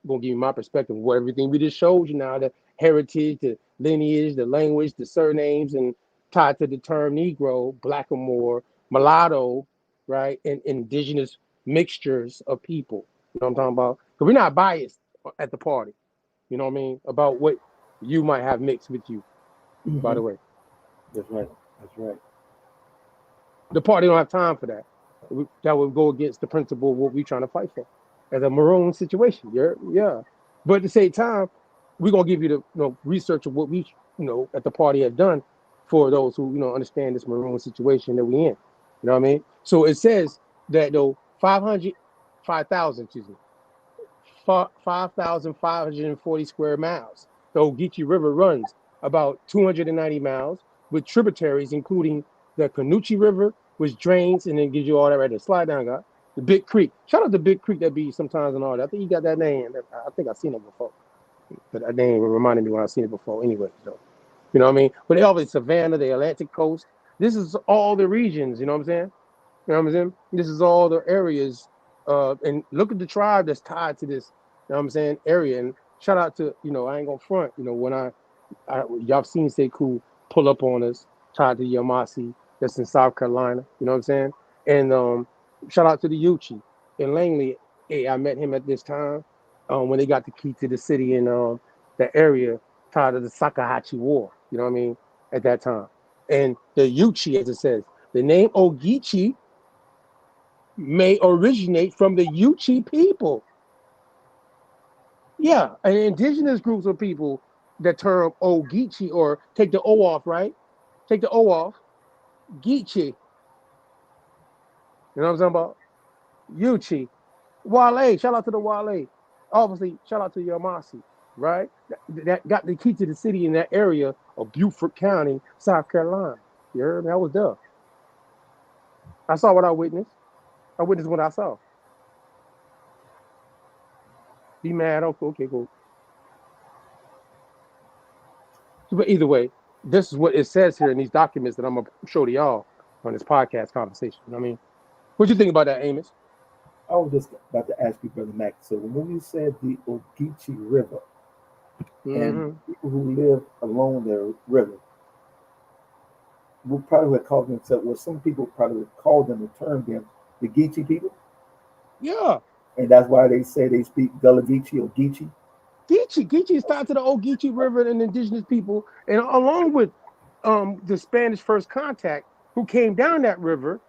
Speaker 4: give you my perspective of what everything we just showed you now, the heritage, the lineage, the language, the surnames, and tied to the term Negro, Blackamoor, mulatto, right, and indigenous mixtures of people. You know what I'm talking about? Because we're not biased at the party. You know what I mean? About what you might have mixed with you. By the way,
Speaker 21: that's right. That's right.
Speaker 4: The party don't have time for that. That would go against the principle of what we're trying to fight for as a maroon situation. Yeah. But at the same time, we're gonna give you the research of what we at the party have done for those who understand this maroon situation that we in. You know what I mean? So it says that 5,540 square miles. The Ogeechee River runs about 290 miles with tributaries, including the Canoochee River, which drains and then gives you all that right there. Slide down, guy. The Big Creek. Shout out to Big Creek that be sometimes and all that. I think you got that name. I think I've seen it before. But that name reminded me when I've seen it before anyway. So, you know what I mean? But they always Savannah, the Atlantic coast. This is all the regions, you know what I'm saying? You know what I'm saying? This is all the areas. And look at the tribe that's tied to this, you know what I'm saying, area. And shout out to, I ain't gonna front, when y'all seen Sekou pull up on us, tied to Yamasi, that's in South Carolina, you know what I'm saying? And shout out to the Yuchi in Langley. Hey, I met him at this time when they got the key to the city in the area tied to the Sakahachi War, you know what I mean, at that time. And the Yuchi, as it says, the name Ogeechee may originate from the Yuchi people. Yeah, and indigenous groups of people, the term Ogeechee, or take the O off, right? Take the O off, Geechee. You know what I'm talking about? Yuchi. Wale, shout out to the Wale. Obviously, shout out to Yamasi, right? That got the key to the city in that area of Beaufort County, South Carolina. You heard me? I was there. I saw what I witnessed. I witnessed what I saw. Be mad. Okay, cool. But either way, this is what it says here in these documents that I'm gonna show to y'all on this podcast conversation. You know what I mean, what you think about that, Amos?
Speaker 21: I was just about to ask you, Brother Mac. So when you said the Ogeechee River and people who live along the river, we probably would call themselves, well, some people probably would call them and term them the Geechee people.
Speaker 4: Yeah.
Speaker 21: And that's why they say they speak Gullah Geechee or Geechee.
Speaker 4: Geechee is tied to the Ogeechee River and indigenous people, and along with the Spanish first contact who came down that river,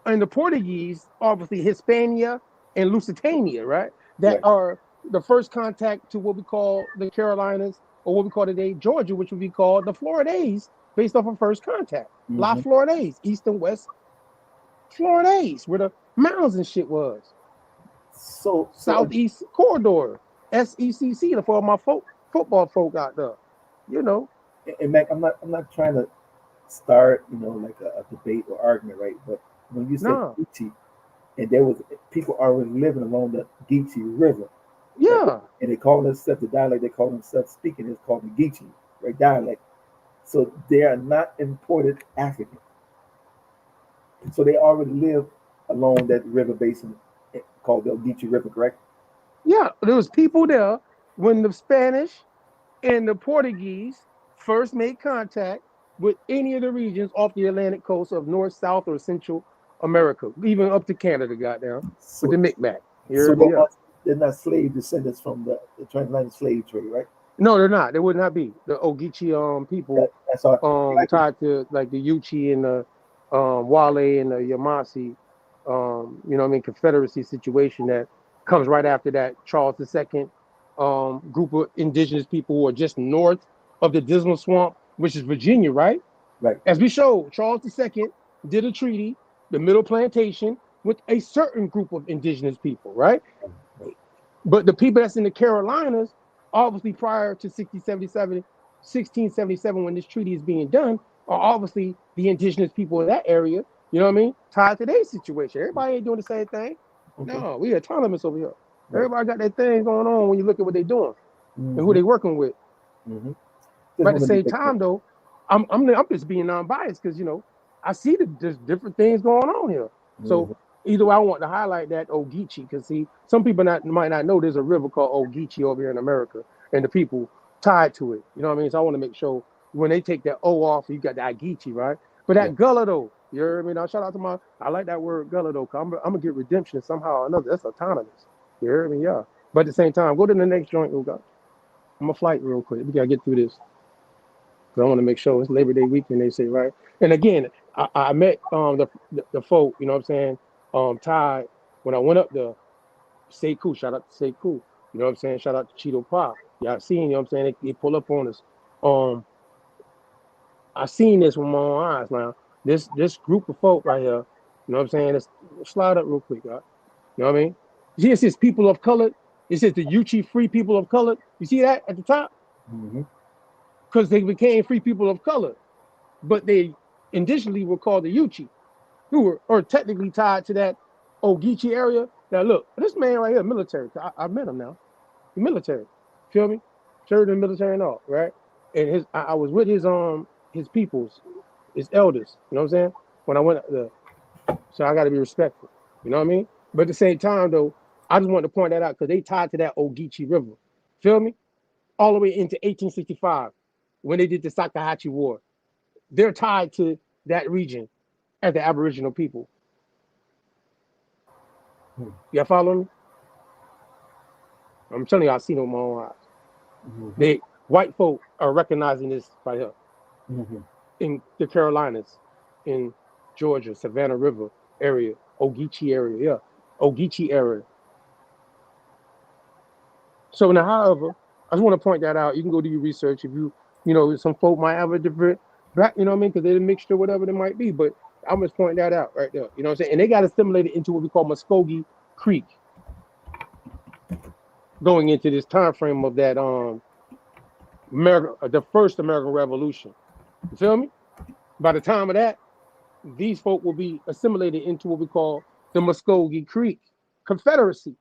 Speaker 4: and the Portuguese, obviously Hispania and Lusitania, right? That are the first contact to what we call the Carolinas, or what we call today Georgia, which would be called the Floridase, based off of first contact. La Floridase, east and west Floridase, where the mountains and shit was.
Speaker 21: So
Speaker 4: Southeast Corridor, SECC, for all my football folk out there, you know.
Speaker 21: And Mac, I'm not trying to start, like a debate or argument, right? But when you said Geechee, and there was people already living along the Geechee River,
Speaker 4: yeah,
Speaker 21: and they call themselves the dialect they call themselves speaking is called the Geechee, right? Dialect. So they are not imported African. So they already live along that river basin called the Ogeechee River, correct?
Speaker 4: Yeah, there was people there when the Spanish and the Portuguese first made contact with any of the regions off the Atlantic coast of North, South, or Central America, even up to Canada, goddamn, with the Micmac.
Speaker 21: They're not slave descendants from the transatlantic slave trade, right?
Speaker 4: No, they're not. They would not be. The Ogeechee people tied to like the Yuchi and the Wale and the Yamasi, you know what I mean, Confederacy situation that comes right after that Charles II group of indigenous people who are just north of the Dismal Swamp, which is Virginia, right?
Speaker 21: Right.
Speaker 4: As we showed, Charles II did a treaty, the Middle Plantation, with a certain group of indigenous people, right? But the people that's in the Carolinas, obviously prior to 1677, when this treaty is being done, are obviously the indigenous people of that area, you know what I mean? Tied to their situation. Everybody ain't doing the same thing. Okay. No, we autonomous over here. Right. Everybody got their thing going on when you look at what they're doing and who they're working with. But at the same time, though, I'm just being non-biased because, I see there's different things going on here. So either way, I want to highlight that Ogeechee because, see, some people might not know there's a river called Ogeechee over here in America and the people tied to it. You know what I mean? So I want to make sure when they take that O off, you got the Ogeechee, right? But that Gullah, though, you hear me? Now, shout out to I like that word Gullah, though, because I'm going to get redemption somehow or another. That's autonomous. You hear me? Yeah. But at the same time, go to the next joint, Uga. I'm going to flight real quick. We got to get through this. I want to make sure it's Labor Day weekend, they say, right? And again, I met the folk, you know what I'm saying, Ty, when I went up there, Sekou, shout out to Sekou, you know what I'm saying, shout out to Cheeto Pop. Y'all seen, you know what I'm saying, they pull up on us. I seen this with my own eyes now. This group of folk right here, you know what I'm saying, let's slide up real quick, y'all. You know what I mean? See, it says people of color. It says the Yuchi Free People of Color. You see that at the top? Because they became free people of color, but they initially were called the Yuchi, who are technically tied to that Ogeechee area. Now look, this man right here, military. I met him now. He's military. Feel me? Served in the military and all, right? And I was with his peoples, his elders. You know what I'm saying? When I went there, so I got to be respectful. You know what I mean? But at the same time, though, I just wanted to point that out because they tied to that Ogeechee River. Feel me? All the way into 1865. When they did the Sakahatchee War, they're tied to that region as the Aboriginal people. Y'all follow me? I'm telling you, I've seen it with my own eyes. White folk are recognizing this right here in the Carolinas, in Georgia, Savannah River area, Ogeechee area, Ogeechee area. So now, however, I just want to point that out. You can go do your research if some folk might have a different, you know what I mean? Because they're a mixture, whatever they might be. But I'm just pointing that out right there. You know what I'm saying? And they got assimilated into what we call Muskogee Creek, going into this time frame of that the first American Revolution. You feel me? By the time of that, these folk will be assimilated into what we call the Muskogee Creek Confederacy.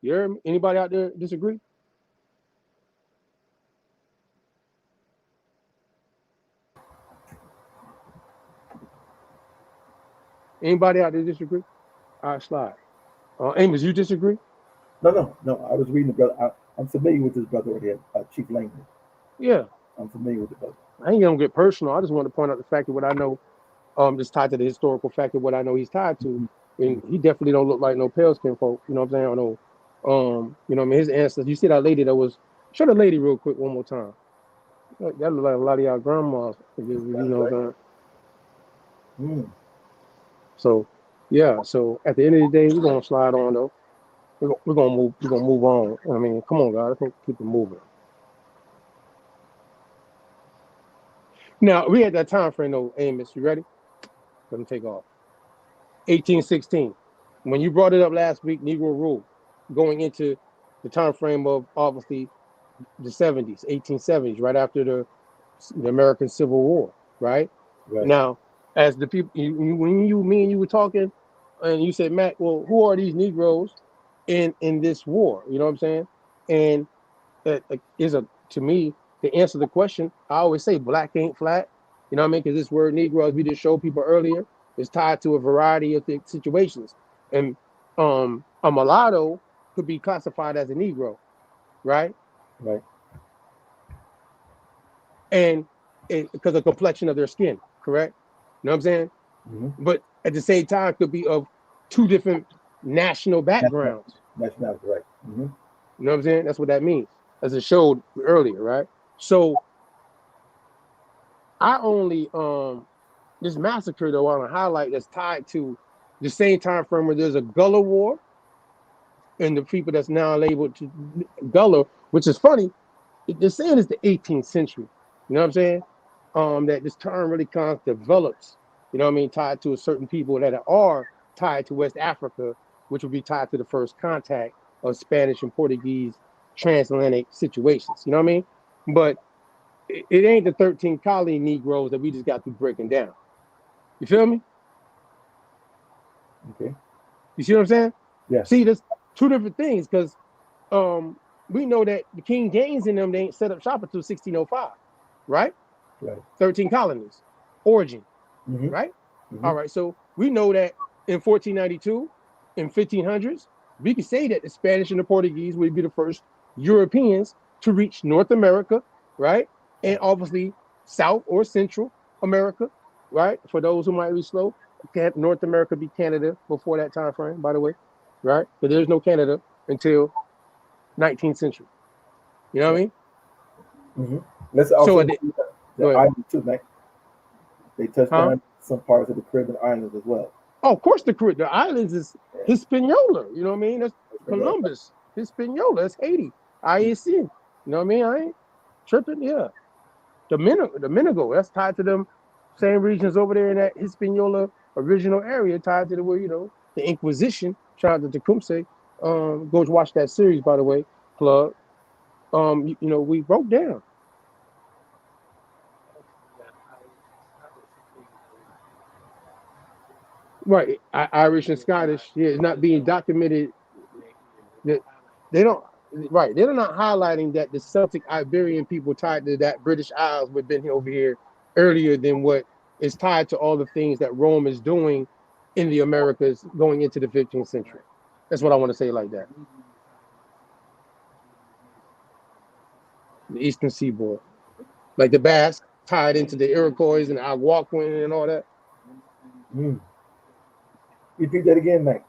Speaker 4: You hear me? Anybody out there disagree? Anybody out there disagree? All right, slide. Amos, you disagree?
Speaker 21: No. I was reading the brother. I'm familiar with this brother right here, Chief Langdon.
Speaker 4: Yeah.
Speaker 21: I'm familiar with the brother.
Speaker 4: I ain't gonna get personal. I just want to point out the fact that what I know, just tied to the historical fact of what I know he's tied to, and he definitely don't look like no pale skin folk. You know what I'm saying? I don't know. You know what I mean? His ancestors. You see that lady that was. Show the lady real quick one more time. That look like a lot of y'all grandmas. You know what I'm saying? So, yeah. So at the end of the day, we're gonna slide on though. We're gonna move. We're gonna move on. I mean, come on, guys. Let's keep it moving. Now we had that time frame though, Amos. You ready? Let me take off. 1816. When you brought it up last week, Negro Rule, going into the time frame of obviously the 70s, 1870s, right after the American Civil War, right? Now, as the people, me and you were talking, and you said, Matt, well, who are these Negroes in this war? You know what I'm saying? And to me, to answer the question, I always say black ain't flat. You know what I mean? Because this word Negro, as we just showed people earlier, is tied to a variety of situations. And a mulatto could be classified as a Negro, right?
Speaker 21: Right.
Speaker 4: And because of the complexion of their skin, correct? You know what I'm saying? But at the same time, could be of two different national backgrounds.
Speaker 21: Nationality, right.
Speaker 4: You know what I'm saying? That's what that means, as it showed earlier, right? So I only this massacre though I want to highlight that's tied to the same time frame where there's a Gullah War, and the people that's now labeled to Gullah, which is funny. They're saying it's the 18th century. You know what I'm saying? That this term really kind of develops. You know what I mean? Tied to a certain people that are tied to West Africa, which would be tied to the first contact of Spanish and Portuguese transatlantic situations. You know what I mean? But it ain't the 13 colony Negroes that we just got through breaking down. You feel me?
Speaker 21: Okay.
Speaker 4: You see what I'm saying?
Speaker 21: Yeah.
Speaker 4: See, there's two different things because we know that the King James in them, they ain't set up shop until 1605, right?
Speaker 21: Right.
Speaker 4: 13 colonies, origin, right? All right, so we know that in 1492, in 1500s, we can say that the Spanish and the Portuguese would be the first Europeans to reach North America, right? And obviously South or Central America, right? For those who might be slow, North America be Canada before that time frame, by the way, right? But there's no Canada until 19th century. You know what I mean?
Speaker 21: Let's also the island too, Mac. They touched on some parts of the Caribbean islands as well.
Speaker 4: Oh, of course, the islands is Hispaniola. You know what I mean? That's Columbus, Hispaniola. That's Haiti, IAC. You know what I mean? I ain't tripping. Yeah, Dominico. That's tied to them same regions over there in that Hispaniola original area, tied to the where the Inquisition. Shout out to Tecumseh. Go watch that series, by the way. Plug. We broke down. Right, Irish and Scottish. Yeah, it's not being documented. That they don't. Right, they're not highlighting that the Celtic Iberian people tied to that British Isles would have been over here earlier than what is tied to all the things that Rome is doing in the Americas going into the 15th century. That's what I want to say like that. The Eastern Seaboard, like the Basque tied into the Iroquois and the Algonquin and all that.
Speaker 21: Repeat that again, Mike.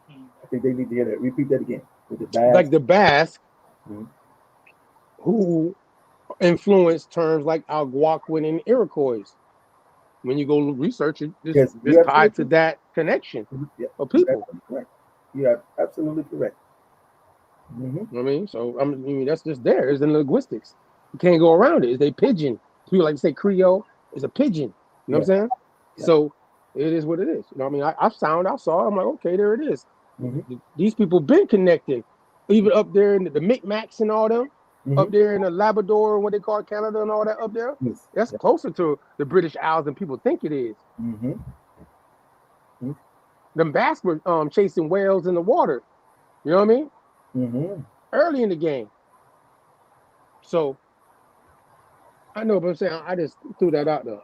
Speaker 21: I think they need to hear that. Repeat that again. With the Basque.
Speaker 4: Like the Basque, who influenced terms like Algonquin and Iroquois. When you go research it, it's tied to that connection of people.
Speaker 21: Correct. You are absolutely correct.
Speaker 4: You know what I mean? So I mean that's just there. It's in linguistics. You can't go around it. It's a pidgin. People like to say Creole is a pidgin. You know what I'm saying? Yeah. So it is what it is. You know what I mean? I saw it. I'm like, okay, there it is. These people been connecting. Even up there in the Micmacs and all them. Up there in the Labrador and what they call Canada and all that up there. That's closer to the British Isles than people think it is. Them Basques were chasing whales in the water. You know what I mean? early in the game. So I know, but I'm saying I just threw that out there.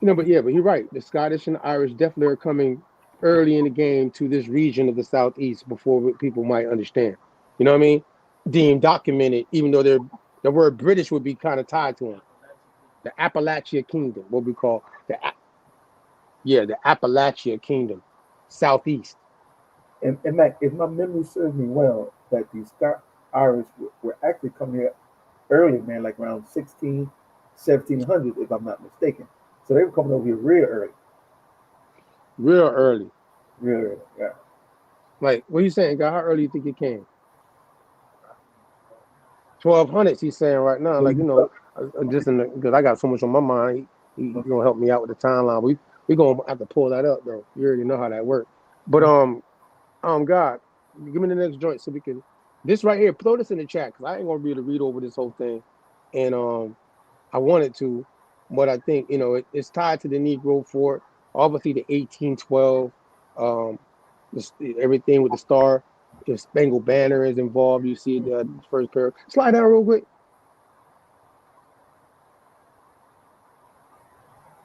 Speaker 4: But yeah, but you're right. The Scottish and the Irish definitely are coming early in the game to this region of the Southeast before people might understand. You know what I mean? Deemed documented, even though the word British would be kind of tied to them. The Appalachia Kingdom, what we call the Appalachia Kingdom, Southeast.
Speaker 21: And Mac, if my memory serves me well, that the Irish were actually coming here early, man, like around 1700, if I'm not mistaken. So they were coming over here real early.
Speaker 4: Real early.
Speaker 21: Real early, yeah.
Speaker 4: Like, what are you saying, guy? How early you think it came? 1200s, he's saying right now. Like, just because I got so much on my mind, he's gonna help me out with the timeline. We gonna have to pull that up though. You already know how that works. But God, give me the next joint so we can. This right here, throw this in the chat because I ain't gonna be able to read over this whole thing, and I wanted to, but I think it's tied to the Negro Fort. Obviously, the 1812, everything with the star, the Spangled Banner is involved. You see the first pair. Slide down real quick.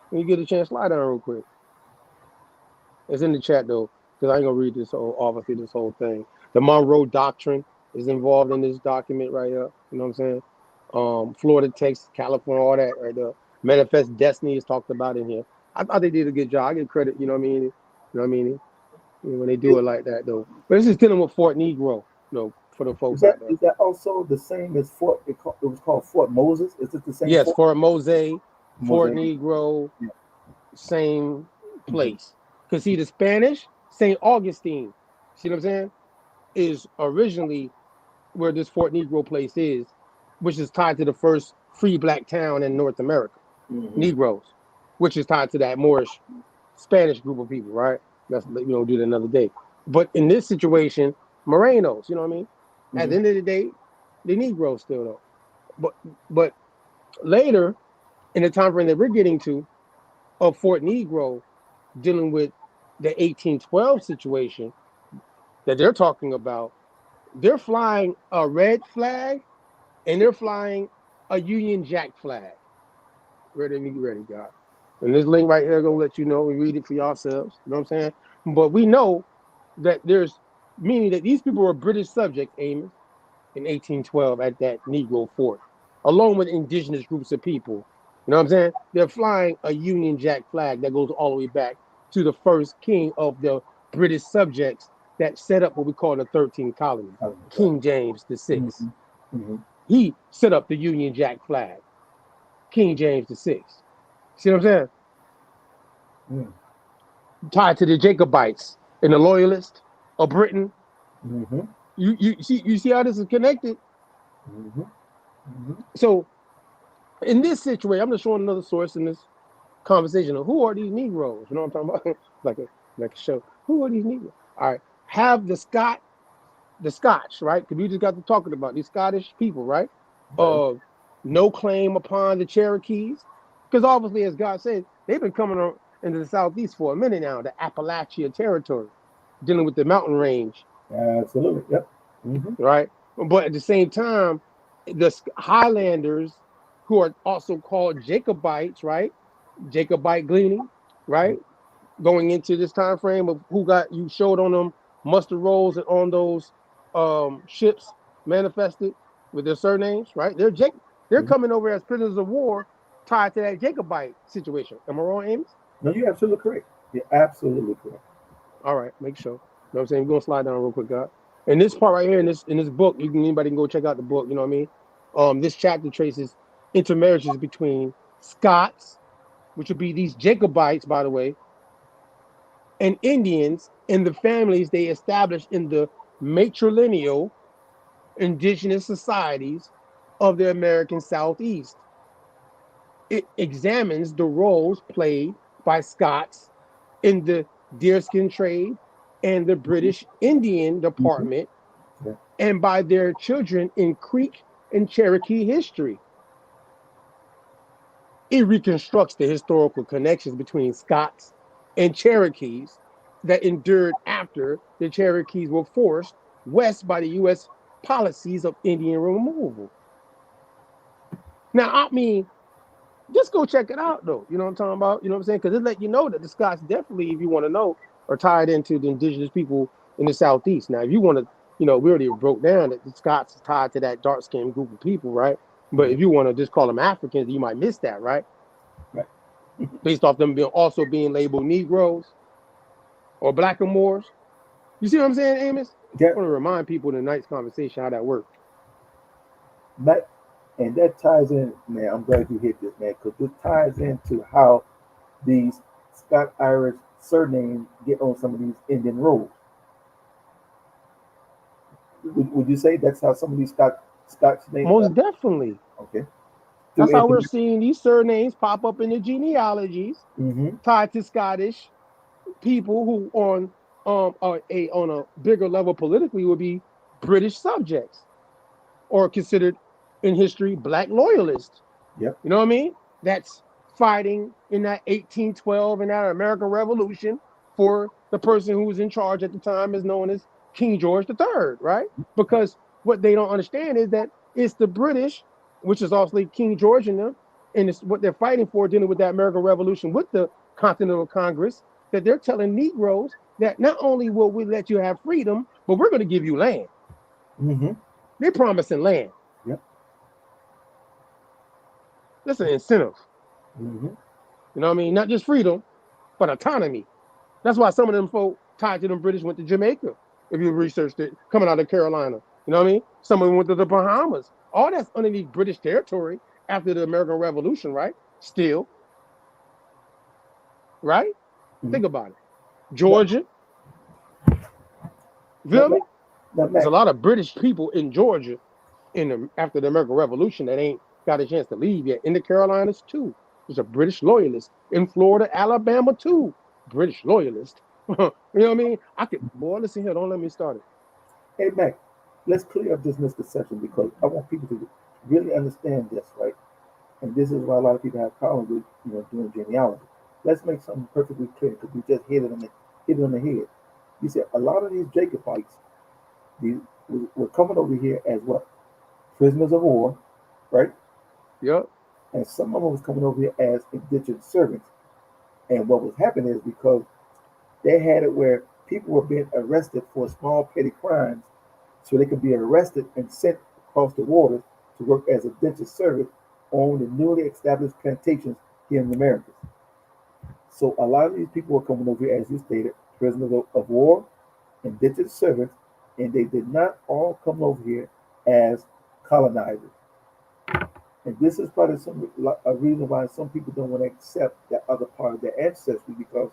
Speaker 4: When you get a chance, slide down real quick. It's in the chat though, because I ain't gonna read this whole thing. The Monroe Doctrine is involved in this document right here. You know what I'm saying? Florida, Texas, California, all that right there. Manifest Destiny is talked about in here. I thought they did a good job. I give credit, you know what I mean? When they do it like that though. But this is dealing with Fort Negro, for the folks out there.
Speaker 21: Is that also the same as Fort? It was called Fort Moses. Is it the same?
Speaker 4: Yes, Fort Mose, Fort Negro, same place. Because see, the Spanish, St. Augustine, see what I'm saying, is originally where this Fort Negro place is, which is tied to the first free black town in North America, Negroes, which is tied to that Moorish Spanish group of people, right? That's do that another day. But in this situation, Morenos, you know what I mean? At the end of the day, the Negroes still though. But later, in the time frame that we're getting to, of Fort Negro, dealing with the 1812 situation that they're talking about, they're flying a red flag and they're flying a Union Jack flag. Ready, God. And this link right here gonna let you know and read it for yourselves. You know what I'm saying? But we know that there's meaning that these people were British subjects, Amos, in 1812 at that Negro fort, along with indigenous groups of people. You know what I'm saying? They're flying a Union Jack flag that goes all the way back to the first king of the British subjects that set up what we call the 13th colony, King James VI. He set up the Union Jack flag, King James VI. See what I'm saying? Tied to the Jacobites and the Loyalists of Britain. You see how this is connected? So in this situation, I'm just showing another source in this conversation of who are these Negroes? You know what I'm talking about? like a show. Who are these Negroes? All right. Have the Scotch, right? Because we just got to talking about these Scottish people, right? No claim upon the Cherokees. Because obviously, as God said, they've been coming into the Southeast for a minute now, the Appalachia territory, dealing with the mountain range.
Speaker 21: Absolutely. Yep.
Speaker 4: Right. But at the same time, the Highlanders, who are also called Jacobites, right? Jacobite gleaning, right? Going into this time frame of you showed on them muster rolls and on those ships manifested with their surnames, right? They're coming over as prisoners of war tied to that Jacobite situation. Am I wrong, Amos?
Speaker 21: No, you're absolutely correct. You're absolutely correct.
Speaker 4: All right, make sure. You know what I'm saying? We're gonna slide down real quick, God. And this part right here in this book, anybody can go check out the book, you know what I mean? This chapter traces intermarriages between Scots, which would be these Jacobites, by the way, and Indians and the families they established in the matrilineal indigenous societies of the American Southeast. It examines the roles played by Scots in the deerskin trade and the British Indian Department and by their children in Creek and Cherokee history. It reconstructs the historical connections between Scots and Cherokees that endured after the Cherokees were forced west by the U.S. policies of Indian removal. Now, I mean, just go check it out, though. You know what I'm talking about? You know what I'm saying? Because it let you know that the Scots definitely, if you want to know, are tied into the indigenous people in the Southeast. Now, if you want to, we already broke down that the Scots is tied to that dark-skinned group of people, right? But if you want to just call them Africans, you might miss that, right?
Speaker 21: Right.
Speaker 4: Based off them also being labeled Negroes or Blackamoors. You see what I'm saying, Amos?
Speaker 21: Yeah.
Speaker 4: I want to remind people in tonight's conversation how that worked.
Speaker 21: But, and that ties in, man, I'm glad you hit this, man, because this ties into how these Scott-Irish surnames get on some of these Indian rules. Would you say that's how some of these Scots names
Speaker 4: Most definitely.
Speaker 21: Okay.
Speaker 4: That's how we're seeing these surnames pop up in the genealogies tied to Scottish people who on a bigger level politically would be British subjects or considered in history Black loyalists.
Speaker 21: Yep.
Speaker 4: You know what I mean? That's fighting in that 1812 in that American Revolution for the person who was in charge at the time is known as King George III, right? Because what they don't understand is that it's the British, which is also King George and them, and it's what they're fighting for dealing with that American Revolution with the Continental Congress, that they're telling Negroes that not only will we let you have freedom, but we're going to give you land. They're promising land.
Speaker 21: Yep.
Speaker 4: That's an incentive. You know what I mean? Not just freedom, but autonomy. That's why some of them folk tied to them British went to Jamaica, if you researched it, coming out of Carolina. You know what I mean? Some of them went to the Bahamas. All that's underneath British territory after the American Revolution, right? Still. Right? Think about it. Georgia. Feel me? There's a lot of British people in Georgia after the American Revolution that ain't got a chance to leave yet. In the Carolinas, too. There's a British loyalist. In Florida, Alabama, too. British loyalist. You know what I mean? Boy, listen here, don't let me start it.
Speaker 21: Hey, Mac, let's clear up this misconception because I want people to really understand this, right? And this is why a lot of people have problems with, doing genealogy. Let's make something perfectly clear because we just hit it on the head. You said a lot of these Jacobites, were coming over here as what? Prisoners of war, right?
Speaker 4: Yep.
Speaker 21: And some of them was coming over here as indentured servants. And what was happening is because they had it where people were being arrested for small petty crimes, so they could be arrested and sent across the waters to work as indentured servants on the newly established plantations here in the Americas. So a lot of these people were coming over here, as you stated, prisoners of war, indentured servants, and they did not all come over here as colonizers. And this is probably a reason why some people don't want to accept that other part of their ancestry, because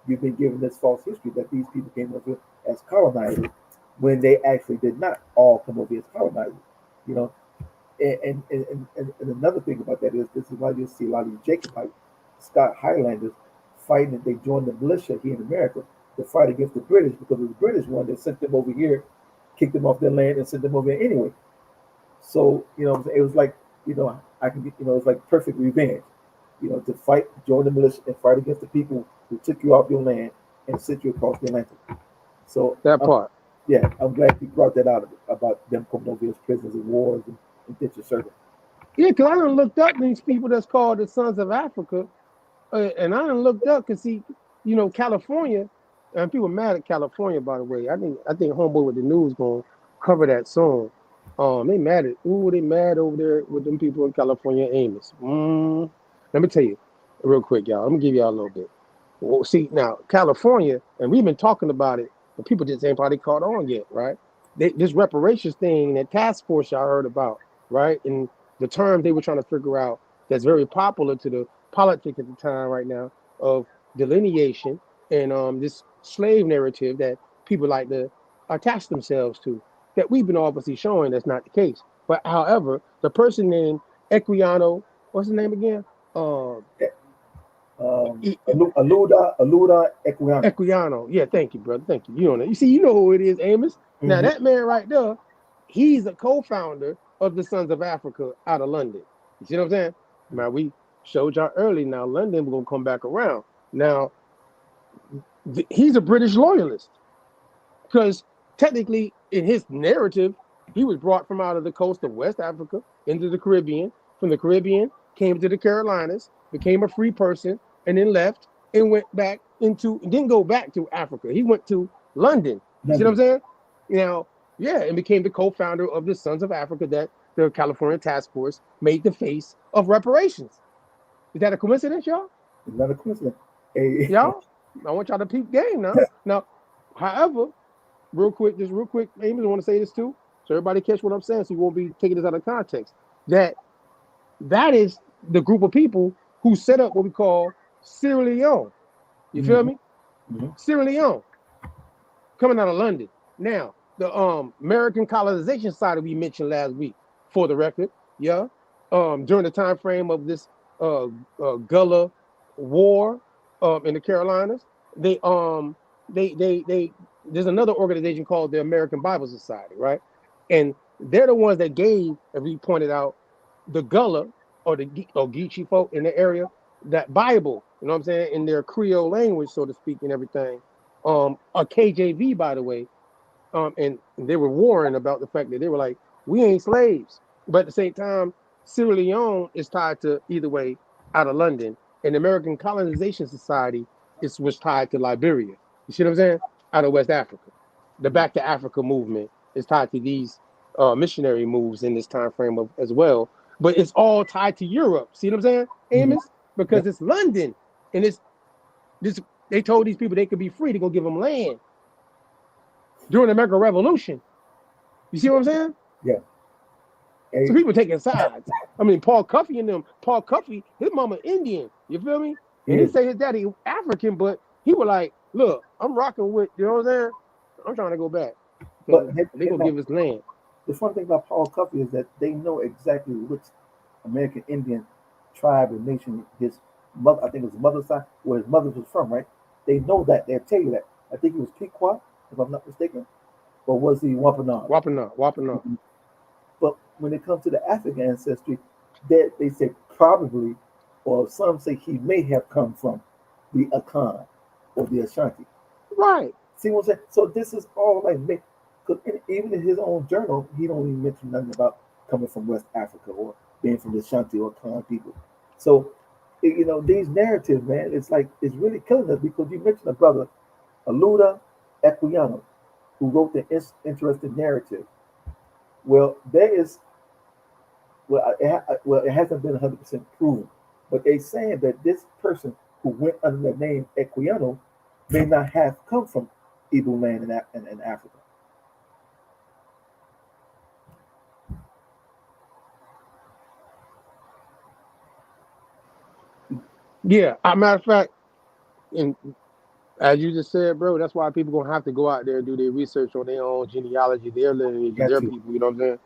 Speaker 21: you've been given this false history that these people came over as colonizers when they actually did not all come over as colonizers. And another thing about that is this is why you see a lot of these Jacobite Scott Highlanders fighting. They joined the militia here in America to fight against the British because it was the British one that sent them over here, kicked them off their land, and sent them over here anyway. So it was like I can get it's like perfect revenge, to fight, join the militia, and fight against the people who took you off your land and sent you across the Atlantic. So
Speaker 4: that part.
Speaker 21: Yeah, I'm glad you brought that out about them coming over as prisoners of wars and indentured servants.
Speaker 4: Yeah, because I done looked up these people that's called the Sons of Africa, and I done looked up because see, California, and people mad at California, by the way. I think Homeboy with the News gonna cover that song. They mad over there with them people in California, Amos. Let me tell you real quick, y'all. Let me give y'all a little bit. Well, see, now, California, and we've been talking about it, but people just ain't probably caught on yet, right? This reparations thing, that task force y'all heard about, right? And the term they were trying to figure out that's very popular to the politics at the time right now of delineation and this slave narrative that people like to attach themselves to, that we've been obviously showing that's not the case. But however, the person named Equiano, what's his name again?
Speaker 21: Aluda Equiano.
Speaker 4: Equiano. Yeah, thank you, brother. Thank you. You know who it is, Amos. Now that man right there, he's a co-founder of the Sons of Africa out of London. You see what I'm saying? Now we showed y'all early. Now London, we're gonna come back around. Now he's a British loyalist because technically, in his narrative, he was brought from out of the coast of West Africa into the Caribbean. From the Caribbean, came to the Carolinas, became a free person, and then left and went back into, didn't go back to Africa. He went to London. You see what I'm saying? Now, yeah, and became the co-founder of the Sons of Africa that the California Task Force made the face of reparations. Is that a coincidence, y'all?
Speaker 21: It's not a coincidence.
Speaker 4: Y'all, I want y'all to peep game now. Now, however, real quick, Amos, I want to say this too, so everybody catch what I'm saying, so you won't be taking this out of context. That is the group of people who set up what we call Sierra Leone. You feel me? Sierra Leone, coming out of London. Now, the American colonization side we mentioned last week, for the record, yeah. During the time frame of this Gullah War in the Carolinas, there's another organization called the American Bible Society, right? And they're the ones that gave, as we pointed out, the Gullah or the Geechee folk in the area that Bible, you know what I'm saying, in their Creole language, so to speak, and everything. A KJV, by the way, and they were warring about the fact that they were like, we ain't slaves. But at the same time, Sierra Leone is tied to, either way, out of London. And the American Colonization Society was tied to Liberia. You see what I'm saying? Out of West Africa. The Back to Africa movement is tied to these missionary moves in this time frame as well. But it's all tied to Europe. See what I'm saying, Amos? Because it's London. And they told these people they could be free. They're going to give them land during the American Revolution. You see what I'm saying?
Speaker 21: Yeah.
Speaker 4: So people taking sides. I mean, Paul Cuffey, his mama Indian. You feel me? And they say his daddy African, but he was like, look, I'm rocking with, you know what I'm saying? I'm trying to go back. But they going to give us land.
Speaker 21: The fun thing about Paul Cuffey is that they know exactly which American Indian tribe or nation his mother, I think it was his mother's side, where his mother was from, right? They know that. They'll tell you that. I think it was Pequot, if I'm not mistaken. Or was he Wampanoag?
Speaker 4: Wampanoag.
Speaker 21: But when it comes to the African ancestry, they say probably, or some say he may have come from the Akan or the Ashanti.
Speaker 4: Right.
Speaker 21: See what I'm saying? So this is all like, because even in his own journal, he don't even mention nothing about coming from West Africa or being from the Ashanti or Akan people. So, these narratives, man, it's really killing us, because you mentioned a brother, Aluda Equiano, who wrote the interesting narrative. Well, it hasn't been 100% proven, but they're saying that this person who went under the name Equiano may not have come from Igbo land in Africa.
Speaker 4: Yeah, as a matter of fact, and as you just said, bro, that's why people gonna have to go out there and do their research on their own genealogy, their lineage, their people. You know what I'm saying?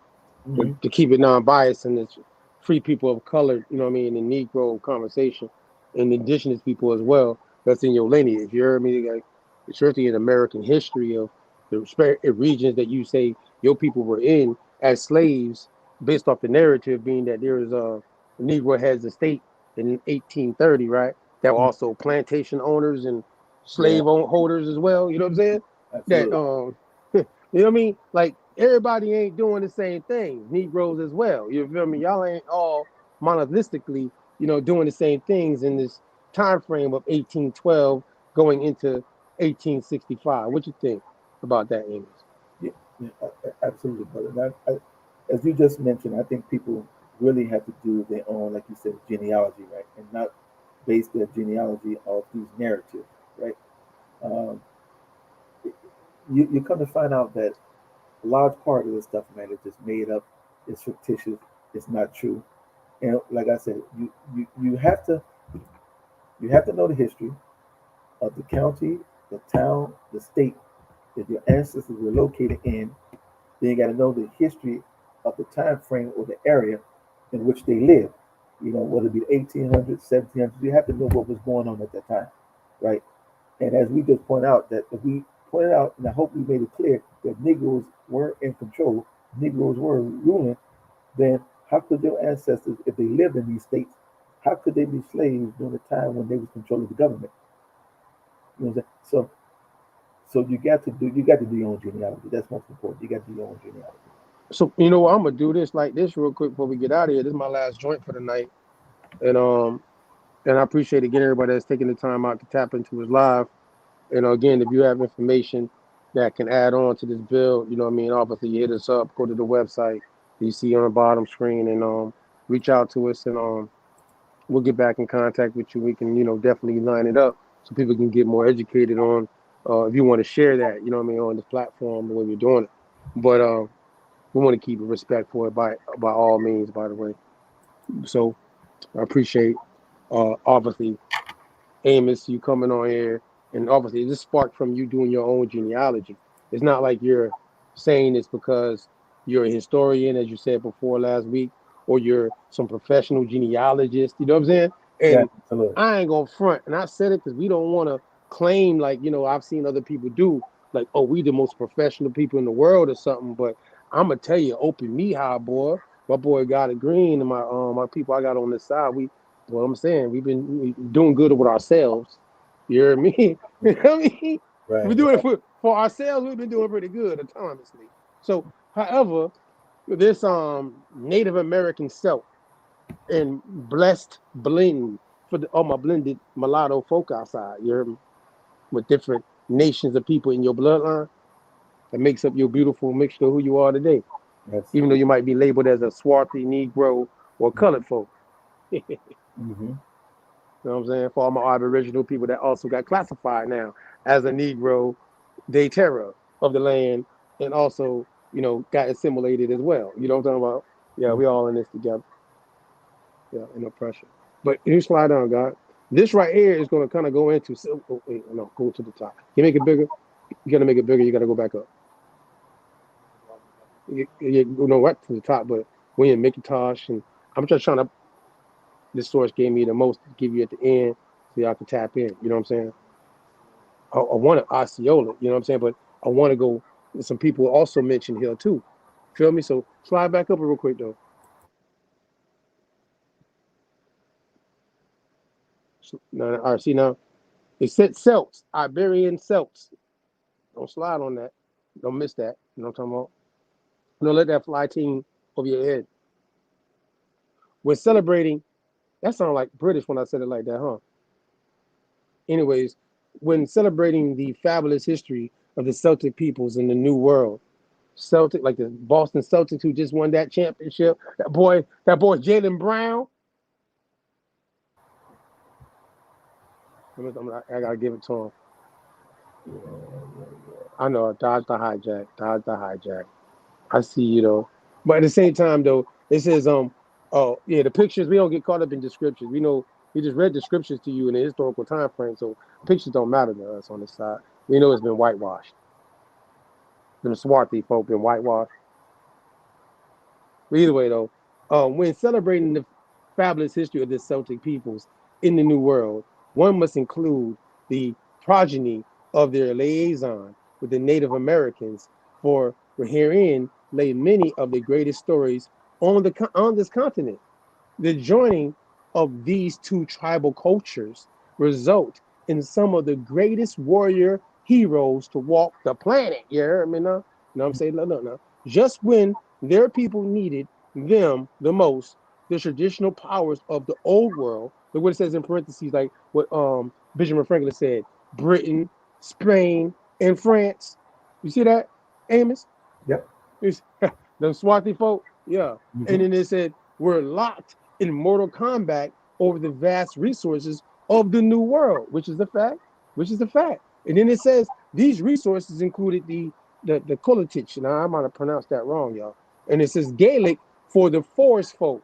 Speaker 21: Mm-hmm.
Speaker 4: To keep it non-biased and it's free people of color. You know what I mean? The Negro conversation and indigenous people as well. That's in your lineage. You heard me? Like, especially in American history of the regions that you say your people were in as slaves, based off the narrative being that there is a Negro heads of state in 1830, right? That were also plantation owners and slave holders as well. You know what I'm saying?
Speaker 21: Absolutely.
Speaker 4: That you know what I mean? Like, everybody ain't doing the same thing. Negroes as well. You feel me? Y'all ain't all monolithistically, doing the same things in this time frame of 1812 going into 1865. What you think about that, Amos?
Speaker 21: Yeah, absolutely, brother. As you just mentioned, I think people really have to do their own, like you said, genealogy, right? And not base their genealogy off these narratives, right? You come to find out that a large part of this stuff, man, is just made up. It's fictitious. It's not true. And like I said, you have to know the history of the county, the town, the state that your ancestors were located in. Then you got to know the history of the time frame or the area in which they lived. Whether it be 1800s, 1700s, you have to know what was going on at that time, right? And as we just point out, and I hope we made it clear that Negroes were in control, Negroes were ruling, then how could your ancestors, if they lived in these states, how could they be slaves during the time when they was controlling the government? You know what I'm saying? So you got to do your own genealogy. That's most important. You got to do your own genealogy.
Speaker 4: So you know what? I'm gonna do this like this real quick before we get out of here. This is my last joint for the night, and I appreciate again everybody that's taking the time out to tap into his live. Again, if you have information that can add on to this bill, you know what I mean, obviously you hit us up, go to the website you see on the bottom screen, and reach out to us, and we'll get back in contact with you. We can, definitely line it up so people can get more educated on if you want to share that, on this platform the way we're doing it. But we want to keep it respectful by all means, by the way. So I appreciate obviously Amos, you coming on here, and obviously this sparked from you doing your own genealogy. It's not like you're saying this because you're a historian, as you said before last week, or you're some professional genealogist. You know what I'm saying? And
Speaker 21: yeah,
Speaker 4: I ain't gonna front, and I said it because we don't want to claim like I've seen other people do, like, oh, we the most professional people in the world or something. But I'm gonna tell you, open me high, boy. My boy got it green, and my people I got on this side, what I'm saying, we've been doing good with ourselves. You hear me? You know what I mean?
Speaker 21: Right.
Speaker 4: We're doing it for ourselves. We've been doing pretty good autonomously. So, however, this Native American Celt and blessed blend for all my blended mulatto folk outside. You hear me? With different nations of people in your bloodline, that makes up your beautiful mixture of who you are today.
Speaker 21: Yes.
Speaker 4: Even though you might be labeled as a swarthy Negro or colored folk.
Speaker 21: Mm-hmm.
Speaker 4: You know what I'm saying? For all my Aboriginal people that also got classified now as a Negro, de terra of the land, and also, got assimilated as well. You know what I'm talking about? Yeah, we all in this together. Yeah, no pressure. But you slide down, God. This right here is going to kind of go into. Oh, wait, no, go to the top. You make it bigger. You got to make it bigger. You got to go back up. You know what to the top, but when you make it tosh, and I'm just trying to. This source gave me the most to give you at the end, so y'all can tap in. You know what I'm saying? I want to Osceola, you know what I'm saying? But I want to go. Some people also mentioned here too. Feel me? So slide back up real quick though. Now, all right, see now, it said Celts, Iberian Celts. Don't slide on that. Don't miss that. You know what I'm talking about? Don't let that fly team over your head. We're celebrating. That sounded like British when I said it like that, huh? Anyways, when celebrating the fabulous history of the Celtic peoples in the New World, Celtic, like the Boston Celtics who just won that championship, that boy Jaylen Brown. I gotta give it to him. I know, dodge the hijack. I see you though, but at the same time though, it says oh yeah, the pictures, we don't get caught up in descriptions. We know we just read descriptions to you in the historical time frame, so pictures don't matter to us on this side. We know it's been whitewashed. Them swarthy folk been whitewashed. But either way though, when celebrating the fabulous history of the Celtic peoples in the New World, one must include the progeny of their liaison with the Native Americans, for herein lay many of the greatest stories on this continent. The joining of these two tribal cultures result in some of the greatest warrior heroes to walk the planet. You hear me now? You know what I'm saying? Look now. Just when their people needed them the most, the traditional powers of the old world, look what it says in parentheses, like what Benjamin Franklin said, Britain, Spain, and France. You see that, Amos?
Speaker 21: Yep.
Speaker 4: Them swarthy folk, yeah.
Speaker 21: Mm-hmm.
Speaker 4: And then it said, we're locked in mortal combat over the vast resources of the New World, which is a fact. And then it says these resources included the Kulitich. Now I might have pronounced that wrong, y'all. And it says Gaelic for the forest folk.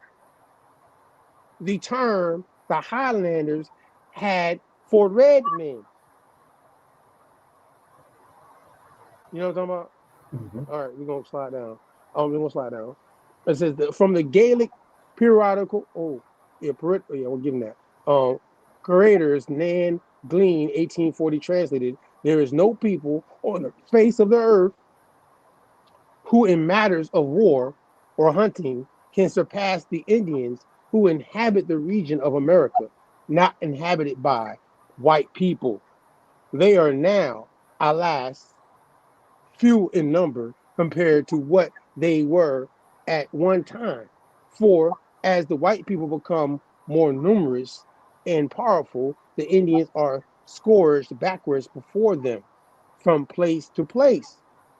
Speaker 4: The term the Highlanders had for red men. You know what I'm talking about?
Speaker 21: Mm-hmm.
Speaker 4: All right, we're gonna slide down. We're gonna slide down. It says from the Gaelic periodical. We'll give him that. Curators Nan Glean, 1840, translated: there is no people on the face of the earth who, in matters of war or hunting, can surpass the Indians who inhabit the region of America, not inhabited by white people. they are now, alas, few in number compared to what they were at one time. For as the white people become more numerous and powerful, the Indians are scourged backwards before them from place to place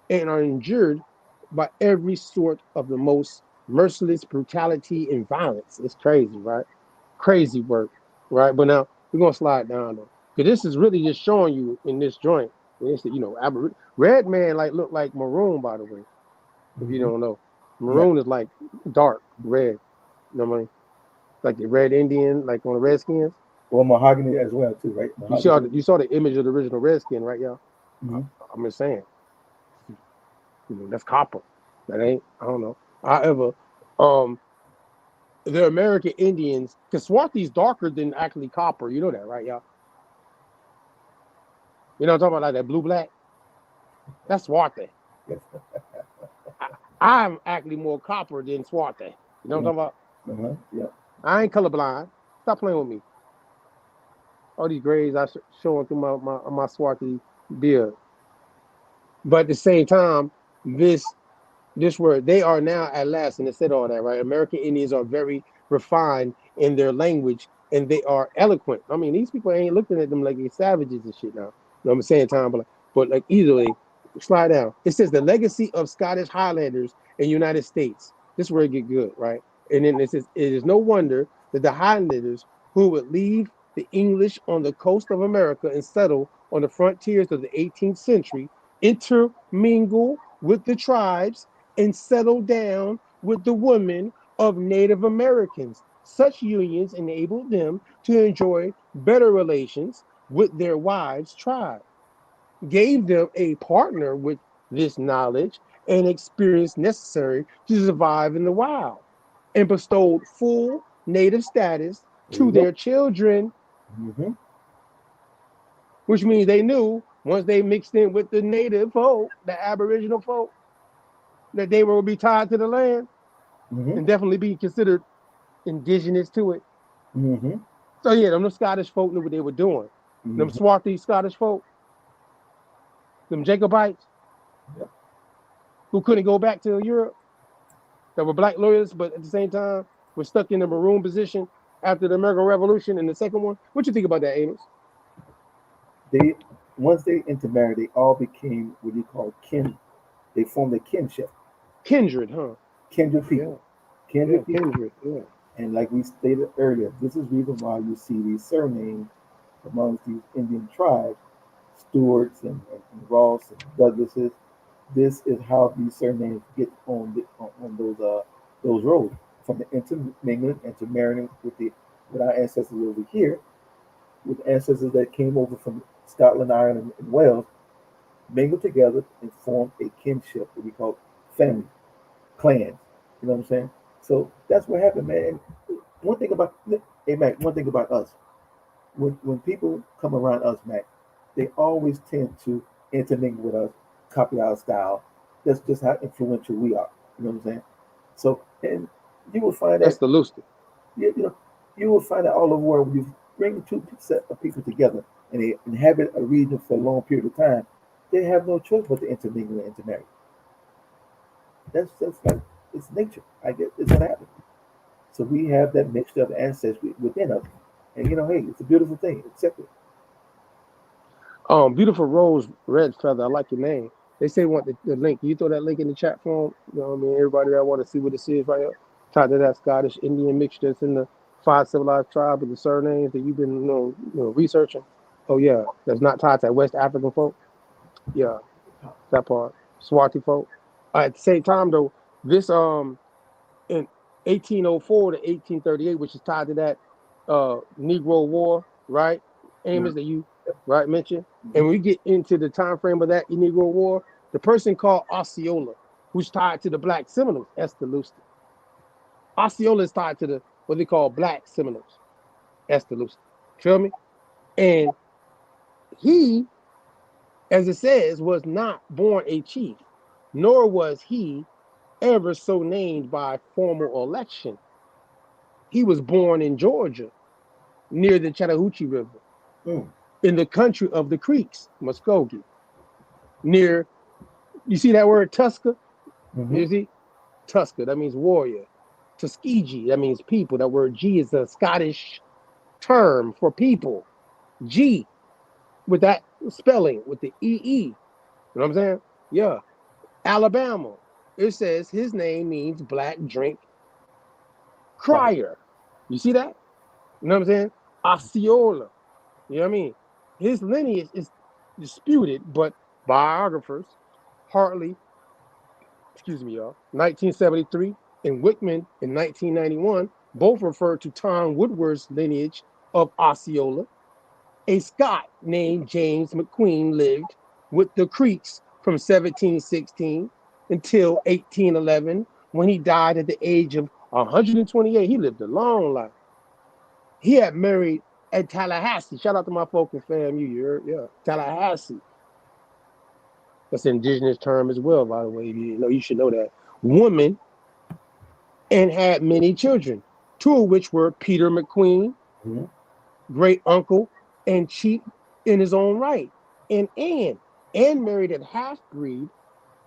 Speaker 4: and are endured by every sort of the most merciless brutality and violence. It's crazy, right? Crazy work, right? But now we're gonna slide down though, because this is really just showing you in this joint. It's the, red man like look like maroon, by the way. If you don't know, maroon is like dark red. You know what I mean? Like the red Indian, like on the Redskins.
Speaker 21: Well, mahogany as well too, right?
Speaker 4: You saw the image of the original Redskin, right, y'all?
Speaker 21: Mm-hmm.
Speaker 4: I'm just saying. That's copper. That ain't. I don't know. However, the American Indians, because Swarthy's darker than actually copper. You know that, right, y'all? You know what I'm talking about, like that blue black? That's Swarthy. I'm actually more copper than Swarthy. You know what I'm talking
Speaker 21: about? Yeah.
Speaker 4: I ain't colorblind. Stop playing with me. All these grades I showing through my Swarthy beard. But at the same time, this word, they are now at last, and it said all that, right? American Indians are very refined in their language and they are eloquent. I mean, these people ain't looking at them like they're savages and shit now. You know what I'm saying, Tom? But like easily, slide down. It says the legacy of Scottish Highlanders in the United States. This is where it get good, right? And then it says, it is no wonder that the Highlanders who would leave the English on the coast of America and settle on the frontiers of the 18th century intermingle with the tribes and settle down with the women of Native Americans. Such unions enabled them to enjoy better relations with their wives' tribe, gave them a partner with this knowledge and experience necessary to survive in the wild, and bestowed full native status to their children, which means they knew once they mixed in with the native folk, the Aboriginal folk, that they will be tied to the land and definitely be considered indigenous to it. So yeah, them Scottish folk knew what they were doing. Them swarthy Scottish folk, them Jacobites, who couldn't go back to Europe, that were black lawyers, but at the same time were stuck in the maroon position after the American Revolution and the second one. What you think about that, Amos?
Speaker 21: Once they intermarried, they all became what you call kin. They formed a kinship.
Speaker 4: Kindred, huh?
Speaker 21: Kindred people.
Speaker 4: Yeah.
Speaker 21: Kindred people.
Speaker 4: Kindred, yeah.
Speaker 21: And like we stated earlier, this is the reason why you see these surnames amongst these Indian tribes, Stewarts and Ross and Douglases. This is how these surnames get on those roads, from the intermingling, intermarrying with our ancestors over here, with ancestors that came over from Scotland, Ireland, and Wales, mingled together and formed a kinship, what we call family, clans. You know what I'm saying? So that's what happened, man. One thing about us, when people come around us, Mac, they always tend to intermingle with us, copy our style. That's just how influential we are. You know what I'm saying? So, and you will find
Speaker 4: that's the Luster.
Speaker 21: You will find that all over the world, when you bring two set of people together and they inhabit a region for a long period of time, they have no choice but to intermingle and intermarry. That's like, it's nature. I guess it's what happens. So we have that mixture of ancestry within us. And hey, it's a beautiful thing. Accept it.
Speaker 4: Beautiful Rose Red Feather. I like your name. They say want the link. Can you throw that link in the chat for them? You know what I mean? Everybody that want to see what this is right here. Tied to that Scottish Indian mixture that's in the 5 civilized tribes with the surnames that you've been researching. Oh yeah, that's not tied to West African folk. Yeah, that part. Swarthy folk. At the same time though, this in 1804 to 1838, which is tied to that Negro War, right? Amos, that you mentioned. And when we get into the time frame of that Negro War, the person called Osceola, who's tied to the Black Seminoles, Esther Luster. Osceola is tied to what they call Black Seminoles, Esther Luster. Feel me? And he, as it says, was not born a chief, nor was he ever so named by formal election. He was born in Georgia, near the Chattahoochee River. in the country of the Creeks, Muskogee, near, you see that word Tusker? You see? Tusker, that means warrior. Tuskegee, that means people. That word G is a Scottish term for people. G, with that spelling, with the E-E. You know what I'm saying? Yeah. Alabama, it says his name means black drink crier. You see that? You know what I'm saying? Osceola. You know what I mean? His lineage is disputed, but biographers, Hartley, excuse me, y'all, 1973, and Wickman in 1991, both refer to Tom Woodward's lineage of Osceola. A Scot named James McQueen lived with the Creeks from 1716 until 1811, when he died at the age of 128. He lived a long life. He had married at Tallahassee. Shout out to my folk in FAMU. You heard? Yeah, Tallahassee. That's an indigenous term as well, by the way. You know, you should know that. Woman, and had many children, two of which were Peter McQueen, great uncle and chief in his own right, and Anne. Anne married a half-breed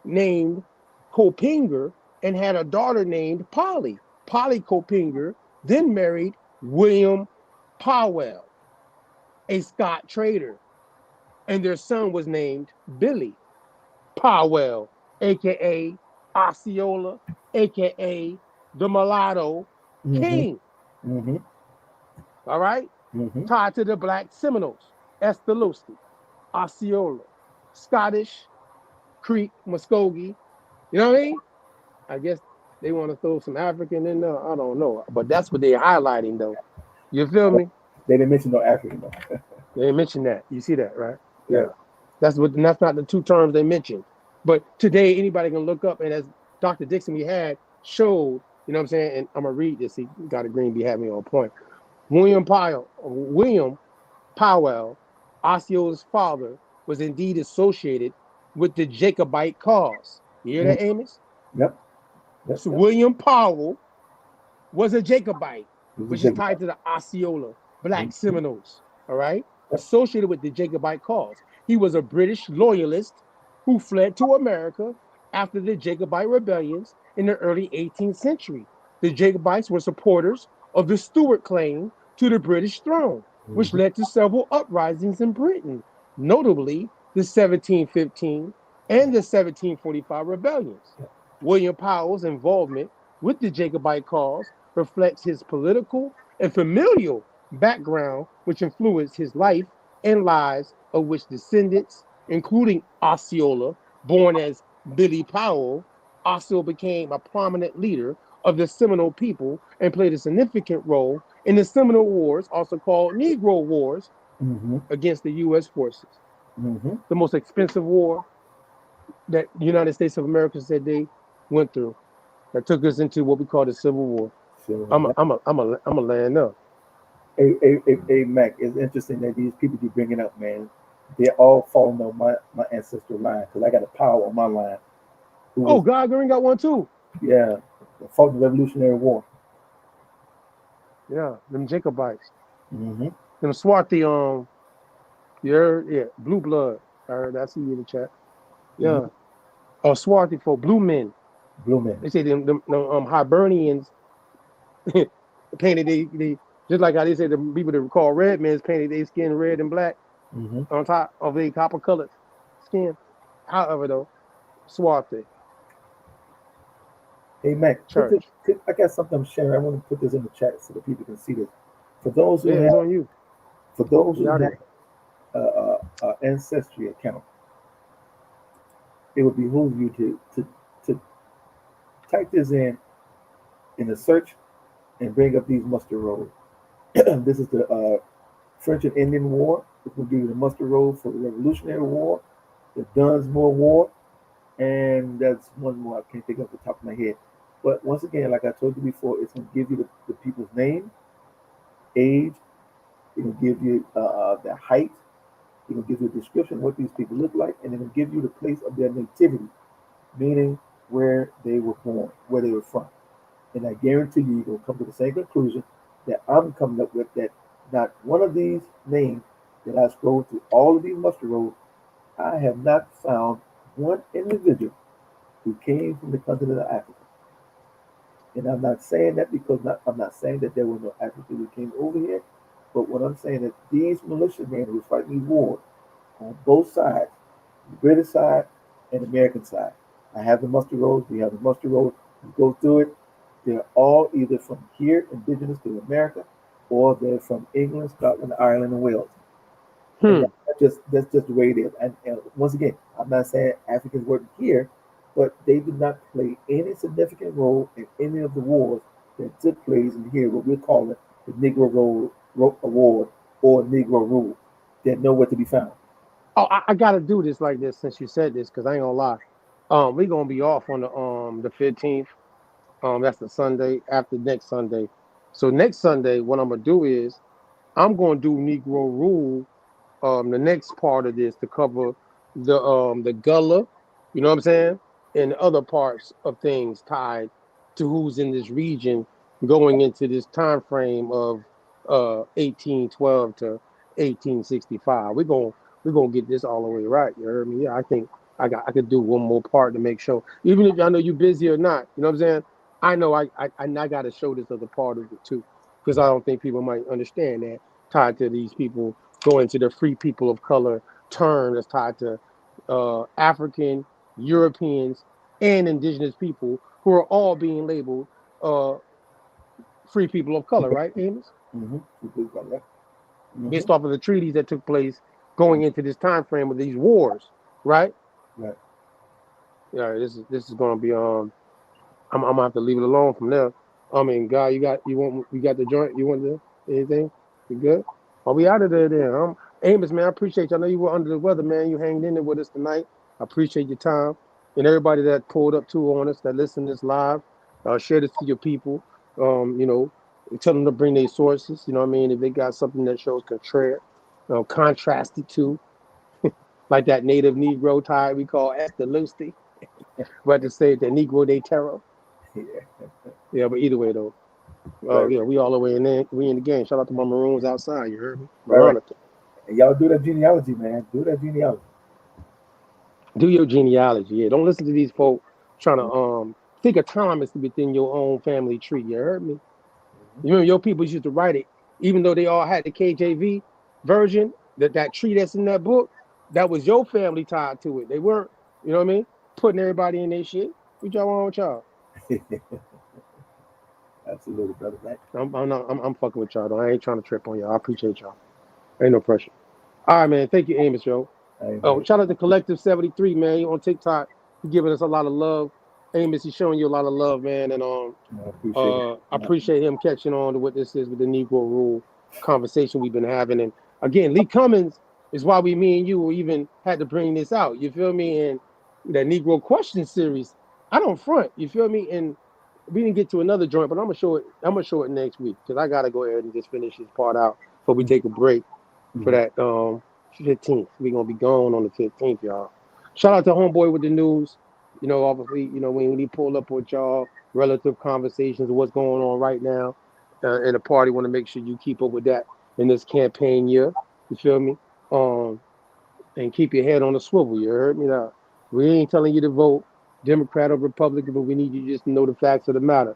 Speaker 4: named Copinger and had a daughter named Polly. Polly Copinger then married William Powell, a Scott trader, and their son was named Billy Powell, aka Osceola, aka the Mulatto King. All right? Tied to the Black Seminoles, Esteluski, Osceola, Scottish, Creek, Muskogee. You know what I mean? I guess they want to throw some African in there. I don't know. But that's what they're highlighting, though. You feel me?
Speaker 21: They didn't mention no African, though.
Speaker 4: They didn't mention that. You see that, right? Yeah. That's not the two terms they mentioned. But today, anybody can look up, and as Dr. Dixon we had showed, you know what I'm saying? And I'm going to read this. He got a green beat, had me on point. William Powell, Osceola's father, was indeed associated with the Jacobite cause. You hear that, Amos?
Speaker 21: Yep.
Speaker 4: So William Powell was a Jacobite, which is tied to the Osceola Black Seminoles, all right? Associated with the Jacobite cause. He was a British loyalist who fled to America after the Jacobite rebellions in the early 18th century. The Jacobites were supporters of the Stuart claim to the British throne, which led to several uprisings in Britain, notably the 1715 and the 1745 rebellions. William Powell's involvement with the Jacobite cause reflects his political and familial background, which influenced his life and lives of which descendants, including Osceola, born as Billy Powell, Osceola became a prominent leader of the Seminole people and played a significant role in the Seminole Wars, also called Negro Wars, against the U.S. forces. The most expensive war that the United States of America said they went through, that took us into what we call the Civil War. I'm a land up.
Speaker 21: Hey, Mac, it's interesting that these people you're bringing up, man, they're all following on my ancestral line, because I got a Powell on my line.
Speaker 4: God Green got one too.
Speaker 21: Yeah, fought the Revolutionary War.
Speaker 4: Yeah, them Jacobites. Them Swarthy, blue blood. I heard that. I see you in the chat. Yeah. Swarthy for blue men.
Speaker 21: Blue men.
Speaker 4: They say them Hibernians painted they just like how they say the people that call red men painted their skin red and black on top of their copper colored skin. However, though, Swarthy.
Speaker 21: Hey, Mac, I got something I'm sharing. I want to put this in the chat so that people can see this. For those who have,
Speaker 4: on you.
Speaker 21: For those who have ancestry account, it would behoove you to type this in a search and bring up these muster rolls. This is the French and Indian War. It will give you the muster roll for the Revolutionary War, the Dunsmore War, and that's one more I can't think of the top of my head. But once again, like I told you before, it's going to give you the people's name, age. It will give you their height. It will give you a description of what these people look like, and it will give you the place of their nativity, meaning where they were born, where they were from. And I guarantee you, you're going to come to the same conclusion that I'm coming up with, that not one of these names that I scrolled through all of these muster rolls, I have not found one individual who came from the continent of Africa. And I'm not saying that because I'm not saying that there were no Africans who came over here, but what I'm saying is these militiamen who were fighting these wars on both sides, the British side and the American side. I have the muster rolls, we have the muster rolls, we go through it. They're all either from here, indigenous to America, or they're from England, Scotland, Ireland, and Wales. And that's just the way it is. And once again, I'm not saying Africans weren't here, but they did not play any significant role in any of the wars that took place in here, what we're calling the Negro Rule Award or Negro Rule. They're nowhere to be found.
Speaker 4: Oh, I gotta do this like this since you said this, because I ain't gonna lie. We're gonna be off on the 15th. That's the Sunday after next Sunday. So next Sunday, what I'm gonna do is I'm gonna do Negro Rule, the next part of this to cover the Gullah, you know what I'm saying, and other parts of things tied to who's in this region going into this time frame of 1812 to 1865. We're gonna get this all the way right. You heard me? Yeah, I think I could do one more part to make sure, even if I know you're busy or not. You know what I'm saying? I know I got to show this other part of it too, because I don't think people might understand that tied to these people going to the free people of color term that's tied to African, Europeans, and indigenous people who are all being labeled free people of color, right, Amos? Based off of the treaties that took place going into this time frame of these wars, right?
Speaker 21: Right.
Speaker 4: Yeah, this is going to be I'm gonna have to leave it alone from there. I mean, God, you got the joint. You want anything? You good? Are we out of there then? Amos, man, I appreciate you. I know you were under the weather, man. You hanged in there with us tonight. I appreciate your time. And everybody that pulled up too on us, that listened to this live, share this to your people. You know, tell them to bring their sources. You know what I mean? If they got something that shows contrary, contrasted to, like that native Negro tie we call Esther Lucy. But to say the Negro de Terror. Yeah, but either way though. Yeah, we all the way in there. We in the game. Shout out to my Maroons outside. You heard me?
Speaker 21: Right. And y'all do that genealogy, man. Do that genealogy.
Speaker 4: Do your genealogy. Yeah, don't listen to these folk trying to think of Thomas within your own family tree. You heard me? You remember your people used to write it, even though they all had the KJV version. That tree that's in that book, that was your family tied to it. They weren't. You know what I mean? Putting everybody in their shit. What y'all want with y'all?
Speaker 21: Absolutely, brother. Right?
Speaker 4: I'm fucking with y'all though. I ain't trying to trip on y'all. I appreciate y'all. Ain't no pressure. All right, man. Thank you, Amos, yo. Shout out to Collective 73, man. You on TikTok. You giving us a lot of love. Amos, he's showing you a lot of love, man. And I appreciate him catching on to what this is with the Negro Rule conversation we've been having. And again, Lee Cummins is why me and you even had to bring this out. You feel me? And that Negro Question series, I don't front. You feel me? And we didn't get to another joint, but I'm gonna show it next week because I gotta go ahead and just finish this part out before we take a break for that 15th. We're gonna be gone on the 15th, y'all. Shout out to Homeboy with the news. You know, obviously, you know, when he pulled up with y'all, relative conversations of what's going on right now in the party. Want to make sure you keep up with that in this campaign year. You feel me? And keep your head on the swivel. You heard me now. We ain't telling you to vote Democrat or Republican, but we need you just to know the facts of the matter.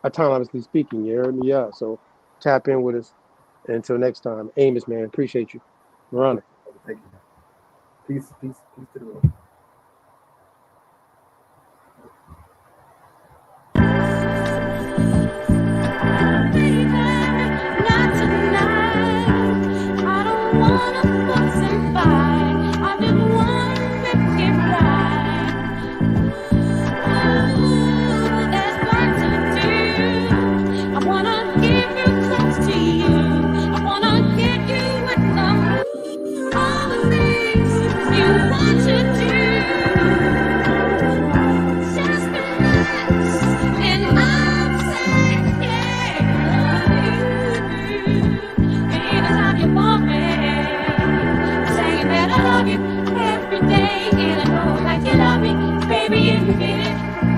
Speaker 4: Autonomously speaking, you heard me? Yeah. So tap in with us. And until next time, Amos, man, appreciate you. We're on it.
Speaker 21: Thank you. Peace to the world.
Speaker 7: Every day, and I know like you love me, baby, if you feel it.